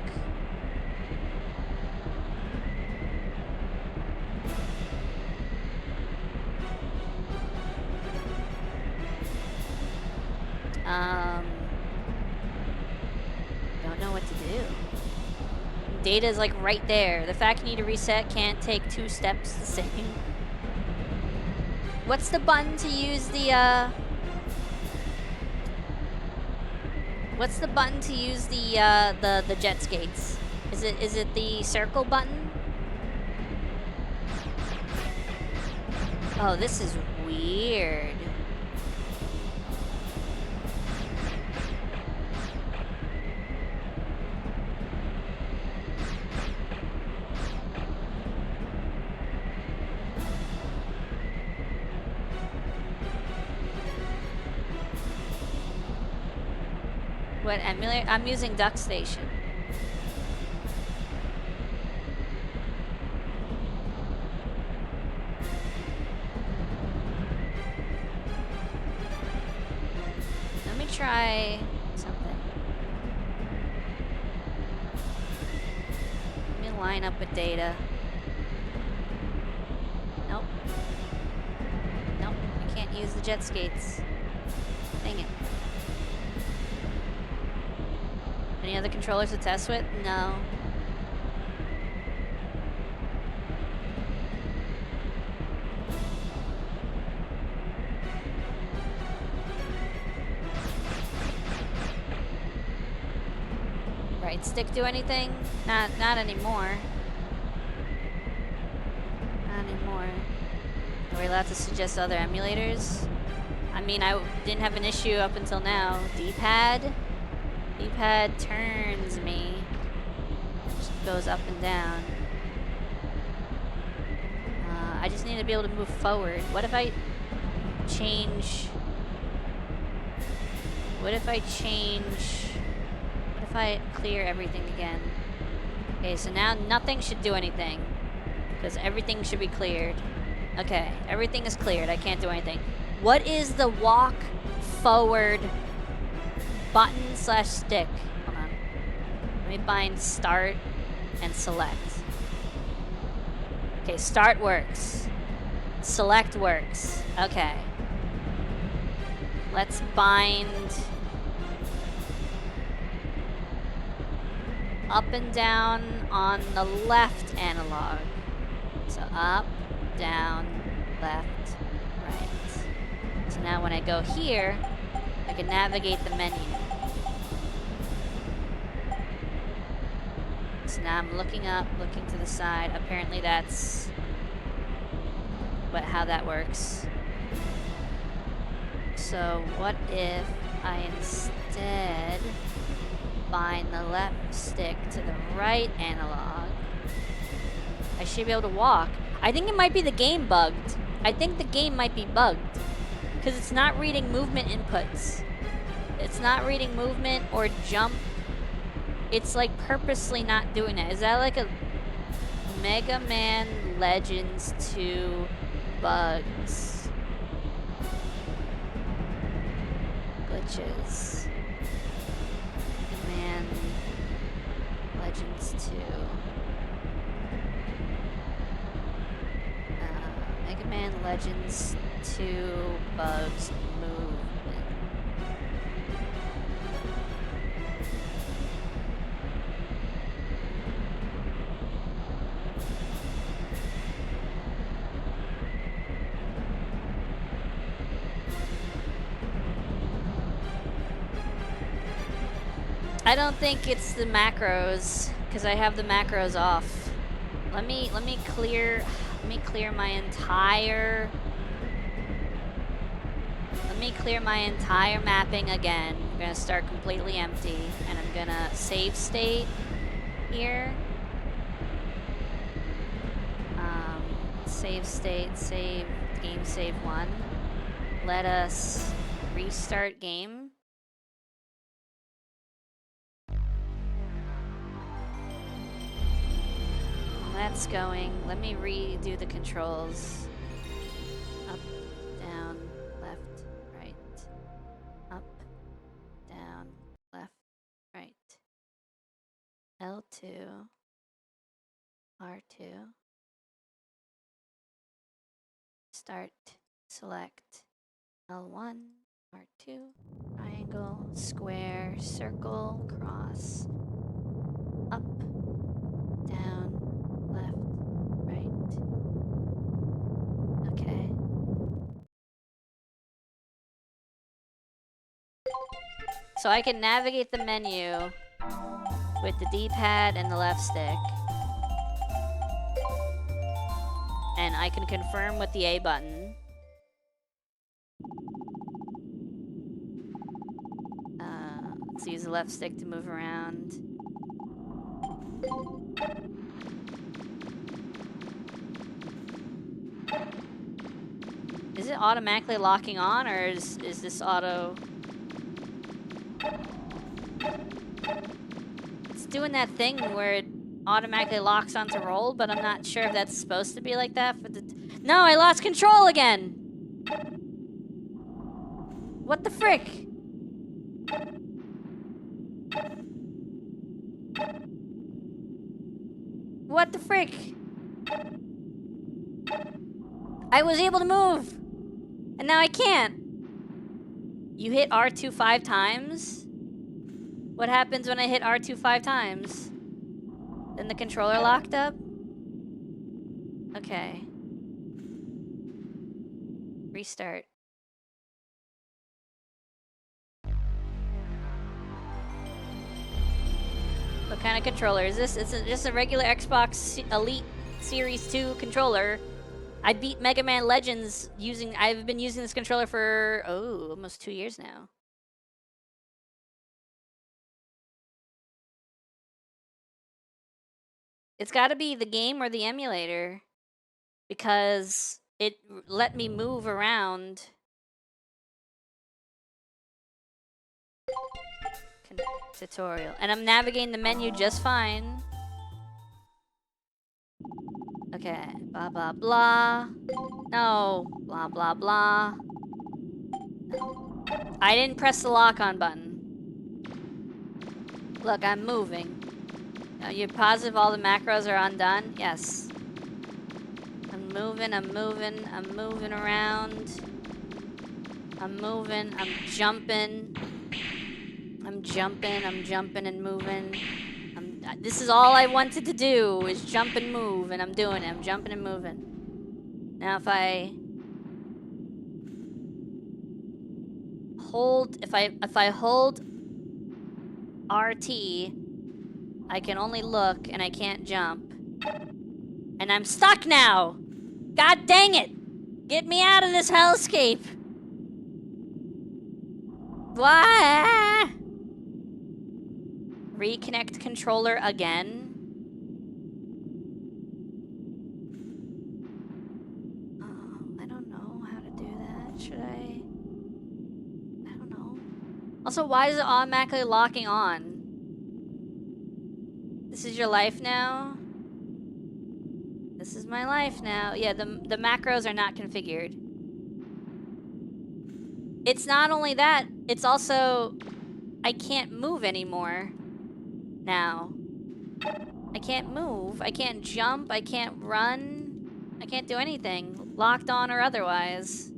Don't know what to do. Data is like right there. The fact you need to reset can't take 2 steps the same. What's the button to use the what's the button to use the jet skates? Is it the circle button? Oh, this is weird. What emulator? I'm using Duck Station. Let me try something. Let me line up with data. Nope. Nope, I can't use the jet skates. Dang it. Any other controllers to test with? No. Right stick do anything? Not anymore. Not anymore. Are we allowed to suggest other emulators? I mean, I didn't have an issue up until now. D-pad? D-pad turns me. Just goes up and down. I just need to be able to move forward. What if I change... What if I clear everything again? Okay, so now nothing should do anything. Because everything should be cleared. Okay, everything is cleared. I can't do anything. What is the walk forward button / stick? Hold on. Let me bind start and select. Okay, start works. Select works. Okay. Let's bind up and down on the left analog. So up, down, left, right. So now when I go here, I can navigate the menu. So now I'm looking up, looking to the side. Apparently that's how that works. So what if I instead bind the left stick to the right analog? I should be able to walk. I think it might be the game bugged. I think the game might be bugged. Because it's not reading movement inputs. It's not reading movement or jump. It's like purposely not doing it. Is that like a Mega Man Legends 2 bugs? Glitches. Mega Man Legends 2. Mega Man Legends 2 bugs movement. I don't think it's the macros, because I have the macros off. Let me clear my entire mapping again. I'm gonna start completely empty, and I'm gonna save state here. Save state, save game, save 1. Let us restart game. That's going. Let me redo the controls. Up, down, left, right. Up, down, left, right. L2, R2. Start, select L1, R2, triangle, square, circle, cross. Up, down, left, right. Okay. So I can navigate the menu with the D-pad and the left stick. And I can confirm with the A button. Let's use the left stick to move around. Is it automatically locking on, or is this auto? It's doing that thing where it automatically locks onto roll, but I'm not sure if that's supposed to be like that for the... No, I lost control again! What the frick? What the frick? I was able to move! And now I can't! You hit R2 5 times? What happens when I hit R2 5 times? Then the controller locked up? Okay. Restart. What kind of controller is this? It's just a regular Xbox Elite Series 2 controller. I beat Mega Man Legends using... I've been using this controller for, almost 2 years now. It's gotta be the game or the emulator. Because it let me move around. Tutorial. And I'm navigating the menu just fine. Okay. Blah, blah, blah. No. Blah, blah, blah. No. I didn't press the lock-on button. Look, I'm moving. You're positive all the macros are undone? Yes. I'm moving around. I'm moving, I'm jumping. I'm jumping and moving. This is all I wanted to do, is jump and move, and I'm doing it. I'm jumping and moving. Now if I hold, if I hold RT, I can only look and I can't jump. And I'm stuck now! God dang it! Get me out of this hellscape! Why? Reconnect controller again? Oh, I don't know how to do that. Should I? I don't know. Also, why is it automatically locking on? This is your life now? This is my life now. Yeah, the macros are not configured. It's not only that, it's also I can't move anymore now. I can't move. I can't jump. I can't run. I can't do anything, locked on or otherwise.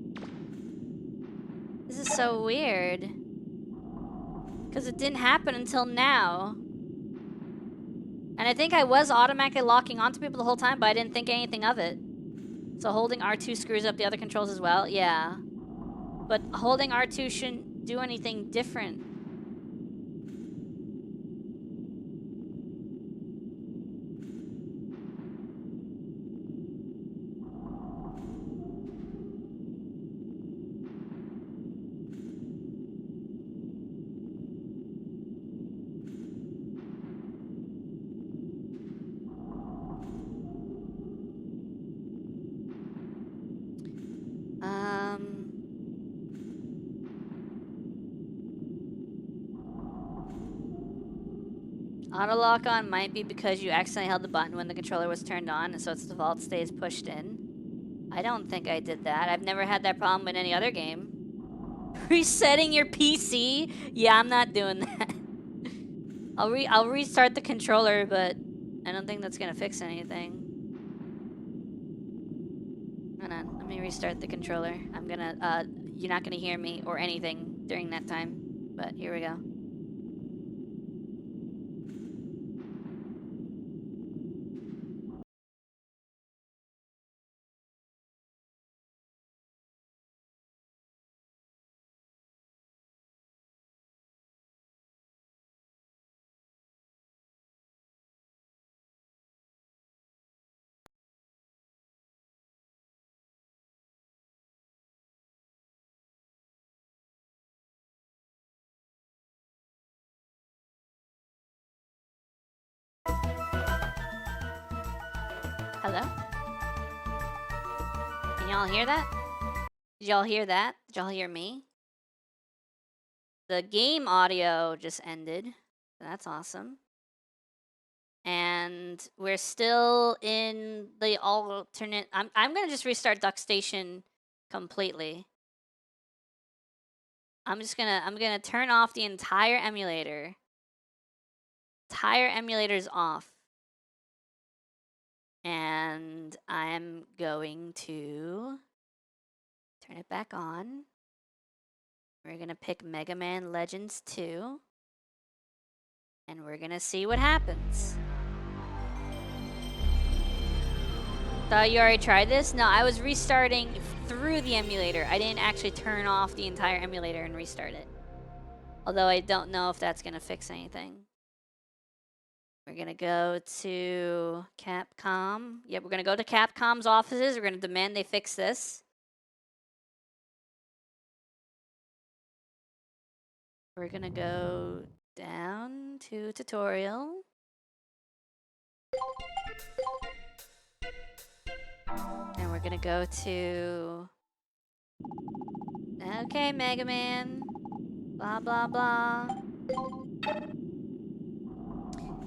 This is so weird. Because it didn't happen until now. And I think I was automatically locking onto people the whole time, but I didn't think anything of it. So holding R2 screws up the other controls as well? Yeah. But holding R2 shouldn't do anything different. Auto lock on might be because you accidentally held the button when the controller was turned on, and so its default stays pushed in. I don't think I did that. I've never had that problem in any other game. Resetting your PC? Yeah, I'm not doing that. I'll restart the controller, but I don't think that's gonna fix anything. Hold on, let me restart the controller. I'm gonna, you're not gonna hear me or anything during that time, but here we go. Hello? Can y'all hear that? Did y'all hear that? Did y'all hear me? The game audio just ended. That's awesome. And we're still in the alternate. I'm gonna just restart Duck Station completely. I'm gonna turn off the entire emulator. Entire emulator's off. And I'm going to turn it back on. We're gonna pick Mega Man Legends 2. And we're gonna see what happens. Thought you already tried this? No, I was restarting through the emulator. I didn't actually turn off the entire emulator and restart it. Although I don't know if that's gonna fix anything. We're gonna go to Capcom. Yep, we're gonna go to Capcom's offices. We're gonna demand they fix this. We're gonna go down to tutorial. And we're gonna go to... Okay, Mega Man. Blah, blah, blah.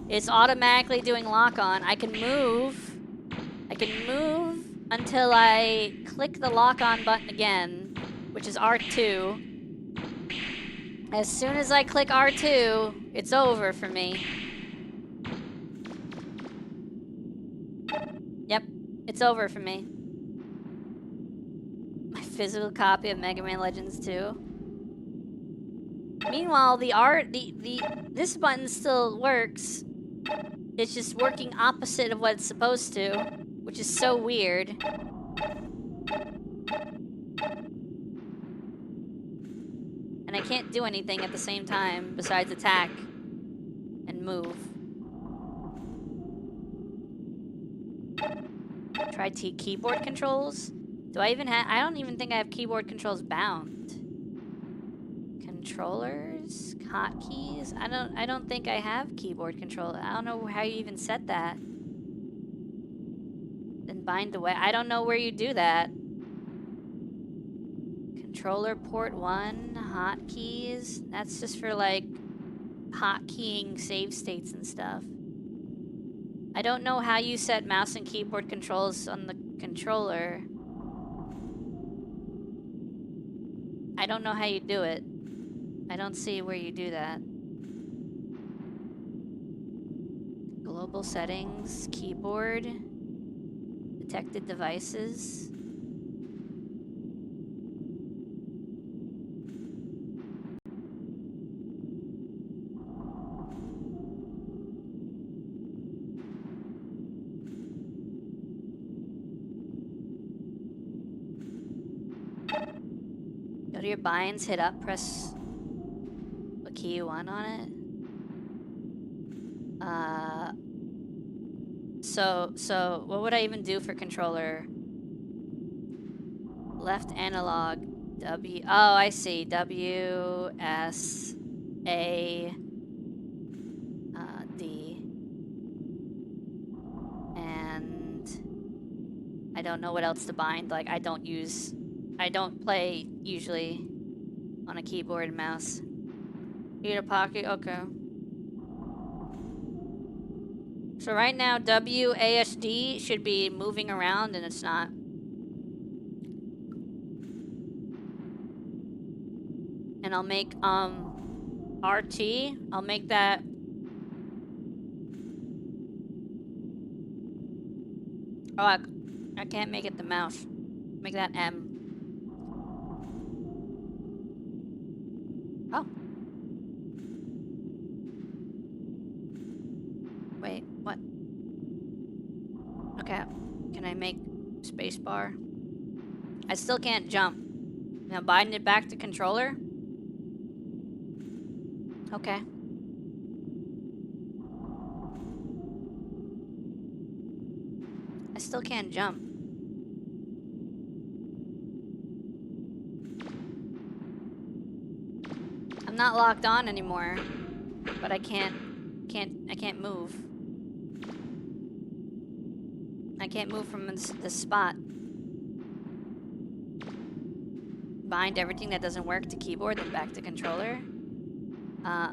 It's automatically doing lock-on. I can move. I can move until I click the lock-on button again, which is R2. As soon as I click R2, it's over for me. Yep, it's over for me. My physical copy of Mega Man Legends 2. Meanwhile, this button still works. It's just working opposite of what it's supposed to, which is so weird. And I can't do anything at the same time besides attack and move. Try keyboard controls? Do I even have... I don't even think I have keyboard controls bound. Controllers? Hotkeys? I don't think I have keyboard control. I don't know how you even set that. Then bind away. I don't know where you do that. Controller port 1, hotkeys. That's just for like hotkeying save states and stuff. I don't know how you set mouse and keyboard controls on the controller. I don't know how you do it. I don't see where you do that. Global settings, keyboard, detected devices. Go to your binds, hit up, press what key you want on it. So what would I even do for controller? Left analog, W, oh, I see, W, S, A, D. And I don't know what else to bind, like I don't play usually on a keyboard and mouse. Need a pocket, okay. So right now, WASD should be moving around and it's not. And I'll make, RT, I'll make that. Oh, I can't make it the mouse. Make that M. Oh. Wait, what? Okay, can I make spacebar? I still can't jump. Now bind it back to controller? Okay. I still can't jump. I'm not locked on anymore, but I can't move. I can't move from this spot. Bind everything that doesn't work to keyboard, then back to controller.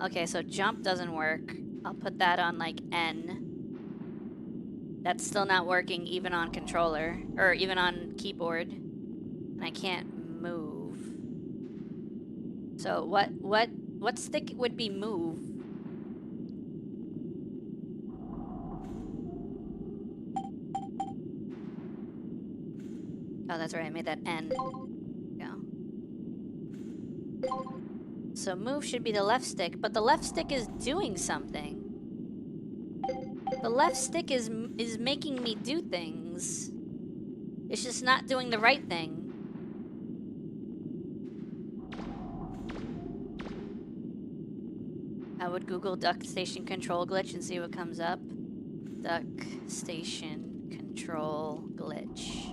Okay, so jump doesn't work. I'll put that on like N. That's still not working even on controller, or even on keyboard. And I can't move. So what stick would be move? Oh, that's right, I made that N. Yeah. So move should be the left stick, but the left stick is doing something. The left stick is making me do things. It's just not doing the right thing. I would Google duck station control glitch and see what comes up. Duck station control glitch.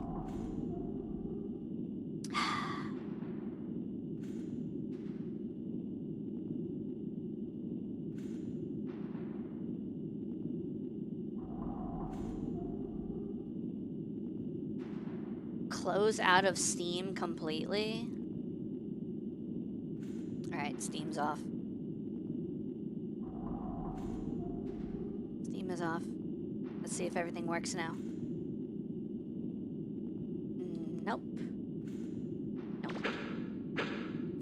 Close out of Steam completely. Alright, Steam's off. Steam is off. Let's see if everything works now. Nope. Nope.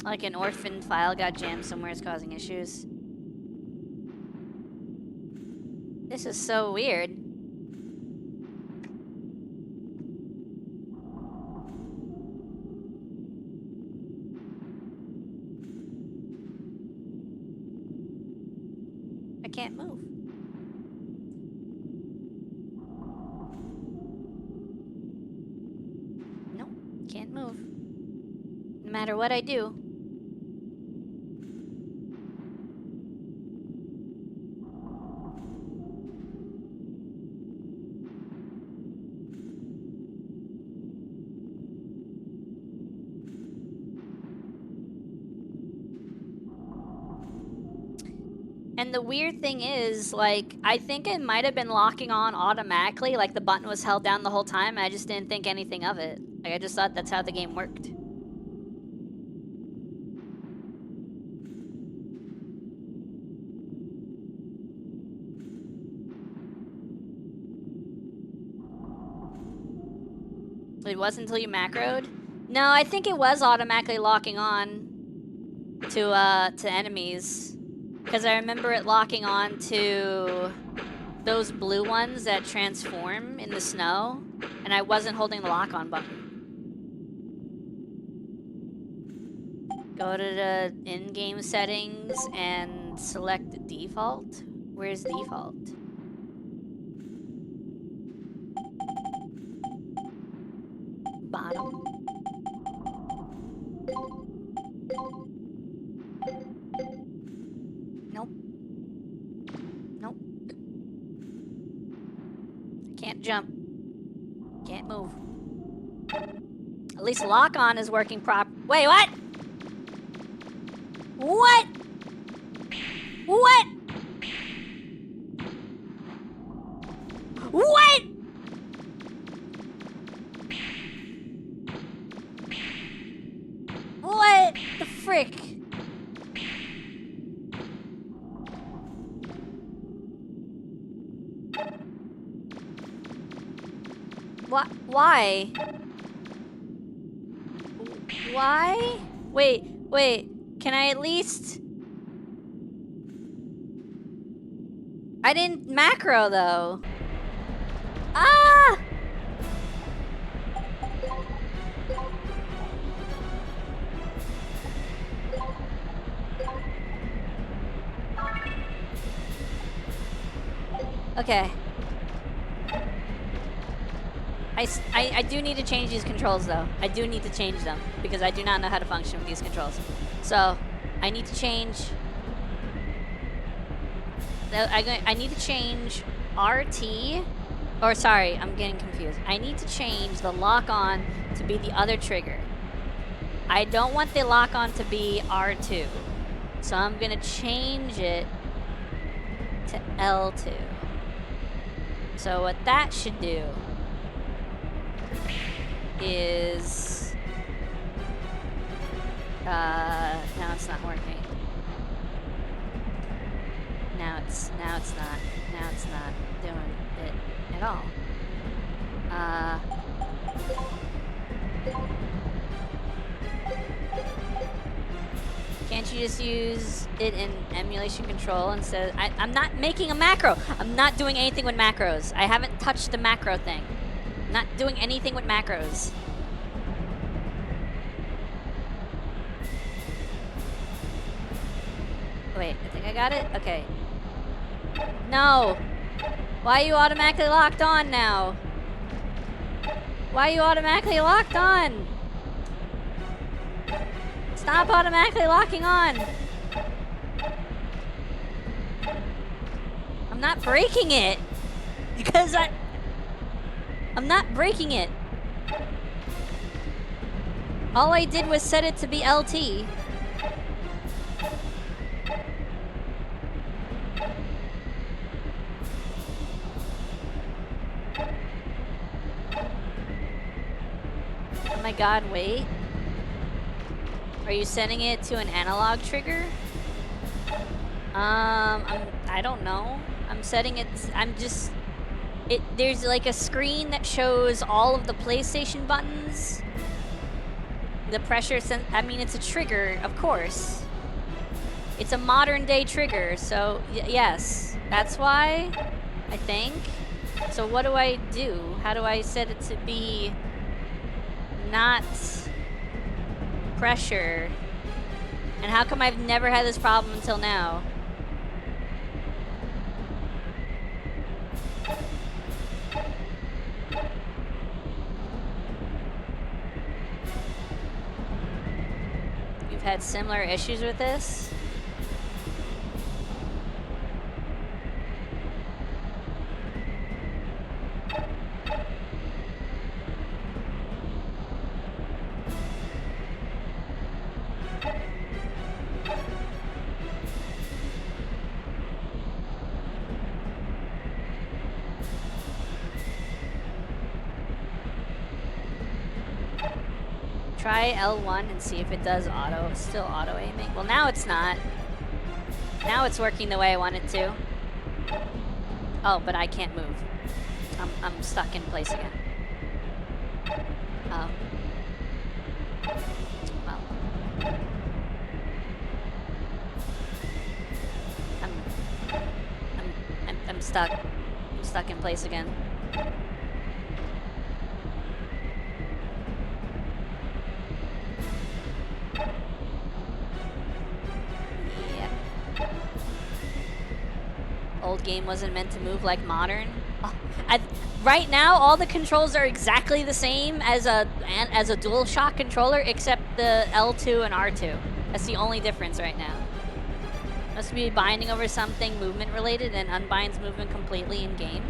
Like an orphan file got jammed somewhere, it's causing issues. This is so weird. I can't move. Nope, can't move. No matter what I do. And the weird thing is, like, I think it might have been locking on automatically, like the button was held down the whole time, and I just didn't think anything of it. Like, I just thought that's how the game worked. It wasn't until you macroed? No, I think it was automatically locking on to enemies. Because I remember it locking on to those blue ones that transform in the snow, and I wasn't holding the lock-on button. Go to the in-game settings and select default. Where's default? Bottom. Nope. Nope. Can't jump. Can't move. At least lock-on is working Wait, what? What? What? What? What the frick? What? Why? Why? Wait. Can I at least... I didn't macro, though. Ah! Okay. I do need to change these controls, though. I do need to change them, because I do not know how to function with these controls. So, I need to change... I need to change RT... Or, sorry, I'm getting confused. I need to change the lock-on to be the other trigger. I don't want the lock-on to be R2. So I'm going to change it to L2. So what that should do is... now it's not working. Now it's not doing it at all. Can't you just use it in emulation control instead? I'm not making a macro. I'm not doing anything with macros. I haven't touched the macro thing. I'm not doing anything with macros. Wait, I think I got it? Okay. No! Why are you automatically locked on now? Why are you automatically locked on? Stop automatically locking on! I'm not breaking it! Because I'm not breaking it. All I did was set it to be LT. Oh my god, wait. Are you setting it to an analog trigger? I don't know. I'm setting it, there's like a screen that shows all of the PlayStation buttons. The pressure, I mean, it's a trigger, of course. It's a modern day trigger, so yes. That's why, I think. So what do I do? How do I set it to be not pressure? And how come I've never had this problem until now? You've had similar issues with this? Try L1 and see if it does still auto aiming. Well, now it's not. Now it's working the way I want it to. Oh, but I can't move. I'm stuck in place again. Oh. Well. I'm stuck. I'm stuck in place again. Yep. Old game wasn't meant to move like modern. Oh, right now, all the controls are exactly the same as a DualShock controller, except the L2 and R2. That's the only difference right now. Must be binding over something movement related and unbinds movement completely in game.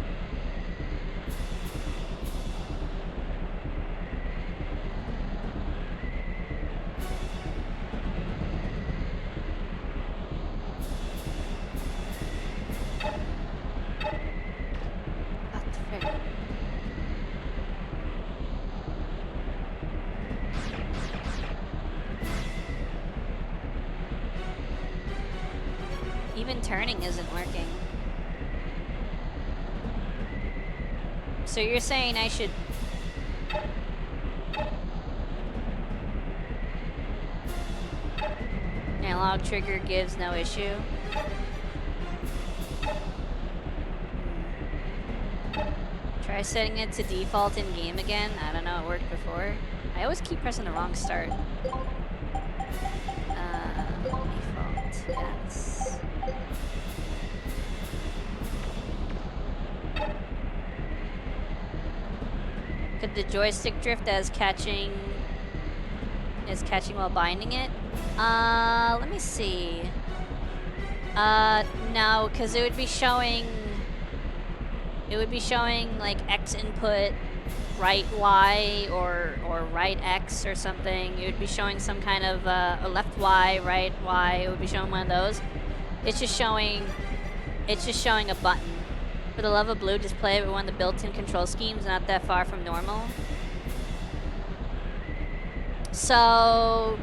What the frick? Even turning isn't working. So you're saying I should... Analog trigger gives no issue. Try setting it to default in game again. I don't know, it worked before. I always keep pressing the wrong start. Default, yes. Could the joystick drift as catching while binding it? Let me see. No, because it would be showing like X input, right Y or right X or something. It would be showing some kind of a left Y, right Y. It would be showing one of those. It's just showing a button. For the love of blue, just play it with one of the built-in control schemes, not that far from normal. So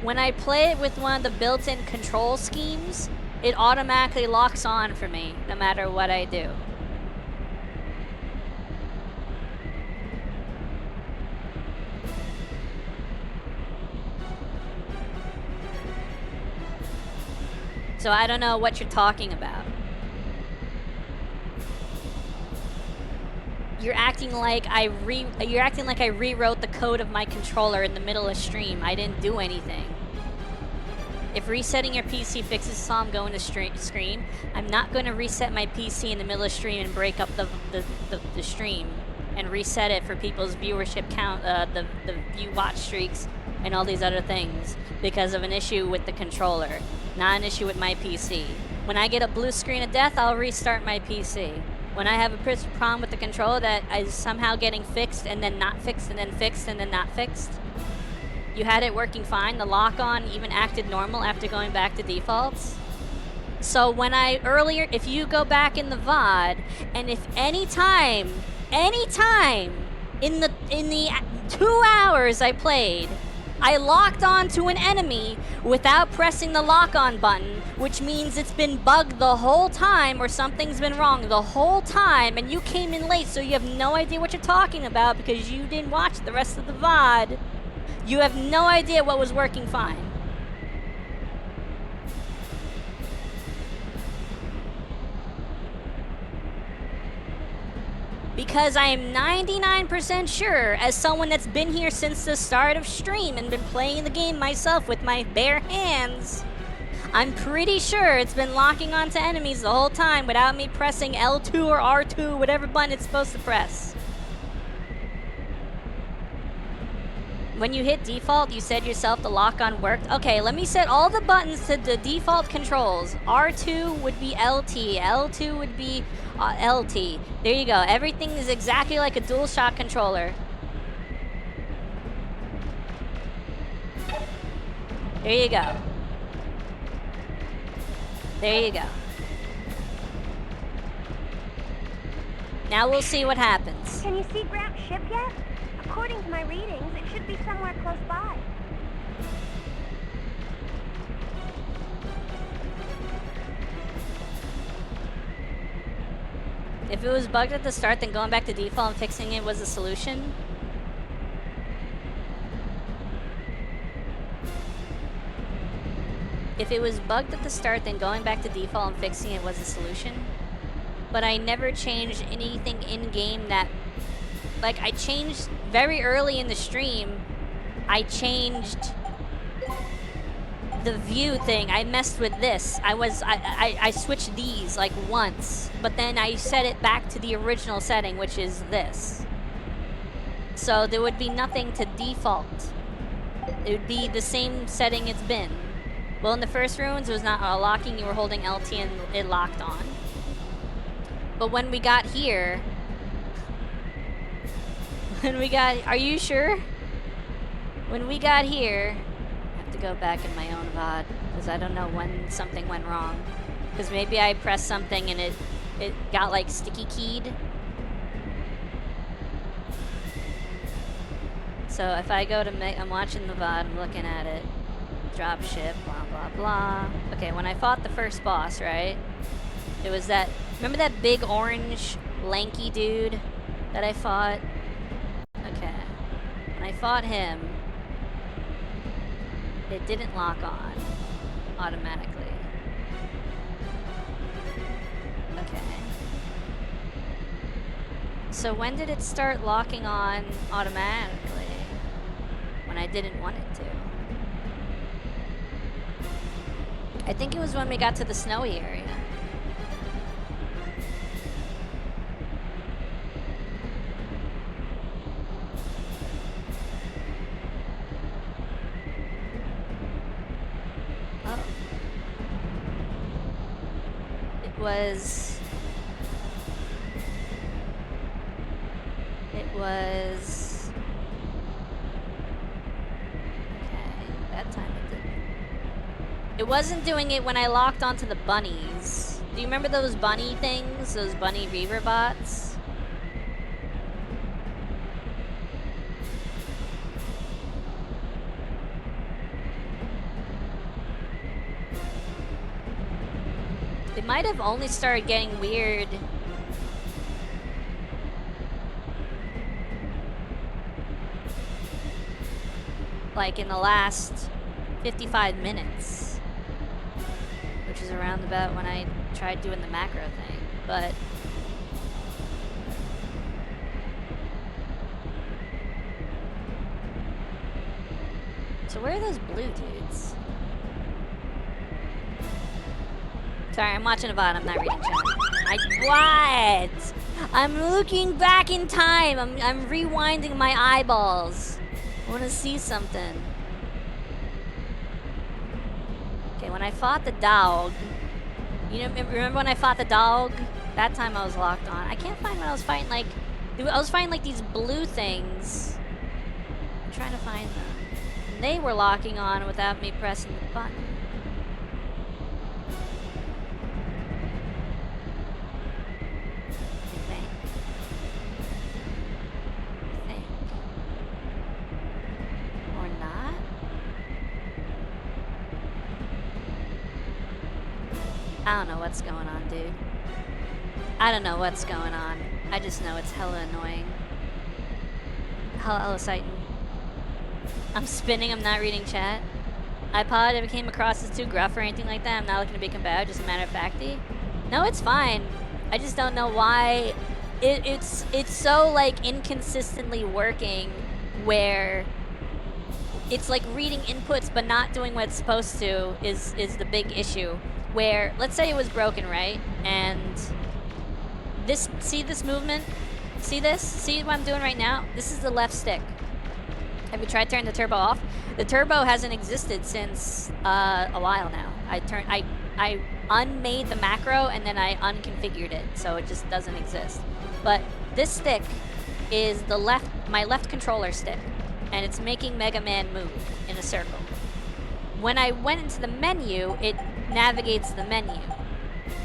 when I play it with one of the built-in control schemes, it automatically locks on for me, no matter what I do. So I don't know what you're talking about. You're acting like I rewrote the code of my controller in the middle of stream. I didn't do anything. If resetting your PC fixes saw I'm going to scream, I'm not going to reset my PC in the middle of stream and break up the stream and reset it for people's viewership count, the view watch streaks and all these other things because of an issue with the controller, not an issue with my PC. When I get a blue screen of death, I'll restart my PC. When I have a problem with the controller that is somehow getting fixed and then not fixed and then fixed and then not fixed, you had it working fine. The lock-on even acted normal after going back to defaults. So when if you go back in the VOD, and if any time in the 2 hours I played, I locked on to an enemy without pressing the lock-on button, which means it's been bugged the whole time or something's been wrong the whole time, and you came in late, so you have no idea what you're talking about because you didn't watch the rest of the VOD. You have no idea what was working fine. Because I am 99% sure, as someone that's been here since the start of stream and been playing the game myself with my bare hands, I'm pretty sure it's been locking onto enemies the whole time without me pressing L2 or R2, whatever button it's supposed to press. When you hit default, you said yourself the lock-on worked. Okay, let me set all the buttons to the default controls. R2 would be LT, L2 would be LT. There you go. Everything is exactly like a DualShock controller. There you go. There you go. Now we'll see what happens. Can you see Gramps' ship yet? According to my readings, it should be somewhere close by. If it was bugged at the start, then going back to default and fixing it was the solution. If it was bugged at the start, then going back to default and fixing it was the solution. But I never changed anything in-game that... Like, I changed very early in the stream, I changed the view thing. I messed with this. I switched these like once, but then I set it back to the original setting, which is this. So there would be nothing to default. It would be the same setting it's been. Well, in the first ruins, it was not locking. You were holding LT and it locked on. But when we got here, are you sure? When we got here, I have to go back in my own VOD because I don't know when something went wrong. Because maybe I pressed something and it got like sticky keyed. So if I go to I'm watching the VOD, I'm looking at it. Drop ship, blah blah blah. Okay, when I fought the first boss, right? It was that, remember that big orange lanky dude that I fought? Okay. When I fought him, it didn't lock on automatically. Okay. So when did it start locking on automatically? When I didn't want it to. I think it was when we got to the snowy area. Oh. It was... Okay, that time it didn't. It wasn't doing it when I locked onto the bunnies. Do you remember those bunny things? Those bunny reaver bots? They might have only started getting weird like in the last 55 minutes. Which is around about when I tried doing the macro thing, but... So where are those blue dudes? Sorry, I'm watching a VOD, I'm not reading chat. What? I'm looking back in time. I'm rewinding my eyeballs. I want to see something. Okay, when I fought the dog, you know, remember when I fought the dog? That time I was locked on. I can't find when I was fighting, like, I was fighting like these blue things. I'm trying to find them. And they were locking on without me pressing the button. I don't know what's going on, dude. I don't know what's going on. I just know it's hella annoying. Hella exciting. I'm spinning, I'm not reading chat. I apologize if it came across as too gruff or anything like that. I'm not looking to be combative, just a matter of facty. No, it's fine. I just don't know why it's so like inconsistently working where it's like reading inputs but not doing what it's supposed to is the big issue. Where, let's say it was broken, right? And this, see this movement? See this? See what I'm doing right now? This is the left stick. Have you tried turning the turbo off? The turbo hasn't existed since a while now. I unmade the macro and then I unconfigured it, so it just doesn't exist. But this stick is the my left controller stick, and it's making Mega Man move in a circle. When I went into the menu, it navigates the menu.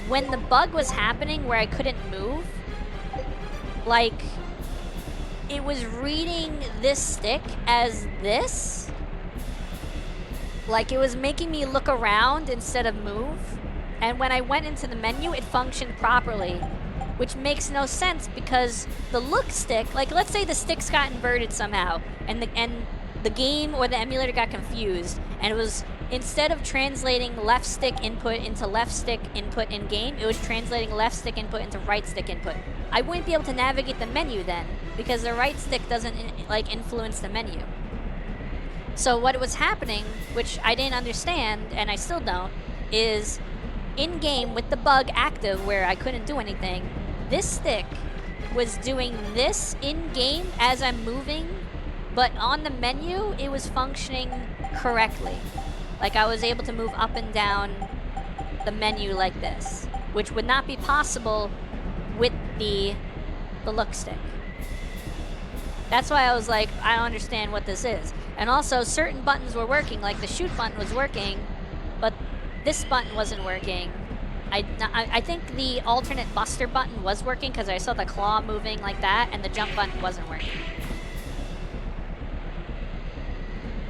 When the bug was happening where I couldn't move, like, it was reading this stick as this. Like, it was making me look around instead of move. And when I went into the menu, it functioned properly. which makes no sense because the look stick, like let's say the sticks got inverted somehow, and the game or the emulator got confused, and it was, instead of translating left stick input into left stick input in game, it was translating left stick input into right stick input. I wouldn't be able to navigate the menu then because the right stick doesn't influence the menu. So what was happening, which I didn't understand and I still don't, is in game with the bug active where I couldn't do anything, this stick was doing this in game as I'm moving, but on the menu it was functioning correctly. Like I was able to move up and down the menu like this, which would not be possible with the look stick. That's why I was like, I don't understand what this is. And also certain buttons were working, like the shoot button was working, but this button wasn't working. I think the alternate buster button was working because I saw the claw moving like that, and the jump button wasn't working.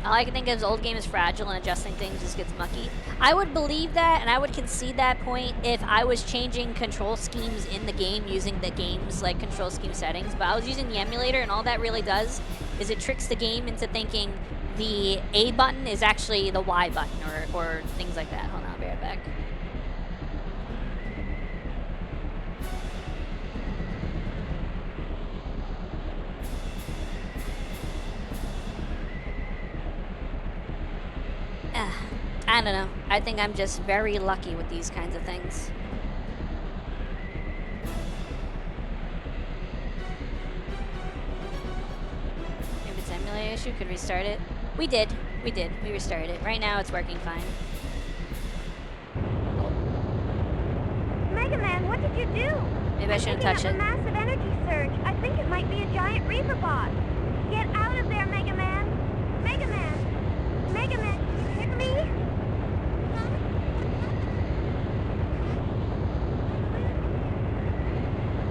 All I can think of is old game is fragile and adjusting things just gets mucky. I would believe that, and I would concede that point if I was changing control schemes in the game using the game's like control scheme settings, but I was using the emulator, and all that really does is it tricks the game into thinking the A button is actually the Y button or things like that. Hold on, I'll be right back. I don't know. I think I'm just very lucky with these kinds of things. If it's emulator issue, could restart it. We did. We restarted it. Right now it's working fine. Mega Man, what did you do? Maybe I shouldn't touch it. A massive energy surge. I think it might be a giant Reaper bot. Get out of there, Mega Man. Mega Man. Mega Man, can you hear me?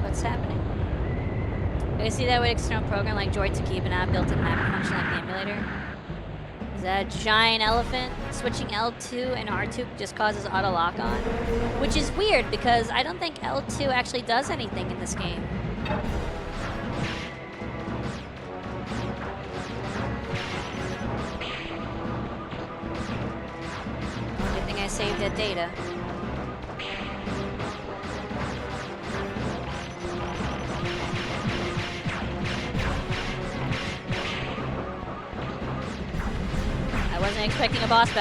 What's happening? You see that with external program like Droid to keep an app built-in map function like the emulator? Is that a giant elephant? Switching L2 and R2 just causes auto lock-on? Which is weird because I don't think L2 actually does anything in this game. Good thing I saved that data. I wasn't expecting a boss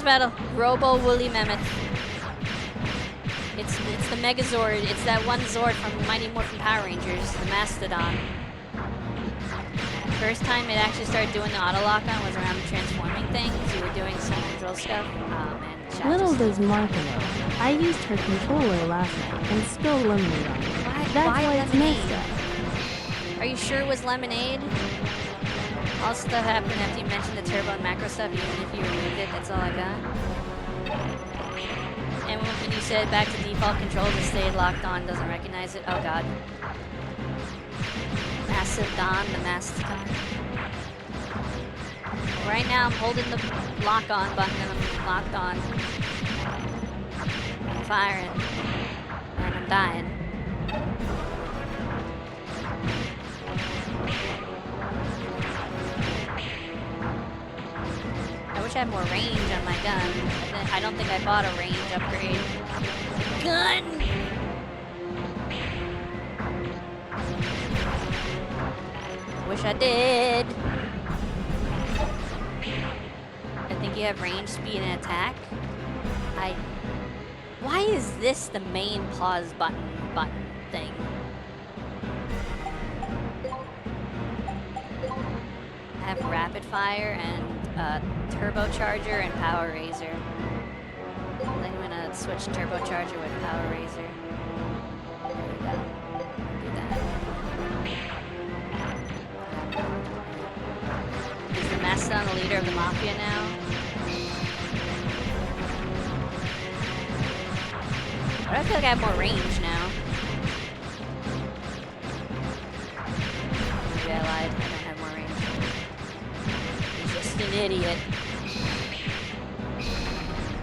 battle. Robo Woolly Mammoth. It's the Megazord. It's that one Zord from Mighty Morphin Power Rangers, the Mastodon. First time it actually started doing the auto lock-on was around the transforming thing, because you were doing some control stuff. Oh man, chat Little just- does Martha know, I used her controller last night and spilled lemonade on it. That's why why it's lemonade? messed up. Are you sure it was lemonade? All stuff happened after you mentioned the turbo and macro stuff, even if you removed it, that's all I got. And when you said back to default controls, it stayed locked on, doesn't recognize it. Oh god. Massive Don, the Mastodon. Right now I'm holding the lock on button and I'm locked on. I'm firing. And I'm dying. I wish I had more range on my gun. I don't think I bought a range upgrade. Gun! Wish I did. I think you have range, speed, and attack. Why is this the main pause button thing? I have rapid fire and turbocharger and power razor. I'm gonna switch turbocharger with power razor. There we go. Do that. Is the Mastodon the leader of the Mafia now? But I feel like I have more range now. Maybe I lied. I don't have more range. He's just an idiot.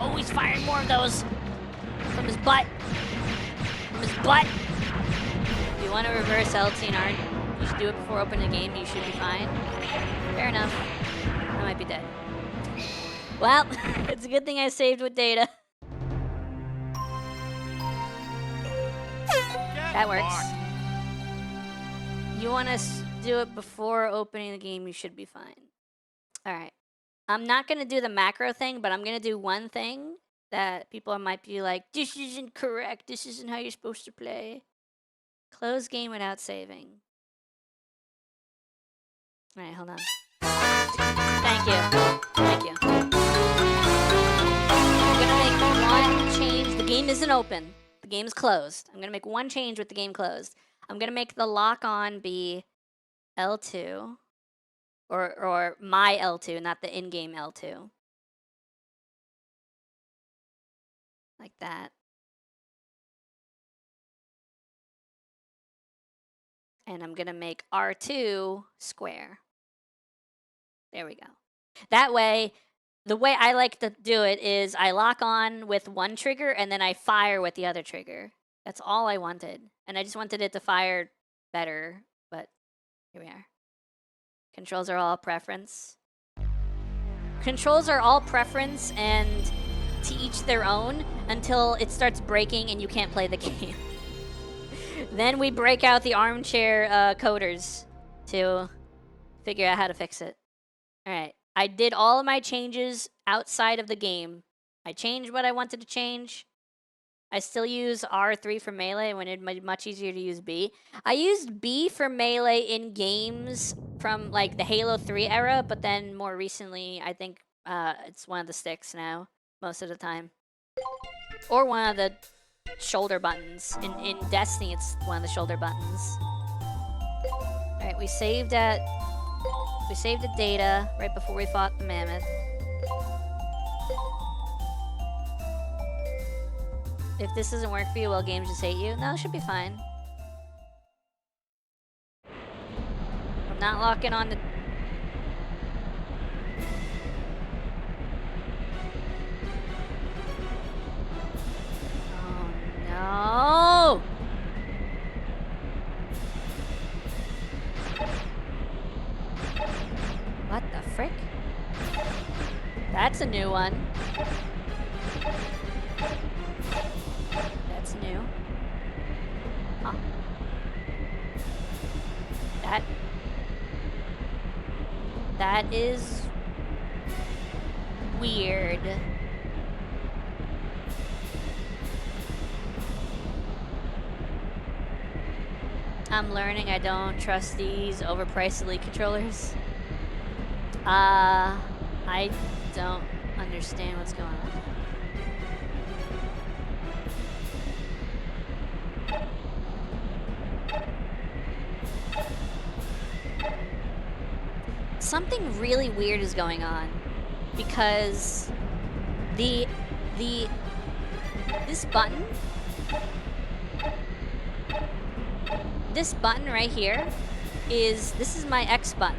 Oh, he's firing more of those from his butt. from his butt. If you want to reverse LT and R, you should do it before opening the game. You should be fine. Fair enough. I might be dead. Well, it's a good thing I saved with data. That works. You want to do it before opening the game, you should be fine. Alright. I'm not going to do the macro thing, but I'm going to do one thing that people might be like, this isn't correct, this isn't how you're supposed to play. Close game without saving. Alright, hold on. Thank you. Thank you. I'm going to make one change. The game isn't open. The game's closed. I'm going to make one change with the game closed. I'm going to make the lock-on be L2. Or my L2, not the in-game L2. Like that. And I'm going to make R2 square. There we go. That way, the way I like to do it is I lock on with one trigger and then I fire with the other trigger. That's all I wanted. And I just wanted it to fire better, but here we are. Controls are all preference. Controls are all preference and to each their own until it starts breaking and you can't play the game. Then we break out the armchair coders to figure out how to fix it. Alright, I did all of my changes outside of the game. I changed what I wanted to change. I still use R3 for melee when it's much easier to use B. I used B for melee in games from like the Halo 3 era, but then more recently, I think it's one of the sticks now, most of the time. Or one of the shoulder buttons. In Destiny, it's one of the shoulder buttons. Alright, we saved the data right before we fought the mammoth. If this doesn't work for you, will games just hate you? No, it should be fine. I'm not locking on the... Oh, no! What the frick? That's a new one. That's new. Huh. That is weird. I'm learning I don't trust these overpriced Elite controllers. I don't understand what's going on. Something really weird is going on because this button right here this is my X button.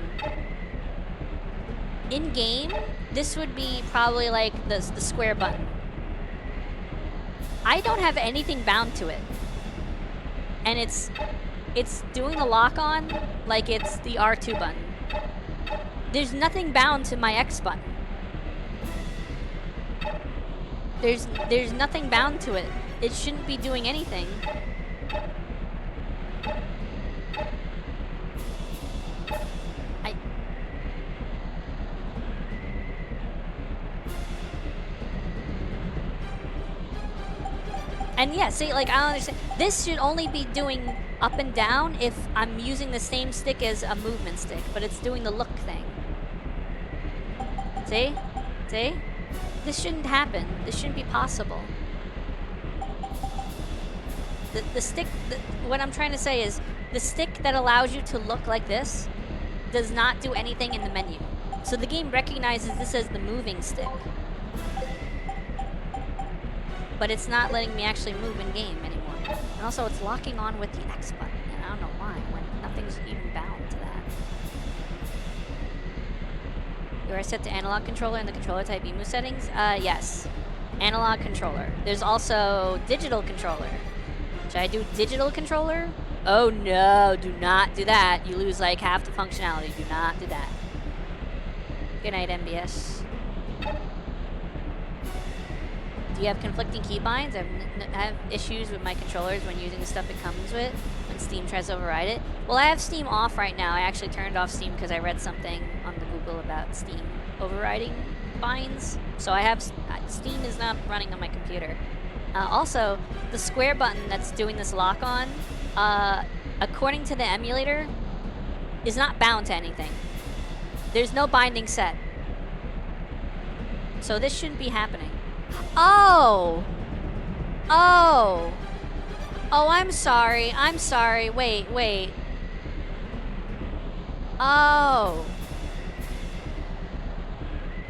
In game, this would be probably like the square button. I don't have anything bound to it, and it's doing the lock on like it's the R2 button. There's nothing bound to my X button. There's nothing bound to it. It shouldn't be doing anything. And yeah, see, like, I don't understand. This should only be doing up and down if I'm using the same stick as a movement stick, but it's doing the look thing. See? See? This shouldn't happen. This shouldn't be possible. The stick, what I'm trying to say is, the stick that allows you to look like this does not do anything in the menu. So the game recognizes this as the moving stick. But it's not letting me actually move in game anymore. And also it's locking on with the X button, and I don't know why, when nothing's even bound to that. You are set to analog controller in the controller type emu settings? Yes. Analog controller. There's also digital controller, which Should I do digital controller? Oh no, do not do that. You lose like half the functionality. Do not do that. Good night, MBS. Do you have conflicting keybinds? I have issues with my controllers when using the stuff it comes with when Steam tries to override it. Well, I have Steam off right now. I actually turned off Steam because I read something on the Google about Steam overriding binds. So I have Steam is not running on my computer. Also, the square button that's doing this lock on, according to the emulator, is not bound to anything. There's no binding set. So this shouldn't be happening. Oh! Oh! Oh, I'm sorry. I'm sorry. Wait, wait. Oh.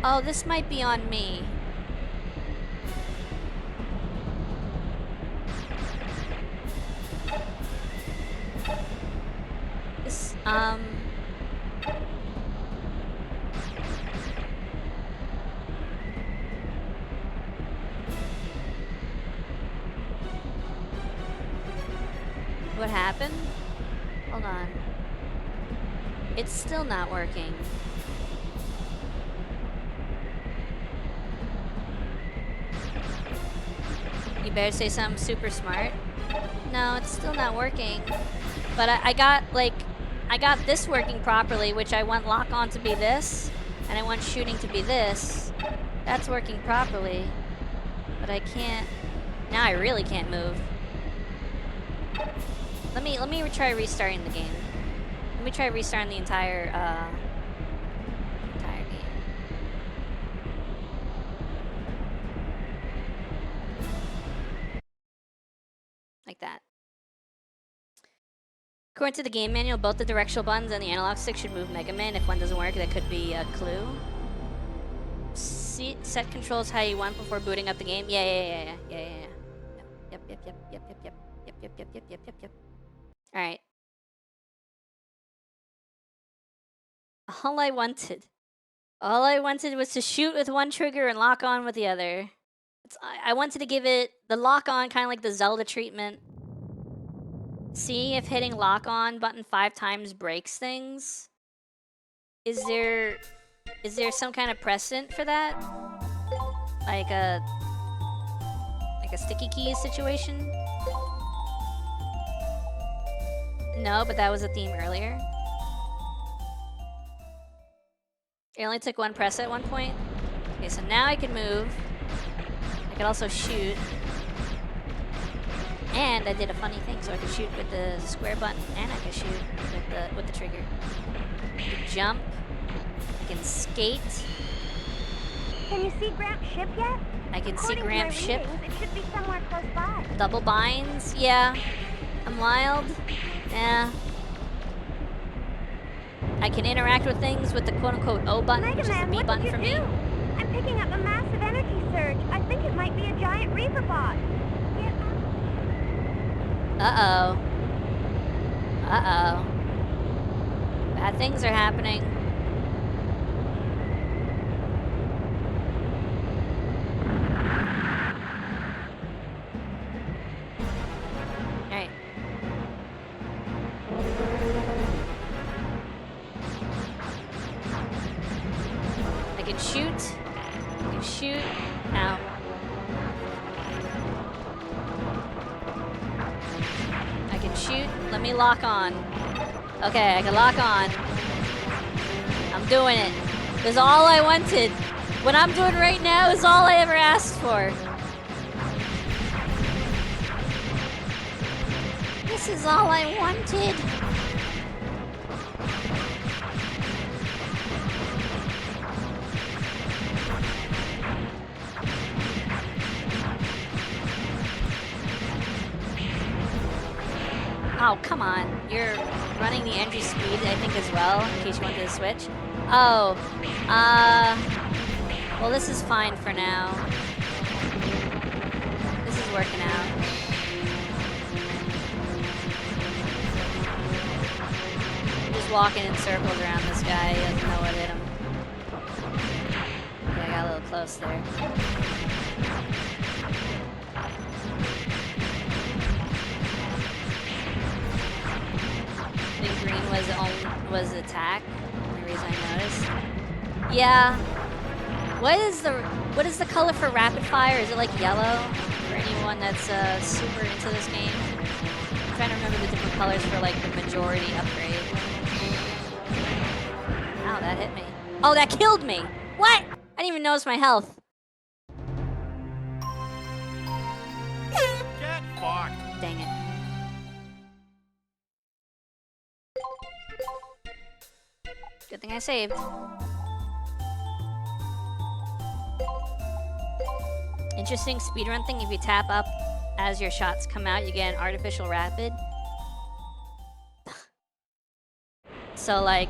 Oh, this might be on me. This, What happened? Hold on. It's still not working. You better say something super smart. No, it's still not working. But I got this working properly, which I want lock on to be this, and I want shooting to be this. That's working properly. But I can't. Now I really can't move. Let me try restarting the game. Let me try restarting the entire game. Like that. According to the game manual, both the directional buttons and the analog stick should move Mega Man. If one doesn't work, that could be a clue. Set controls how you want before booting up the game. Yeah. Yep. Alright. All I wanted was to shoot with one trigger and lock on with the other. I wanted to give it the lock on, kind of like the Zelda treatment. See if hitting lock on button 5 times breaks things. Is there some kind of precedent for that? Like a sticky keys situation? No, but that was a theme earlier. It only took one press at one point. Okay, so now I can move. I can also shoot. And I did a funny thing, so I could shoot with the square button, and I can shoot with the trigger. I can jump. I can skate. Can you see Gramps' ship yet? I can see Gramps' ship. It should be somewhere close by. Double binds, yeah. I'm wild. Yeah. I can interact with things with the quote-unquote O button, which is the B button for me. I'm picking up a massive energy surge. I think it might be a giant Reaper bot. Uh-oh. Uh-oh. Bad things are happening. Alright. I can shoot. I can shoot. Ow. I can shoot. Let me lock on. Okay, I can lock on. I'm doing it. This is all I wanted. What I'm doing right now is all I ever asked for. This is all I wanted. Oh, come on. You're running the entry speed, I think, as well, in case you wanted to switch. Oh, well, this is fine for now. This is working out. I'm just walking in circles around this guy. He doesn't know what hit him. Yeah, I got a little close there. green was attack. The reason I noticed. Yeah. What is the color for rapid fire? Is it like yellow? For anyone that's super into this game, I'm trying to remember the different colors for like the majority upgrade. Ow, that hit me. Oh, that killed me. What? I didn't even notice my health. Get fucked. Dang it. Good thing I saved. Interesting speedrun thing, if you tap up as your shots come out, you get an artificial rapid. So like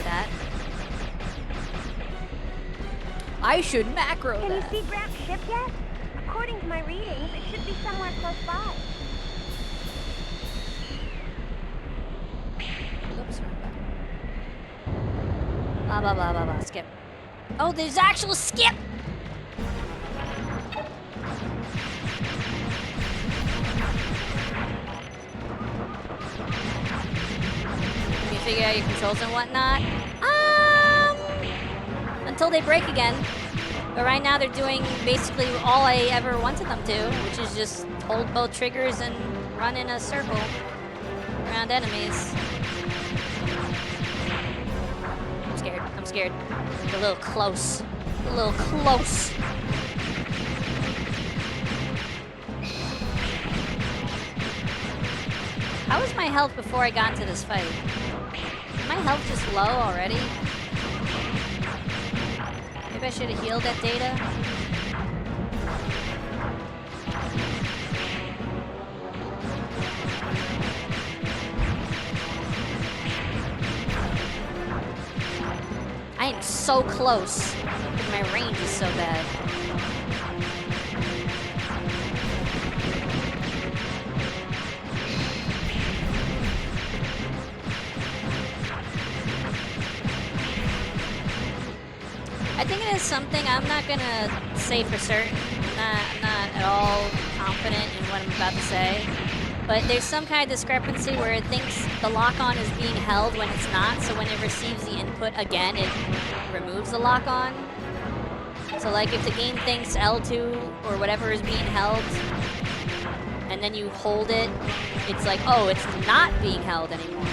that. I should macro Can that. you see Grant's ship yet? According to my readings, it should be somewhere close by. Oops, blah blah blah blah blah. Skip. Oh, there's actual skip! Can you figure out your controls and whatnot? Until they break again. But right now they're doing basically all I ever wanted them to, which is just hold both triggers and run in a circle around enemies. I'm scared. A little close. A little close. How was my health before I got into this fight? Is my health just low already? Maybe I should have healed that data. I am so close, but my range is so bad. I think it is something I'm not gonna say for certain. I'm not at all confident in what I'm about to say. But there's some kind of discrepancy where it thinks the lock-on is being held when it's not, so when it receives the input again, it removes the lock-on. So like if the game thinks L2 or whatever is being held, and then you hold it, it's like, oh, it's not being held anymore.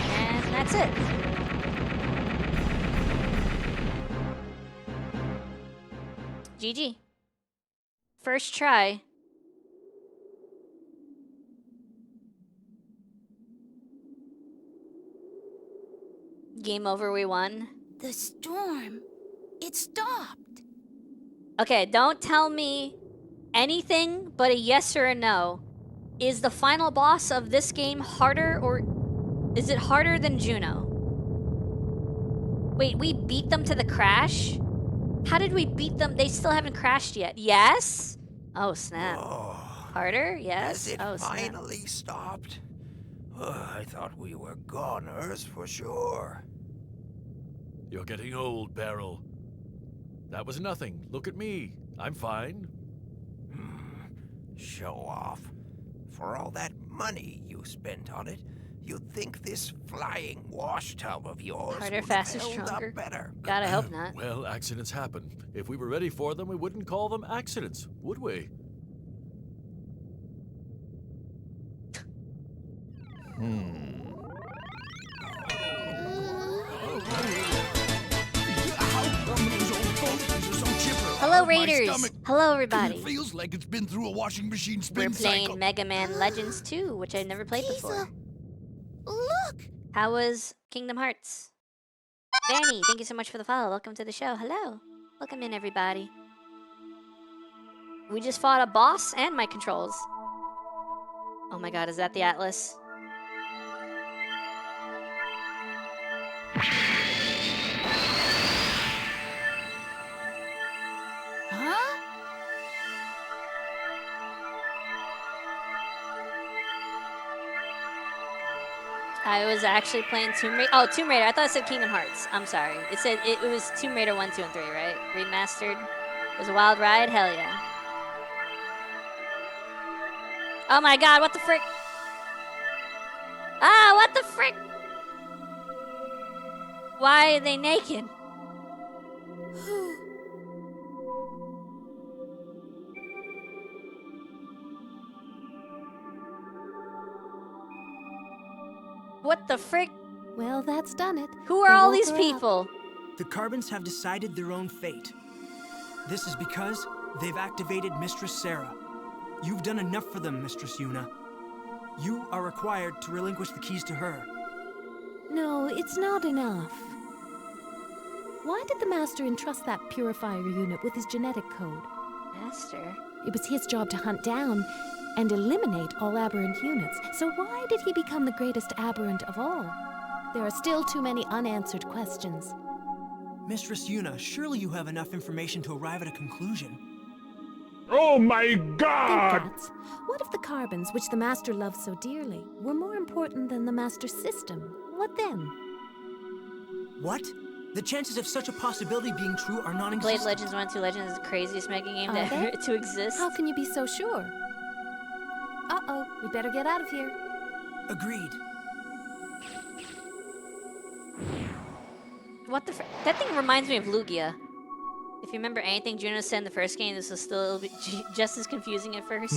And that's it. GG. First try. Game over, we won. The storm. It stopped. Okay, don't tell me anything but a yes or a no. Is the final boss of this game harder, or is it harder than Juno? Wait, we beat them to the crash? How did we beat them? They still haven't crashed yet. Yes? Oh, snap. Oh, Harder? Yes? has it Oh, snap. finally stopped? I thought we were goners for sure. You're getting old, Beryl. That was nothing. Look at me. I'm fine. Show off. For all that money you spent on it, you'd think this flying wash tub of yours Harder, would faster, have held stronger. up better. God, I hope not. Well, accidents happen. If we were ready for them, we wouldn't call them accidents, would we? Hello, Raiders. Hello, everybody. It feels like it's been through a washing machine spin We're playing cycle. Mega Man Legends 2, which I never played before. Look! How was Kingdom Hearts? Danny, thank you so much for the follow. Welcome to the show. Hello. Welcome in, everybody. We just fought a boss and my controls. Oh my god, is that the Atlas? Huh? I was actually playing Tomb Raider. Oh, Tomb Raider. I thought it said Kingdom Hearts. I'm sorry. It said it was Tomb Raider 1, 2, and 3, right? Remastered. It was a wild ride. Hell yeah. Oh my god, what the frick? Ah, what the frick? Why are they naked? What the frick? Well, that's done it. Who are They all woke these her up. people? The Carbons have decided their own fate. This is because they've activated Mistress Sarah. You've done enough for them, Mistress Yuna. You are required to relinquish the keys to her. No, it's not enough. Why did the Master entrust that purifier unit with his genetic code? Master? It was his job to hunt down and eliminate all aberrant units. So why did he become the greatest aberrant of all? There are still too many unanswered questions. Mistress Yuna, surely you have enough information to arrive at a conclusion. Oh my Think, god! Cats. What if the Carbons, which the Master loves so dearly, were more important than the Master's system? What then? What? The chances of such a possibility being true are Blade non-existent. Legends 1 2 Legends is the craziest mega game Are to they? ever to exist. How can you be so sure? Uh-oh, we better get out of here. Agreed. What the frick? That thing reminds me of Lugia. If you remember anything Juno said in the first game, this was still just as confusing at first.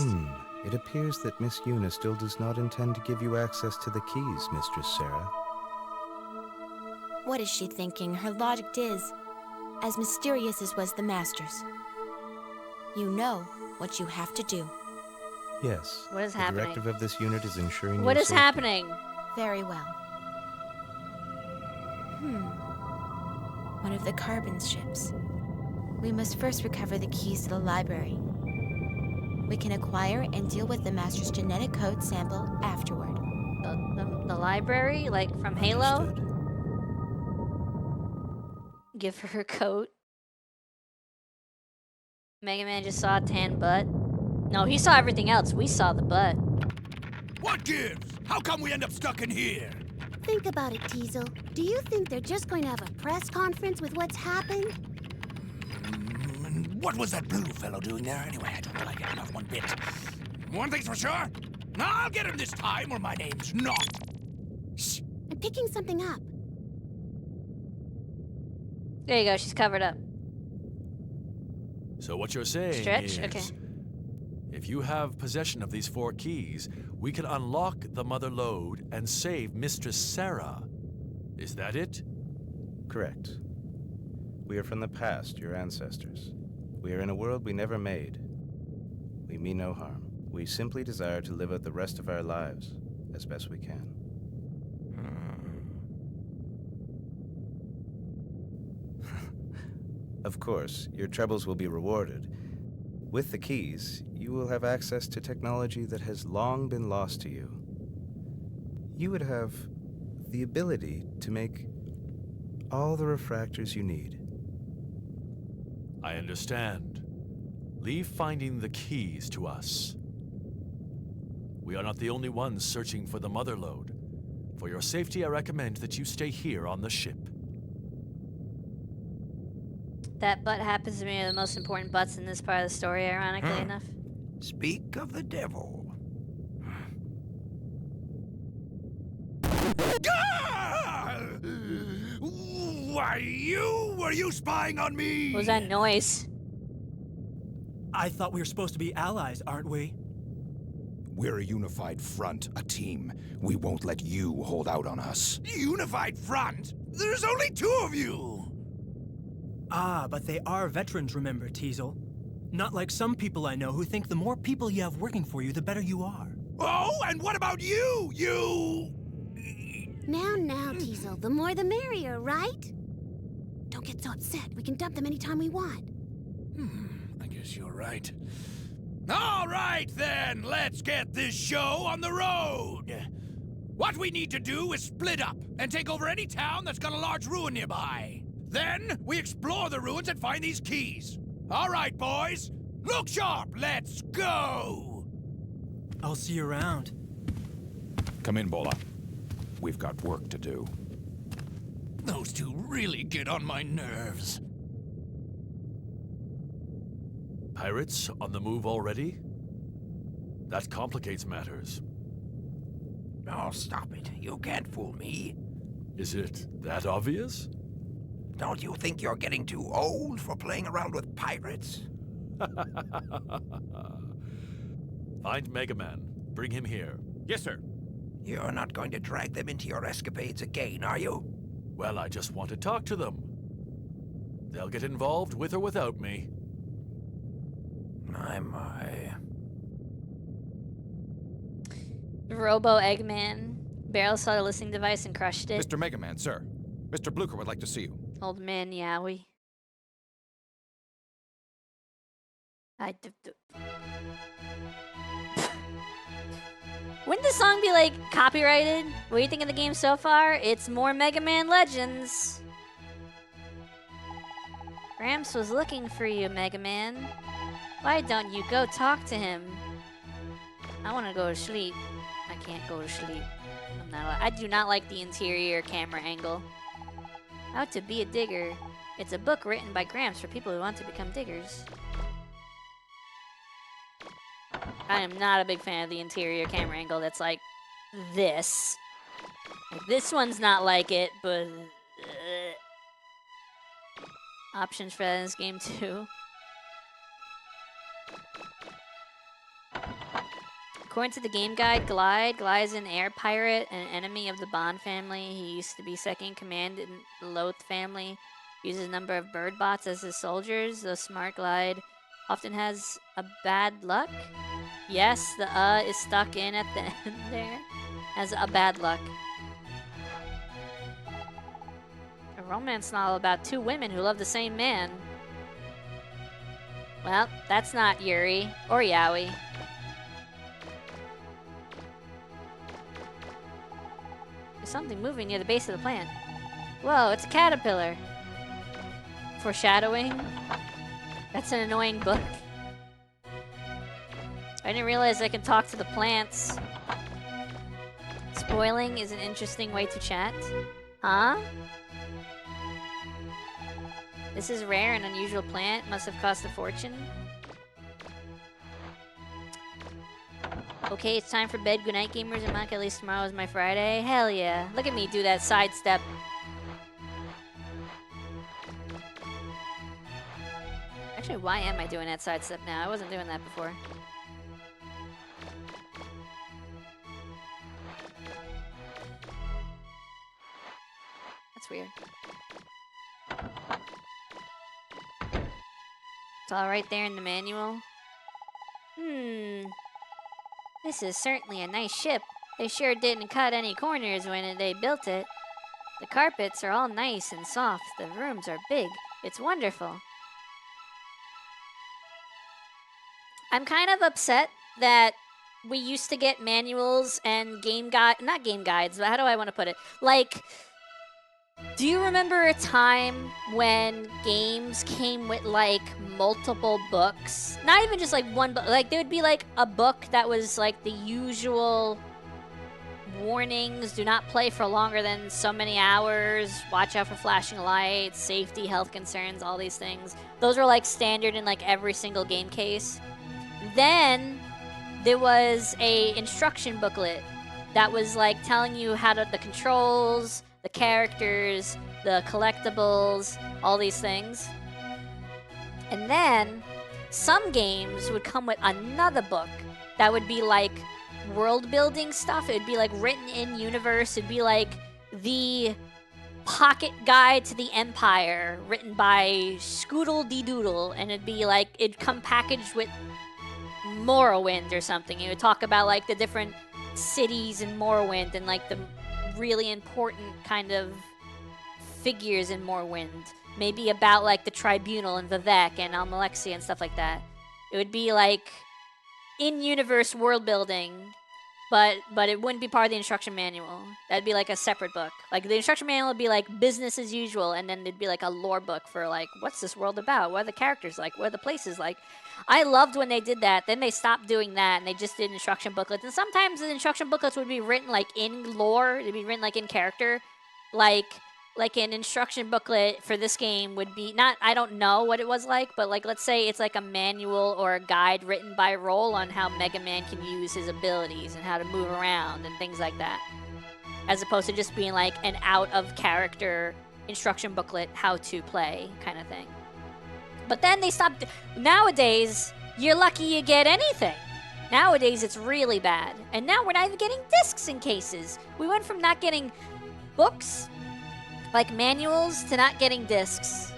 It appears that Miss Yuna still does not intend to give you access to the keys, Mistress Sarah. What is she thinking? Her logic is as mysterious as was the Master's. You know what you have to do. Yes. What is the happening? directive of this unit is ensuring What your is safety. happening? Very well. One of the Carbon's ships. We must first recover the keys to the library. We can acquire and deal with the Master's genetic code sample afterward. The library? Like from Halo? Understood. Give her her coat. Mega Man just saw a tan butt. No, he saw everything else. We saw the butt. What gives? How come we end up stuck in here? Think about it, Teasel. Do you think they're just going to have a press conference with what's happened? What was that blue fellow doing there anyway? I don't like it, not one bit. One thing's for sure, I'll get him this time or my name's not. Shh. I'm picking something up. There you go. She's covered up. So what you're saying Stretch? is, Okay. if you have possession of these 4 keys, we can unlock the Mother Lode and save Mistress Sarah. Is that it? Correct. We are from the past, your ancestors. We are in a world we never made. We mean no harm. We simply desire to live out the rest of our lives as best we can. Of course, your troubles will be rewarded. With the keys, you will have access to technology that has long been lost to you. You would have the ability to make all the refractors you need. I understand. Leave finding the keys to us. We are not the only ones searching for the Mother Lode. For your safety, I recommend that you stay here on the ship. That butt happens to be one of the most important butts in this part of the story, ironically enough. Speak of the devil. Why, were you spying on me? What was that noise? I thought we were supposed to be allies, aren't we? We're a unified front, a team. We won't let you hold out on us. Unified front? There's only 2 of you! Ah, but they are veterans, remember, Teasel. Not like some people I know who think the more people you have working for you, the better you are. Oh, and what about you? Now, Teasel, the more the merrier, right? Don't get so upset. We can dump them anytime we want. I guess you're right. All right, then, let's get this show on the road. What we need to do is split up and take over any town that's got a large ruin nearby. Then, we explore the ruins and find these keys. All right, boys, look sharp, let's go! I'll see you around. Come in, Bola. We've got work to do. Those 2 really get on my nerves. Pirates on the move already? That complicates matters. Oh, stop it. You can't fool me. Is it that obvious? Don't you think you're getting too old for playing around with pirates? Find Mega Man. Bring him here. Yes, sir. You're not going to drag them into your escapades again, are you? Well, I just want to talk to them. They'll get involved with or without me. My. Robo Eggman. Barrel saw the listening device and crushed it. Mr. Mega Man, sir. Mr. Blucher would like to see you. Old man Yowie. Wouldn't this song be, like, copyrighted? What do you think of the game so far? It's more Mega Man Legends. Gramps was looking for you, Mega Man. Why don't you go talk to him? I want to go to sleep. I can't go to sleep. I do not like the interior camera angle. How to be a digger. It's a book written by Gramps for people who want to become diggers. I am not a big fan of the interior camera angle that's like this. Like, this one's not like it, but... Options for that in this game too. According to the game guide, Glide is an air pirate, an enemy of the Bond family. He used to be second in command in the Loth family. Uses a number of bird bots as his soldiers. Though smart, Glide often has a bad luck. Yes, the is stuck in at the end there. Has a bad luck. A romance novel about two women who love the same man. Well, that's not Yuri or Yowie. There's something moving near the base of the plant. Whoa, it's a caterpillar. Foreshadowing? That's an annoying book. I didn't realize I can talk to the plants. Spoiling is an interesting way to chat. Huh? This is rare and unusual plant. Must have cost a fortune. Okay, it's time for bed. Good night, gamers and Monk. At least tomorrow is my Friday. Hell yeah. Look at me do that sidestep. Actually, why am I doing that sidestep now? I wasn't doing that before. That's weird. It's all right there in the manual. This is certainly a nice ship. They sure didn't cut any corners when they built it. The carpets are all nice and soft. The rooms are big. It's wonderful. I'm kind of upset that we used to get manuals and not game guides, but how do I want to put it? Like, do you remember a time when games came with, like, multiple books? Not even just, like, one book. Like, there would be, like, a book that was, like, the usual warnings. Do not play for longer than so many hours. Watch out for flashing lights. Safety, health concerns, all these things. Those were, like, standard in, like, every single game case. Then there was a instruction booklet that was, like, telling you how to, the controls, the characters, the collectibles, all these things. And then some games would come with another book that would be like world building stuff. It would be like written in universe. It'd be like the Pocket Guide to the Empire written by Scoodle Dee Doodle, and it'd be like, it'd come packaged with Morrowind or something. It would talk about like the different cities in Morrowind and like the really important kind of figures in Morrowind. Maybe about like the Tribunal and Vivek and Almalexia and stuff like that. It would be like in-universe world building, but it wouldn't be part of the instruction manual. That'd be like a separate book. Like the instruction manual would be like business as usual, and then there'd be like a lore book for like, what's this world about? What are the characters like? What are the places like? I loved when they did that. Then they stopped doing that, and they just did instruction booklets. And sometimes the instruction booklets would be written like in lore. It'd be written like in character. Like like an instruction booklet for this game would be not, I don't know what it was like, but like let's say it's like a manual or a guide written by Roll on how Mega Man can use his abilities and how to move around and things like that, as opposed to just being like an out of character instruction booklet how to play kind of thing. But then they stopped. Nowadays you're lucky you get anything. Nowadays it's really bad, and now we're not even getting discs in cases. We went from not getting books like manuals to not getting discs.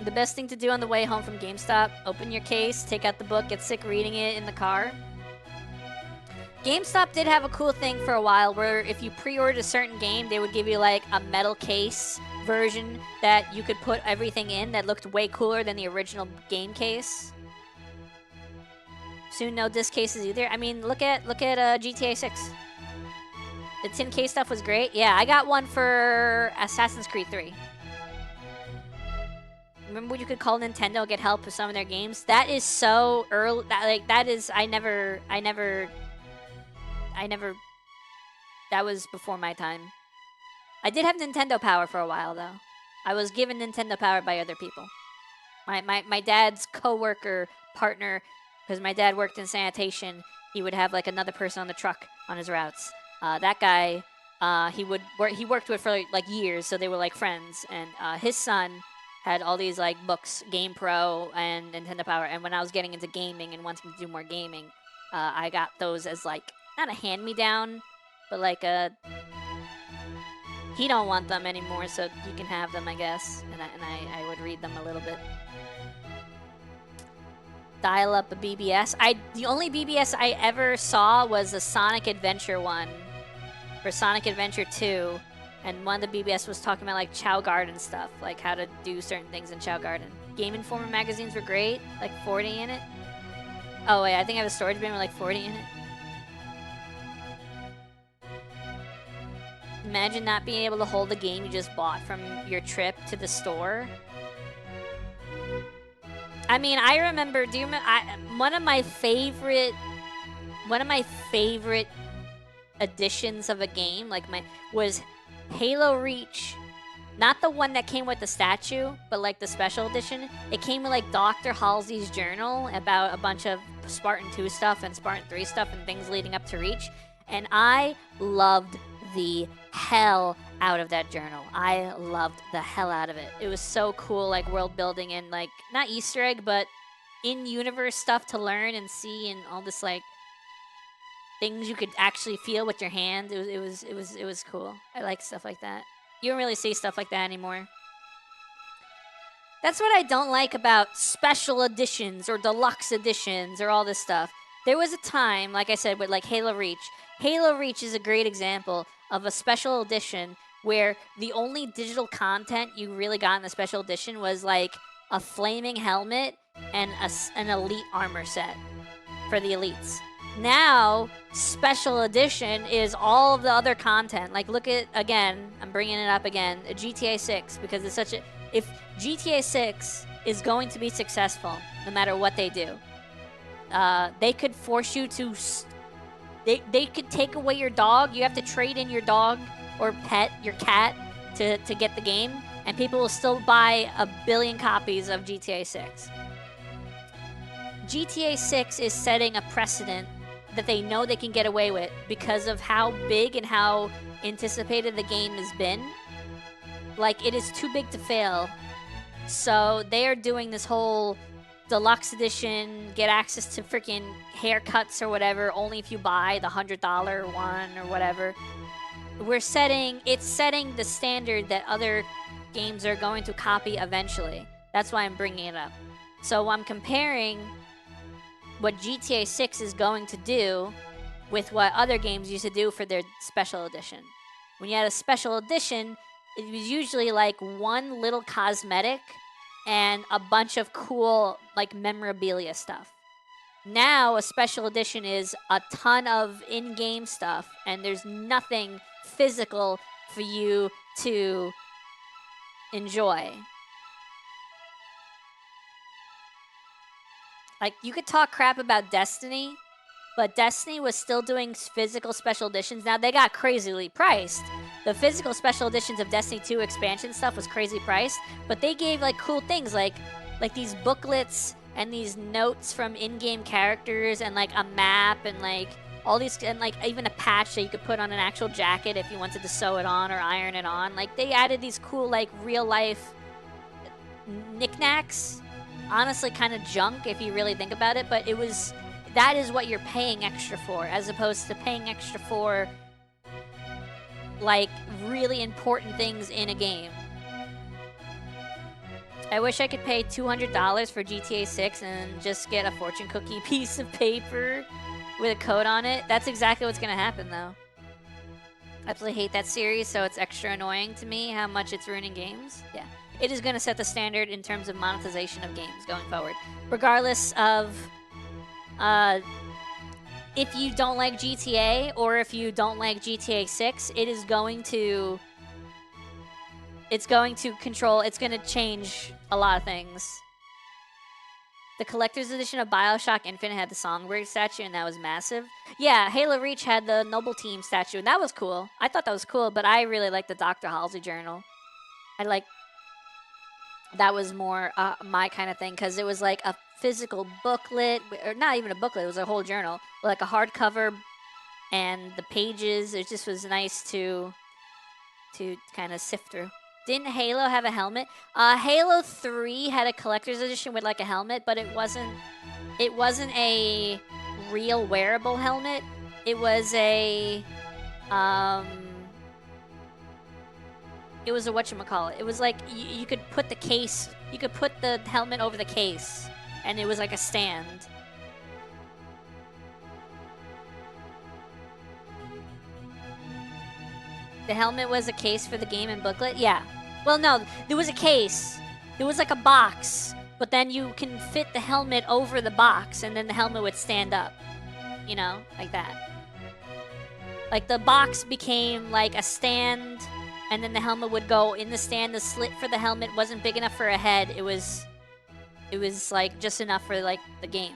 The best thing to do on the way home from GameStop, open your case, take out the book, get sick reading it in the car. GameStop did have a cool thing for a while where if you pre-ordered a certain game, they would give you like a metal case version that you could put everything in that looked way cooler than the original game case. Soon no disc cases either. I mean, look at GTA 6. The tin case stuff was great. Yeah, I got one for Assassin's Creed 3. Remember when you could call Nintendo, get help with some of their games? That is so early. That is, I never, that was before my time. I did have Nintendo Power for a while, though. I was given Nintendo Power by other people. My dad's co-worker partner, because my dad worked in sanitation, he would have like another person on the truck on his routes. That guy, he worked with for like years, so they were like friends. And his son had all these like books, Game Pro and Nintendo Power. And when I was getting into gaming and wanting to do more gaming, I got those as like not a hand-me-down, but like a he don't want them anymore, so you can have them, I guess. And I would read them a little bit. Dial up a BBS. The only BBS I ever saw was the Sonic Adventure one for Sonic Adventure 2, and one of the BBS was talking about like Chow Garden stuff, like how to do certain things in Chow Garden. Game Informer magazines were great, like 40 in it. Oh wait, I think I have a storage bin with like 40 in it. Imagine not being able to hold the game you just bought from your trip to the store. I mean, I remember. Do you remember? One of my favorite editions of a game, like was Halo Reach. Not the one that came with the statue, but like the special edition. It came with like Dr. Halsey's journal about a bunch of Spartan 2 stuff and Spartan 3 stuff and things leading up to Reach. And I loved the hell out of that journal. I loved the hell out of it. It was so cool, like world building and like not Easter egg, but in-universe stuff to learn and see, and all this like things you could actually feel with your hand. It was cool. I like stuff like that. You don't really see stuff like that anymore. That's what I don't like about special editions or deluxe editions or all this stuff. There was a time, like I said, with like Halo Reach. Halo Reach is a great example of a special edition where the only digital content you really got in the special edition was like a flaming helmet and an elite armor set for the elites. Now, special edition is all of the other content. Like, look at, again, I'm bringing it up again, GTA 6, because it's such a... If GTA 6 is going to be successful, no matter what they do, they could force you to... They could take away your dog. You have to trade in your dog or pet, your cat, to get the game, and people will still buy 1 billion copies of GTA 6. GTA 6 is setting a precedent that they know they can get away with because of how big and how anticipated the game has been. Like, it is too big to fail. So they are doing this whole deluxe edition, get access to freaking haircuts or whatever, only if you buy the $100 one or whatever. It's setting the standard that other games are going to copy eventually. That's why I'm bringing it up. So I'm comparing what GTA 6 is going to do with what other games used to do for their special edition. When you had a special edition, it was usually like one little cosmetic and a bunch of cool like memorabilia stuff. Now a special edition is a ton of in-game stuff, and there's nothing physical for you to enjoy. Like, you could talk crap about Destiny, but Destiny was still doing physical special editions. Now they got crazily priced. The physical special editions of Destiny 2 expansion stuff was crazy priced, but they gave like cool things like these booklets and these notes from in-game characters and like a map and like all these, and like even a patch that you could put on an actual jacket if you wanted to sew it on or iron it on. Like they added these cool like real life knickknacks. Honestly, kind of junk if you really think about it, but that is what you're paying extra for, as opposed to paying extra for like really important things in a game. I wish I could pay $200 for GTA 6 and just get a fortune cookie piece of paper with a code on it. That's exactly what's gonna happen, though. I absolutely hate that series, so it's extra annoying to me how much it's ruining games. Yeah. It is gonna set the standard in terms of monetization of games going forward. Regardless of if you don't like GTA or if you don't like GTA 6, it's going to change a lot of things. The collector's edition of BioShock Infinite had the Songbird statue, and that was massive. Yeah, Halo Reach had the Noble Team statue, and that was cool. I thought that was cool, but I really liked the Dr. Halsey journal. That was more my kind of thing, because it was like a physical booklet, or not even a booklet, it was a whole journal, like a hardcover, and the pages, it just was nice to kind of sift through. Didn't Halo have a helmet? Halo 3 had a collector's edition with like a helmet, but it wasn't a real wearable helmet. It was a whatchamacallit. It was like you could put the helmet over the case, and it was like a stand. The helmet was a case for the game and booklet? Yeah. Well, no, there was a case. There was like a box, but then you can fit the helmet over the box, and then the helmet would stand up. You know, like that. Like the box became like a stand, and then the helmet would go in the stand. The slit for the helmet wasn't big enough for a head. It was like just enough for like the game.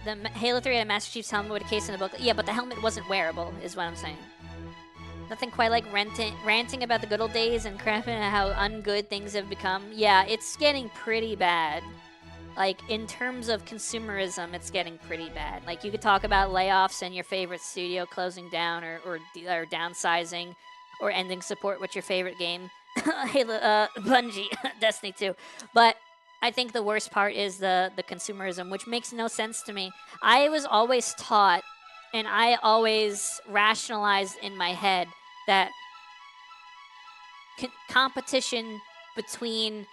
The Halo 3 had a Master Chief's helmet with a case and a booklet. Yeah, but the helmet wasn't wearable, is what I'm saying. Nothing quite like ranting about the good old days and crapping at how ungood things have become. Yeah, it's getting pretty bad. Like, in terms of consumerism, it's getting pretty bad. Like, you could talk about layoffs and your favorite studio closing down or downsizing or ending support with your favorite game. Halo, Bungie, Destiny 2. But I think the worst part is the consumerism, which makes no sense to me. I was always taught, and I always rationalized in my head that competition between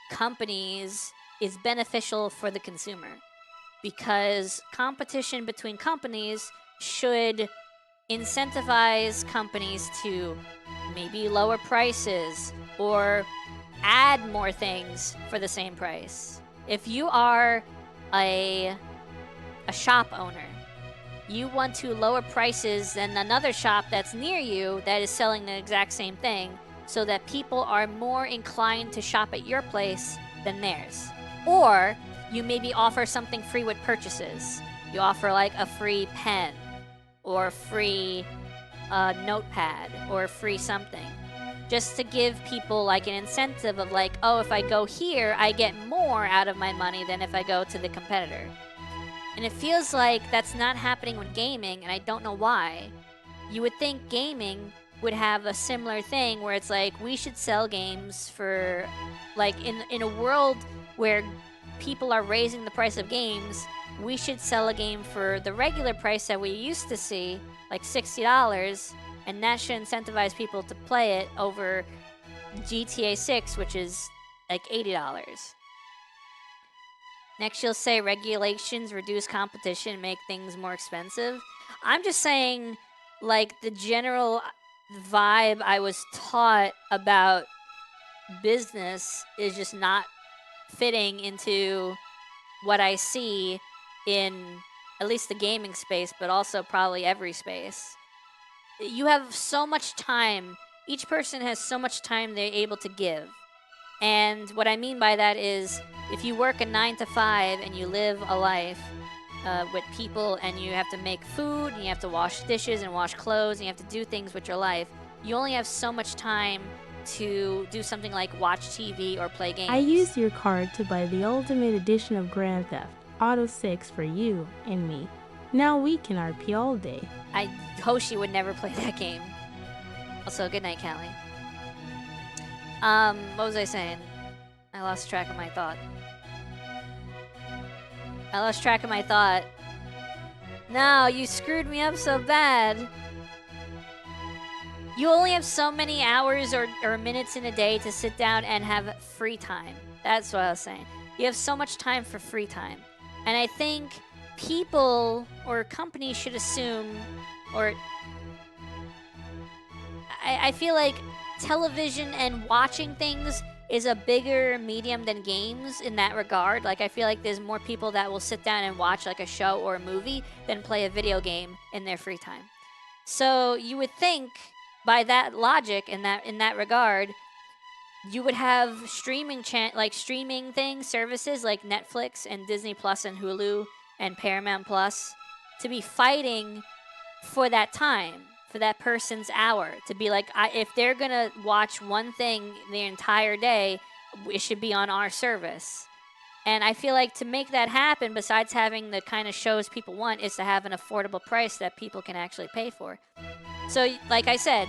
companies is beneficial for the consumer, because competition between companies should incentivize companies to maybe lower prices or add more things for the same price. If you are a shop owner, you want to lower prices than another shop that's near you that is selling the exact same thing, so that people are more inclined to shop at your place than theirs. Or you maybe offer something free with purchases. You offer like a free pen or free notepad or free something, just to give people like an incentive of like, oh, if I go here, I get more out of my money than if I go to the competitor. And it feels like that's not happening with gaming, and I don't know why. You would think gaming would have a similar thing where it's like, we should sell games for, like, in a world where people are raising the price of games, we should sell a game for the regular price that we used to see, like $60, and that should incentivize people to play it over GTA 6, which is like $80. Next, you'll say regulations reduce competition, make things more expensive. I'm just saying, like, the general vibe I was taught about business is just not fitting into what I see in at least the gaming space, but also probably every space. You have so much time. Each person has so much time they're able to give. And what I mean by that is if you work a 9 to 5 and you live a life with people and you have to make food and you have to wash dishes and wash clothes and you have to do things with your life, you only have so much time to do something like watch TV or play games. I used your card to buy the ultimate edition of Grand Theft Auto 6 for you and me. Now we can RP all day. Hoshi would never play that game. Also, good night, Callie. What was I saying? I lost track of my thought. No, you screwed me up so bad. You only have so many hours or minutes in a day to sit down and have free time. That's what I was saying. You have so much time for free time. And I think people or companies should assume, or I feel like television and watching things is a bigger medium than games in that regard. Like, I feel like there's more people that will sit down and watch like a show or a movie than play a video game in their free time. So you would think, by that logic, in that regard, you would have streaming things, services like Netflix and Disney Plus and Hulu and Paramount Plus to be fighting for that time, for that person's hour, to be like, if they're gonna watch one thing the entire day, it should be on our service. And I feel like to make that happen, besides having the kind of shows people want, is to have an affordable price that people can actually pay for. So, like I said,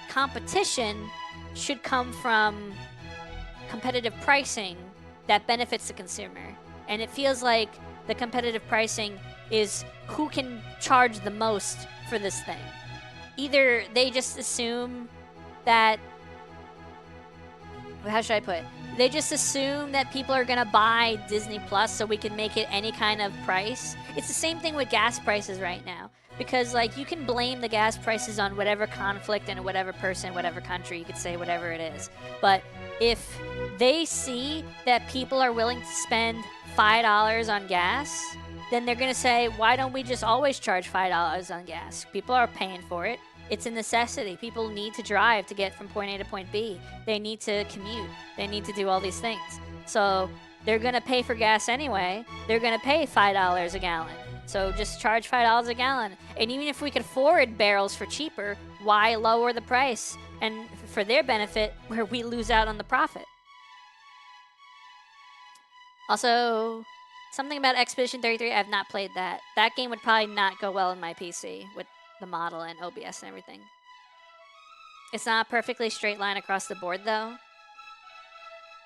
competition should come from competitive pricing that benefits the consumer. And it feels like the competitive pricing is who can charge the most for this thing. Either they just assume that, how should I put it? They just assume that people are gonna buy Disney Plus so we can make it any kind of price. It's the same thing with gas prices right now. Because, like, you can blame the gas prices on whatever conflict and whatever person, whatever country, you could say whatever it is. But if they see that people are willing to spend $5 on gas, then they're going to say, why don't we just always charge $5 on gas? People are paying for it. It's a necessity. People need to drive to get from point A to point B. They need to commute. They need to do all these things. So they're going to pay for gas anyway. They're going to pay $5 a gallon. So just charge $5 a gallon. And even if we could afford barrels for cheaper, why lower the price? And for their benefit, where we lose out on the profit. Also, something about Expedition 33, I have not played that. That game would probably not go well in my PC with the model and OBS and everything. It's not a perfectly straight line across the board, though.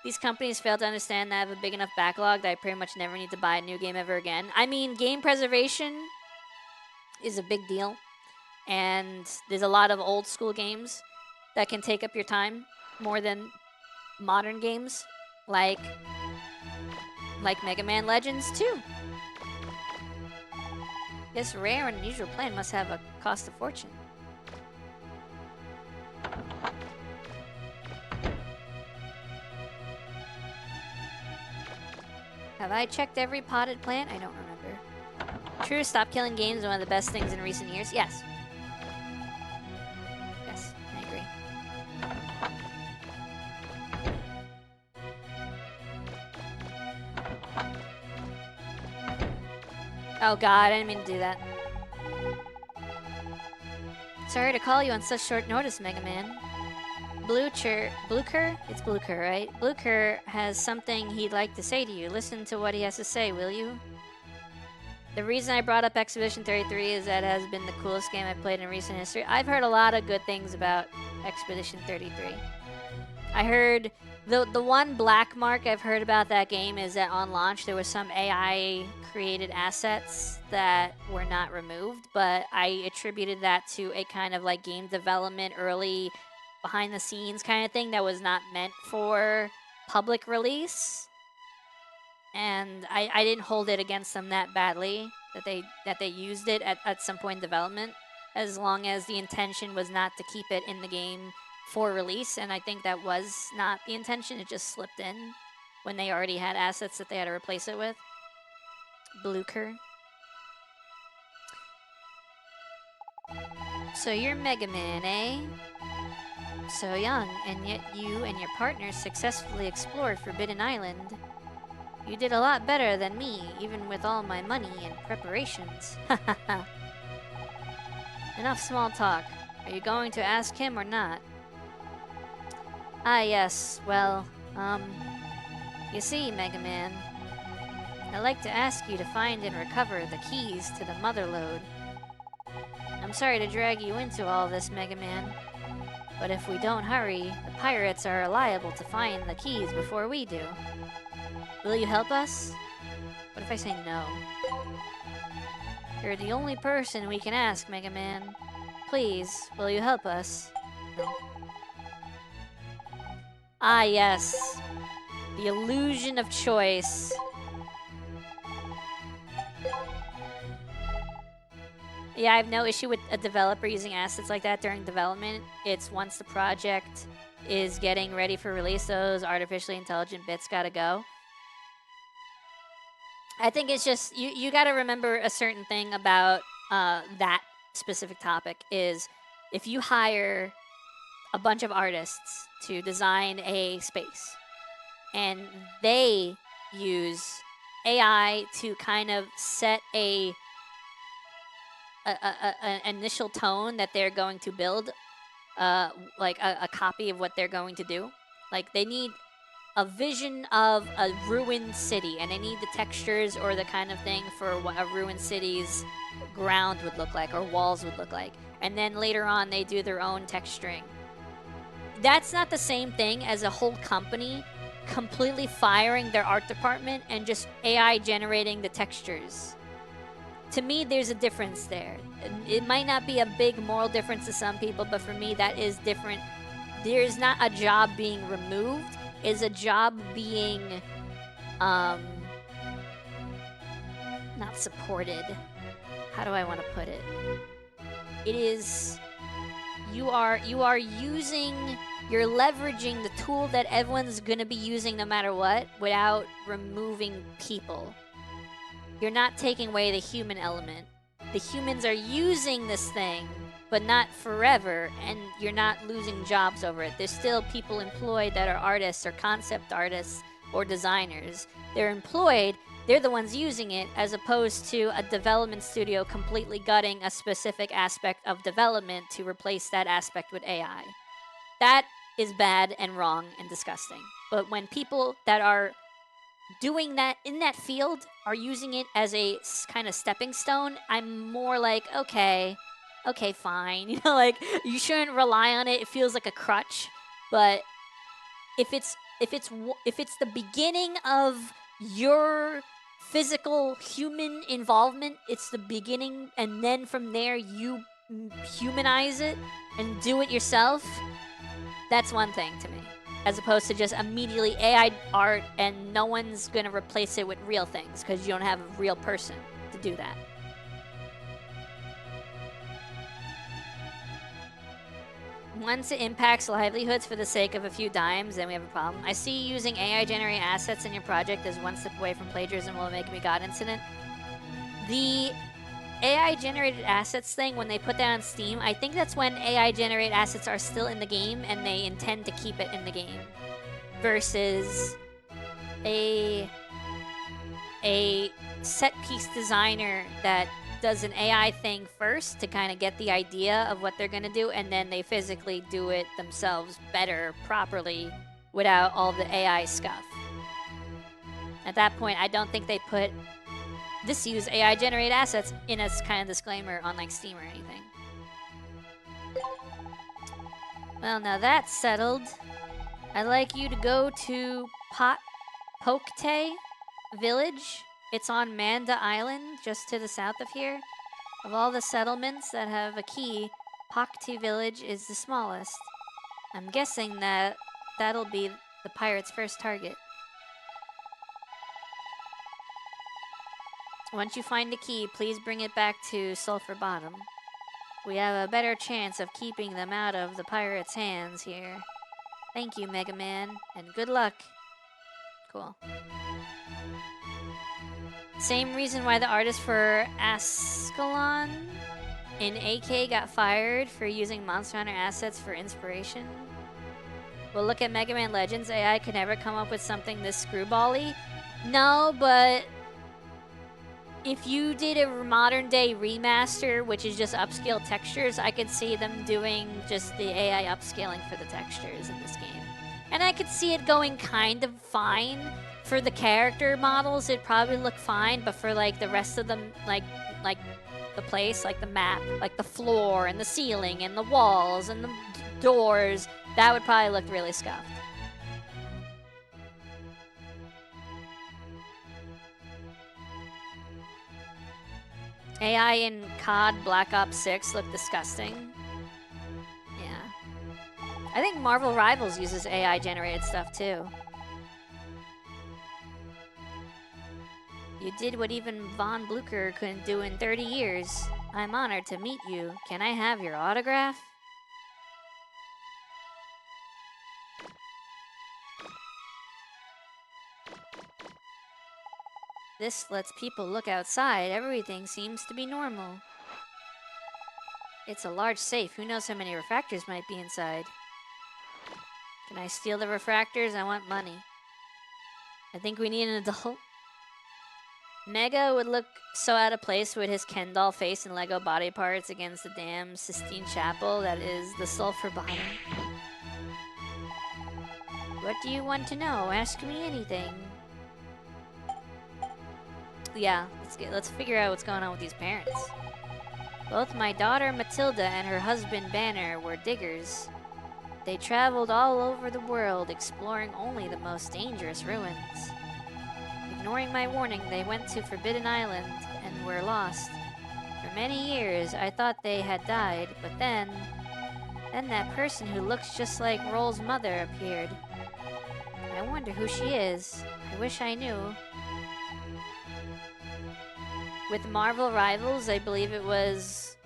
These companies fail to understand that I have a big enough backlog that I pretty much never need to buy a new game ever again. I mean, game preservation is a big deal. And there's a lot of old school games that can take up your time more than modern games, like Mega Man Legends 2. This rare and unusual plant must have a cost of fortune. Have I checked every potted plant? I don't remember. True, stop killing games is one of the best things in recent years. Yes. Yes, I agree. Oh god, I didn't mean to do that. Sorry to call you on such short notice, Mega Man. Blucher? It's Blucher, right? Blucher has something he'd like to say to you. Listen to what he has to say, will you? The reason I brought up Expedition 33 is that it has been the coolest game I've played in recent history. I've heard a lot of good things about Expedition 33. I heard the one black mark I've heard about that game is that on launch there was some AI created assets that were not removed, but I attributed that to a kind of like game development early behind the scenes kind of thing that was not meant for public release. And I didn't hold it against them that badly that they used it at some point in development, as long as the intention was not to keep it in the game for release. And I think that was not the intention. It just slipped in when they already had assets that they had to replace it with. Blucher. So you're Mega Man, eh? So young, and yet you and your partner successfully explored Forbidden Island. You did a lot better than me, even with all my money and preparations. Enough small talk. Are you going to ask him or not? Ah, yes. Well, you see, Mega Man, I'd like to ask you to find and recover the keys to the Mother Lode. I'm sorry to drag you into all this, Mega Man, but if we don't hurry, the pirates are liable to find the keys before we do. Will you help us? What if I say no? You're the only person we can ask, Mega Man. Please, will you help us? No. Ah, yes. The illusion of choice. Yeah, I have no issue with a developer using assets like that during development. It's once the project is getting ready for release, those artificially intelligent bits gotta go. I think it's just, you gotta remember a certain thing about that specific topic is if you hire a bunch of artists to design a space and they use AI to kind of set an initial tone that they're going to build, like a copy of what they're going to do. Like they need a vision of a ruined city, and they need the textures or the kind of thing for what a ruined city's ground would look like or walls would look like. And then later on, they do their own texturing. That's not the same thing as a whole company completely firing their art department and just AI generating the textures. To me, there's a difference there. It might not be a big moral difference to some people, but for me, that is different. There's not a job being removed. Is a job being not supported. How do I want to put it? It is you're leveraging the tool that everyone's gonna be using no matter what without removing people. You're not taking away the human element. The humans are using this thing, but not forever, and you're not losing jobs over it. There's still people employed that are artists or concept artists or designers. They're employed, they're the ones using it, as opposed to a development studio completely gutting a specific aspect of development to replace that aspect with AI. That is bad and wrong and disgusting. But when people that are doing that in that field are using it as a kind of stepping stone, I'm more like, okay, fine. You know, like you shouldn't rely on it. It feels like a crutch, but if it's the beginning of your physical human involvement, it's the beginning, and then from there you humanize it and do it yourself. That's one thing to me, as opposed to just immediately AI art and no one's gonna replace it with real things because you don't have a real person to do that. Once it impacts livelihoods for the sake of a few dimes, then we have a problem. I see using AI-generated assets in your project as one step away from plagiarism will make me God incident. The AI-generated assets thing, when they put that on Steam, I think that's when AI-generated assets are still in the game and they intend to keep it in the game. Versus a set-piece designer that does an AI thing first to kind of get the idea of what they're going to do, and then they physically do it themselves better, properly, without all the AI scuff. At that point, I don't think they put this use AI-generated assets in a kind of disclaimer on like Steam or anything. Well, now that's settled. I'd like you to go to Pokte Village. It's on Manda Island, just to the south of here. Of all the settlements that have a key, Pokte Village is the smallest. I'm guessing that that'll be the pirate's first target. Once you find the key, please bring it back to Sulphur Bottom. We have a better chance of keeping them out of the pirates' hands here. Thank you, Mega Man, and good luck. Cool. Same reason why the artist for Ascalon in AK got fired for using Monster Hunter assets for inspiration. Well, look at Mega Man Legends. AI could never come up with something this screwball-y. No, but if you did a modern day remaster, which is just upscale textures, I could see them doing just the AI upscaling for the textures in this game. And I could see it going kind of fine. For the character models, it'd probably look fine, but for like the rest of them, like the place, like the map, like the floor and the ceiling and the walls and the doors, that would probably look really scuffed. AI in COD Black Ops 6 look disgusting. Yeah. I think Marvel Rivals uses AI generated stuff too. You did what even Von Blucher couldn't do in 30 years. I'm honored to meet you. Can I have your autograph? This lets people look outside. Everything seems to be normal. It's a large safe. Who knows how many refractors might be inside? Can I steal the refractors? I want money. I think we need an adult. Mega would look so out of place with his Ken doll face and Lego body parts against the damn Sistine Chapel that is the Sulphur Bottom. What do you want to know? Ask me anything. Yeah, let's figure out what's going on with these parents. Both my daughter Matilda and her husband Banner were diggers. They traveled all over the world, exploring only the most dangerous ruins. Ignoring my warning, they went to Forbidden Island and were lost. For many years, I thought they had died, but then that person who looks just like Roll's mother appeared. I wonder who she is. I wish I knew. With Marvel Rivals, I believe it was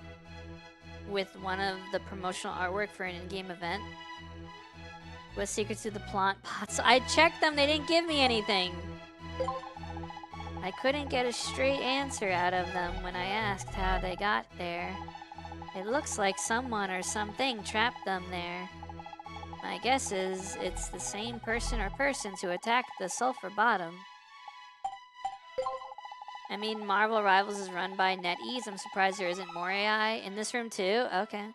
with one of the promotional artwork for an in-game event. With secrets to the plant pots. I checked them, they didn't give me anything. I couldn't get a straight answer out of them when I asked how they got there. It looks like someone or something trapped them there. My guess is it's the same person or persons who attacked the Sulphur Bottom. I mean, Marvel Rivals is run by NetEase. I'm surprised there isn't more AI in this room too. Okay.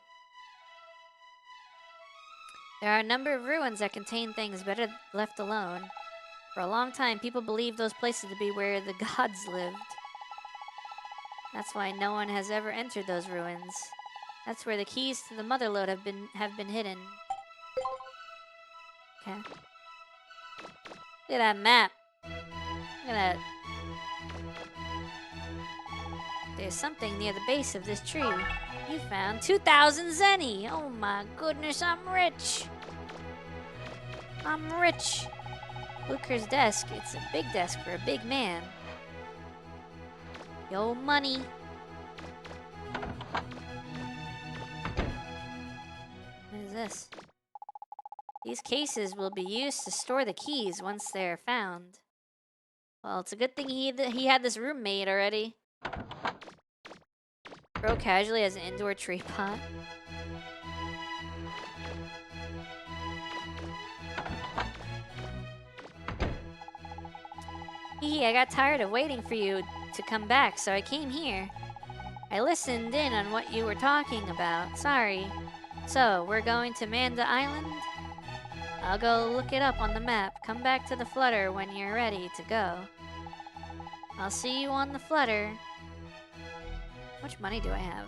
There are a number of ruins that contain things better left alone. For a long time, people believed those places to be where the gods lived. That's why no one has ever entered those ruins. That's where the keys to the Motherlode have been hidden. Okay. Look at that map. Look at that. There's something near the base of this tree. You found 2,000 zenny. Oh my goodness, I'm rich. I'm rich. Blucher's desk. It's a big desk for a big man. Yo, money. What is this? These cases will be used to store the keys once they are found. Well, it's a good thing he had this roommate already. Grow casually as an indoor tree pot. I got tired of waiting for you to come back, so I came here. I listened in on what you were talking about. Sorry. So, we're going to Manda Island? I'll go look it up on the map. Come back to the Flutter when you're ready to go. I'll see you on the Flutter. How much money do I have?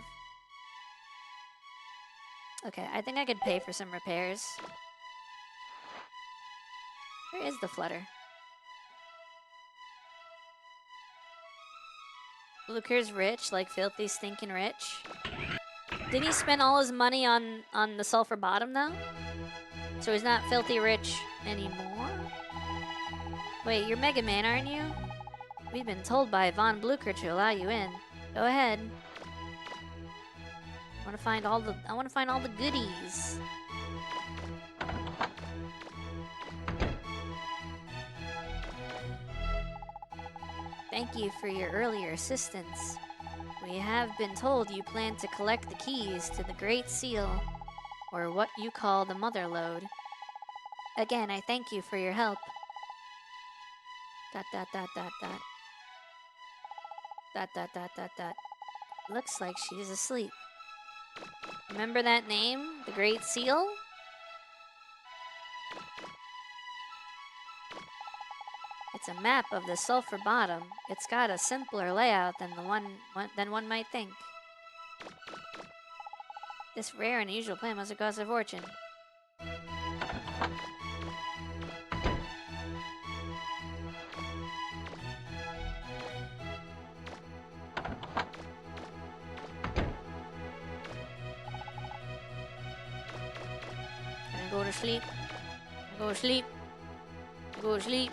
Okay, I think I could pay for some repairs. Where is the Flutter? Blucher's rich, like filthy stinking rich. Did he spend all his money on the Sulphur Bottom though? So he's not filthy rich anymore? Wait, you're Mega Man, aren't you? We've been told by Von Blucher to allow you in. Go ahead. I want to find all the goodies. Thank you for your earlier assistance. We have been told you plan to collect the keys to the Great Seal, or what you call the Motherlode. Again, I thank you for your help. Dot dot dot dot dot. Dot dot dot dot dot. Looks like she's asleep. Remember that name? The Great Seal? It's a map of the Sulphur Bottom. It's got a simpler layout than one might think. This rare and unusual plant must have cost a fortune. Can I go to sleep? Go to sleep. Go to sleep.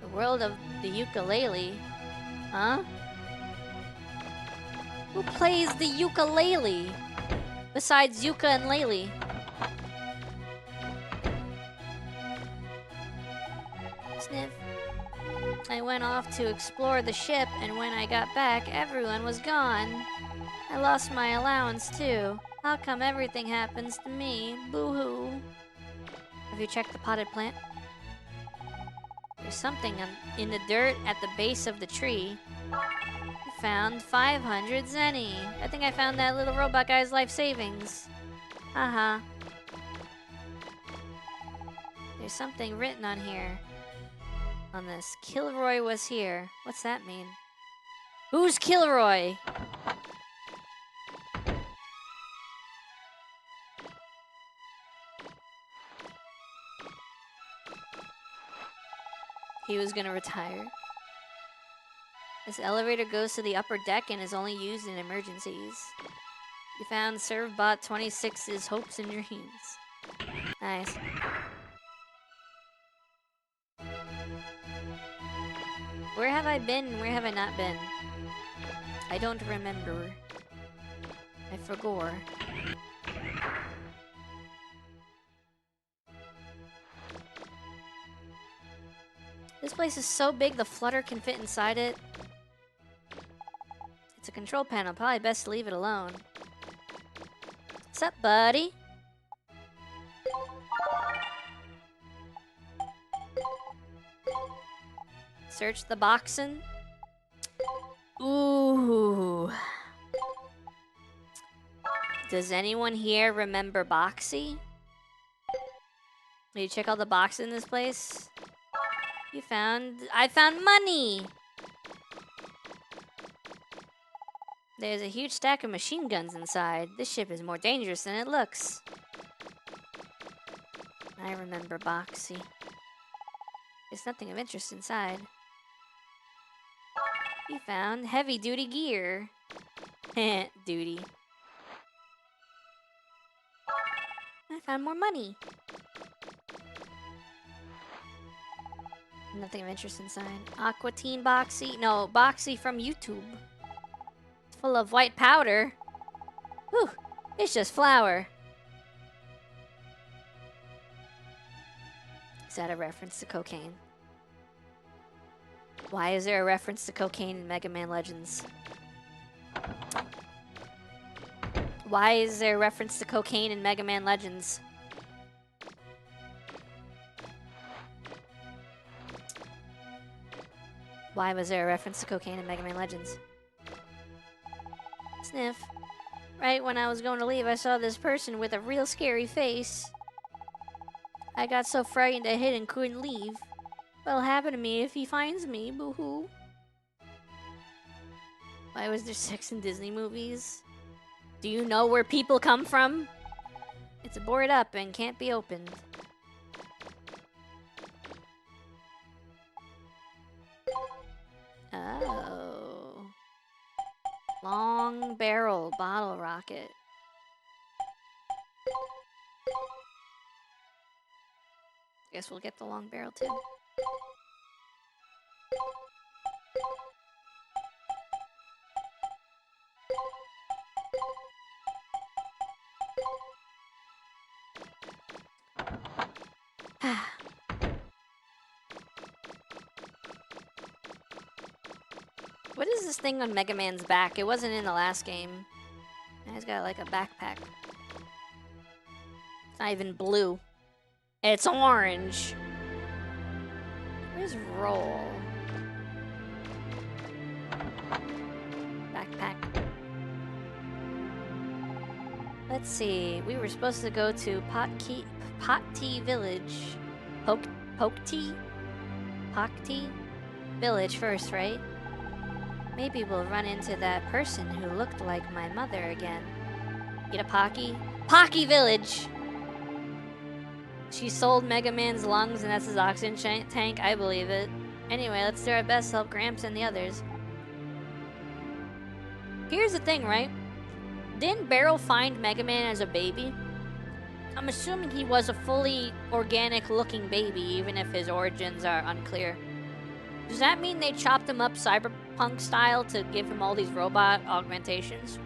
The world of the ukulele. Huh? Who plays the ukulele? Besides Yuka and Laylee. Sniff. I went off to explore the ship, and when I got back, everyone was gone. I lost my allowance, too. How come everything happens to me? Boo-hoo. Have you checked the potted plant? There's something in the dirt at the base of the tree. I found 500 zenny. I think I found that little robot guy's life savings. Haha. There's something written on here. On this. Kilroy was here. What's that mean? Who's Kilroy? He was gonna retire. This elevator goes to the upper deck and is only used in emergencies. You found ServBot 26's hopes and dreams. Nice. Where have I been and where have I not been? I don't remember. I forgot. This place is so big the flutter can fit inside it. It's a control panel. Probably best to leave it alone. What's up, buddy? Search the boxin'. Ooh. Does anyone here remember Boxy? Did you check all the boxes in this place? I found money! There's a huge stack of machine guns inside. This ship is more dangerous than it looks. I remember Boxy. There's nothing of interest inside. You found heavy-duty gear. Duty. I found more money. Nothing of interest inside. Aqua Teen Boxy? No, Boxy from YouTube. It's full of white powder. Whew, it's just flour. Is that a reference to cocaine? Why is there a reference to cocaine in Mega Man Legends? Why is there a reference to cocaine in Mega Man Legends? Why was there a reference to cocaine in Mega Man Legends? Sniff. Right when I was going to leave, I saw this person with a real scary face. I got so frightened I hid and couldn't leave. What'll happen to me if he finds me? Boo-hoo. Why was there sex in Disney movies? Do you know where people come from? It's boarded up and can't be opened. Oh. Long barrel bottle rocket. Guess we'll get the long barrel too. What is this thing on Mega Man's back? It wasn't in the last game. He's got like a backpack. It's not even blue. It's orange. Where's roll? Backpack. Let's see. We were supposed to go to Potty Village. Pokety Village first, right? Maybe we'll run into that person who looked like my mother again. Get a Pocky? Pocky Village! She sold Mega Man's lungs and that's his oxygen tank. I believe it. Anyway, let's do our best to help Gramps and the others. Here's the thing, right? Didn't Barrel find Mega Man as a baby? I'm assuming he was a fully organic-looking baby, even if his origins are unclear. Does that mean they chopped him up cyberpunk style to give him all these robot augmentations?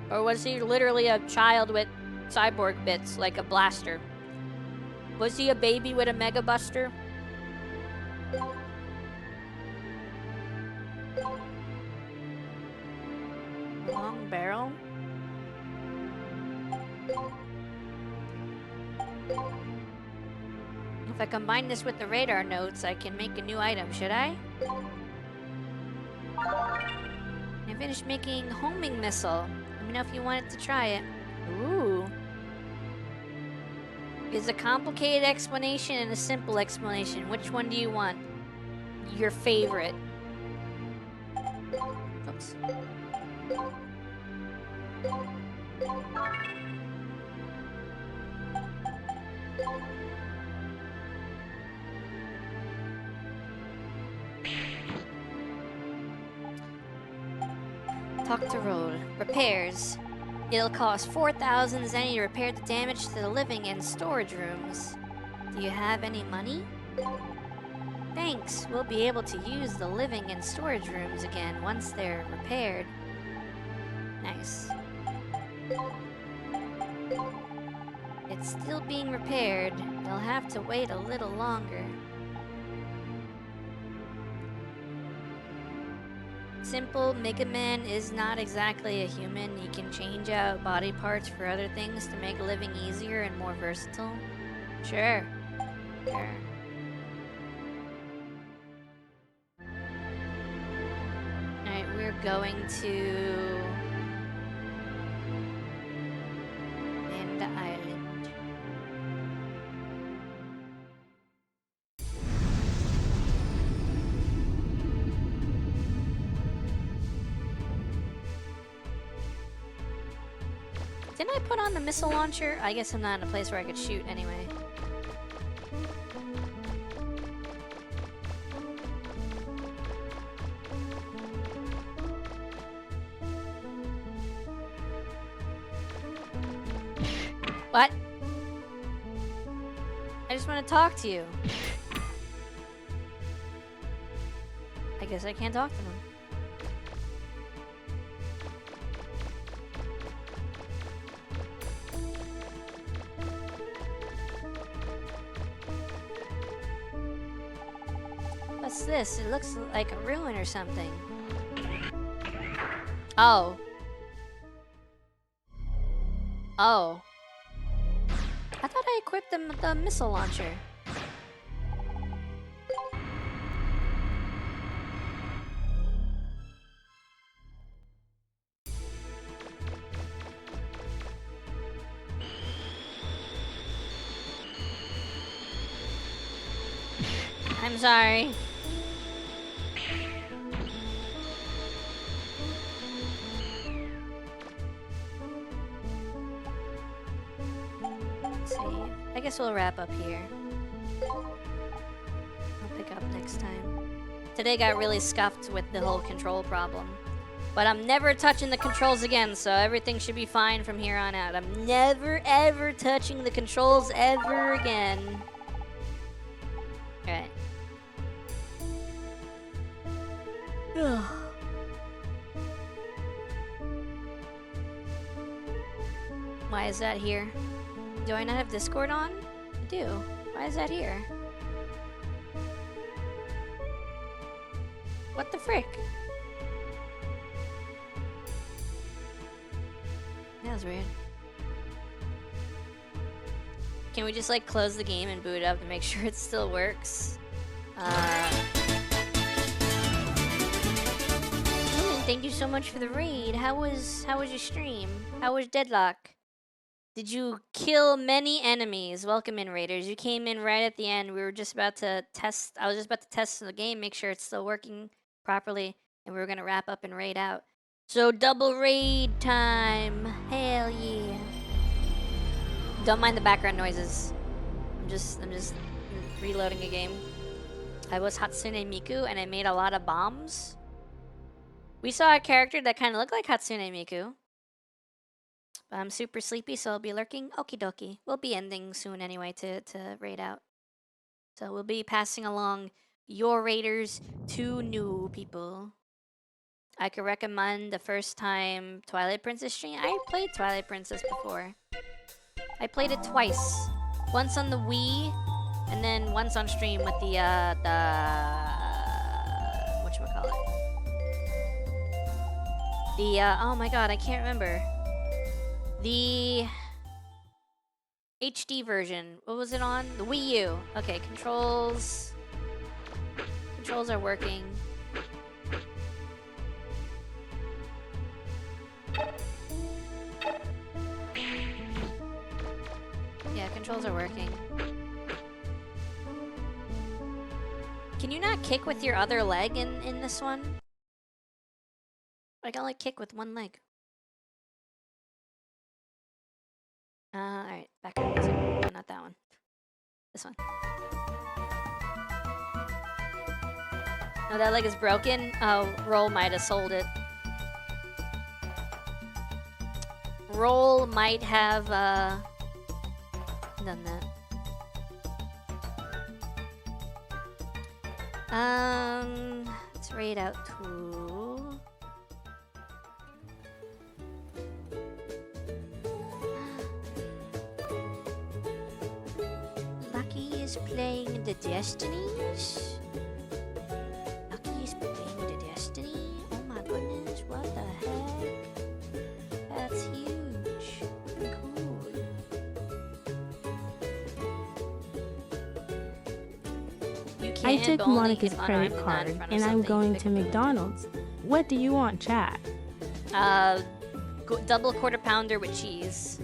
Or was he literally a child with cyborg bits, like a blaster? Was he a baby with a Mega Buster? Long barrel? If I combine this with the radar notes, I can make a new item, should I? I finished making homing missile. Let me know if you wanted to try it. Ooh. There's a complicated explanation and a simple explanation. Which one do you want? Your favorite. Oops. Talk to Road. Repairs. It'll cost 4,000 zenny to repair the damage to the living and storage rooms. Do you have any money? Thanks. We'll be able to use the living and storage rooms again once they're repaired. Nice. It's still being repaired. You'll have to wait a little longer. Simple, Mega Man is not exactly a human. He can change out body parts for other things to make living easier and more versatile. Sure. Sure. Alright, we're going to End Island. Didn't I put on the missile launcher? I guess I'm not in a place where I could shoot anyway. What? I just want to talk to you. I guess I can't talk to them. What's this? It looks like a ruin or something. Oh. Oh. I thought I equipped them with the missile launcher. I'm sorry. Let's see. I guess we'll wrap up here. I'll pick up next time. Today got really scuffed with the whole control problem. But I'm never touching the controls again, so everything should be fine from here on out. I'm never, ever touching the controls ever again. Alright. Why is that here? Do I not have Discord on? I do. Why is that here? What the frick? That was weird. Can we just like close the game and boot it up to make sure it still works? Thank you so much for the raid. How was your stream? How was Deadlock? Did you kill many enemies? Welcome in, raiders. You came in right at the end. We were just about to test. I was just about to test the game, make sure it's still working properly, and we were gonna wrap up and raid out. So double raid time. Hell yeah. Don't mind the background noises. I'm just reloading a game. I was Hatsune Miku and I made a lot of bombs. We saw a character that kind of looked like Hatsune Miku. But I'm super sleepy, so I'll be lurking. Okie dokie. We'll be ending soon anyway to raid out. So we'll be passing along your raiders to new people. I could recommend the first time Twilight Princess stream. I played Twilight Princess before. I played it twice. Once on the Wii, and then once on stream with the whatchamacallit? Oh my god, I can't remember. The HD version. What was it on? The Wii U. Okay, controls. Controls are working. Yeah, controls are working. Can you not kick with your other leg in this one? I can only kick with one leg. Alright, back on music. No, not that one. This one. No, that leg is broken. Oh, Roll might have sold it. Roll might have, done that. Let's raid out to... Lucky is playing the Destinies? Lucky is playing the Destiny? Oh my goodness, what the heck? That's huge. Cool. I took Monica's credit card and I'm going to McDonald's. What do you want, chat? Double quarter pounder with cheese.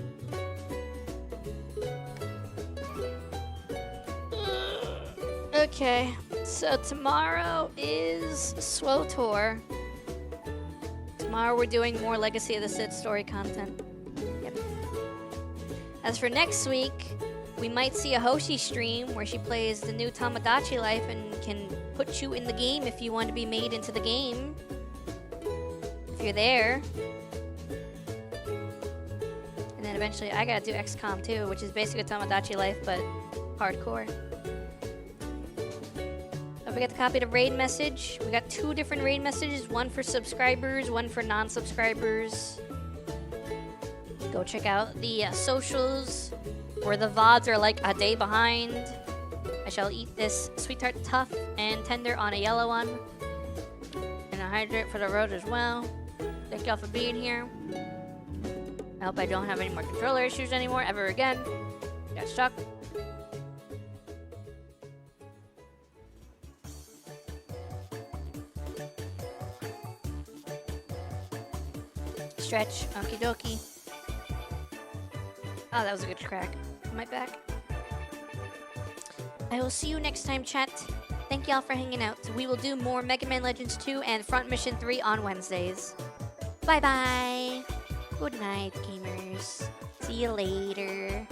Okay, so tomorrow is SWOTOR. Tomorrow we're doing more Legacy of the Sith story content. Yep. As for next week, we might see a Hoshi stream where she plays the new Tamagotchi life and can put you in the game if you want to be made into the game. If you're there. And then eventually I gotta do XCOM 2, which is basically Tamagotchi life, but hardcore. Don't forget to copy the raid message. We got 2 different raid messages, one for subscribers, one for non-subscribers. Go check out the socials, where the VODs are like a day behind. I shall eat this sweet tart tough and tender on a yellow one. And I hydrate for the road as well. Thank y'all for being here. I hope I don't have any more controller issues anymore ever again. Got stuck. Stretch, okie dokie. Oh, that was a good crack. Am I back? I will see you next time, chat. Thank y'all for hanging out. We will do more Mega Man Legends 2 and Front Mission 3 on Wednesdays. Bye-bye. Good night, gamers. See you later.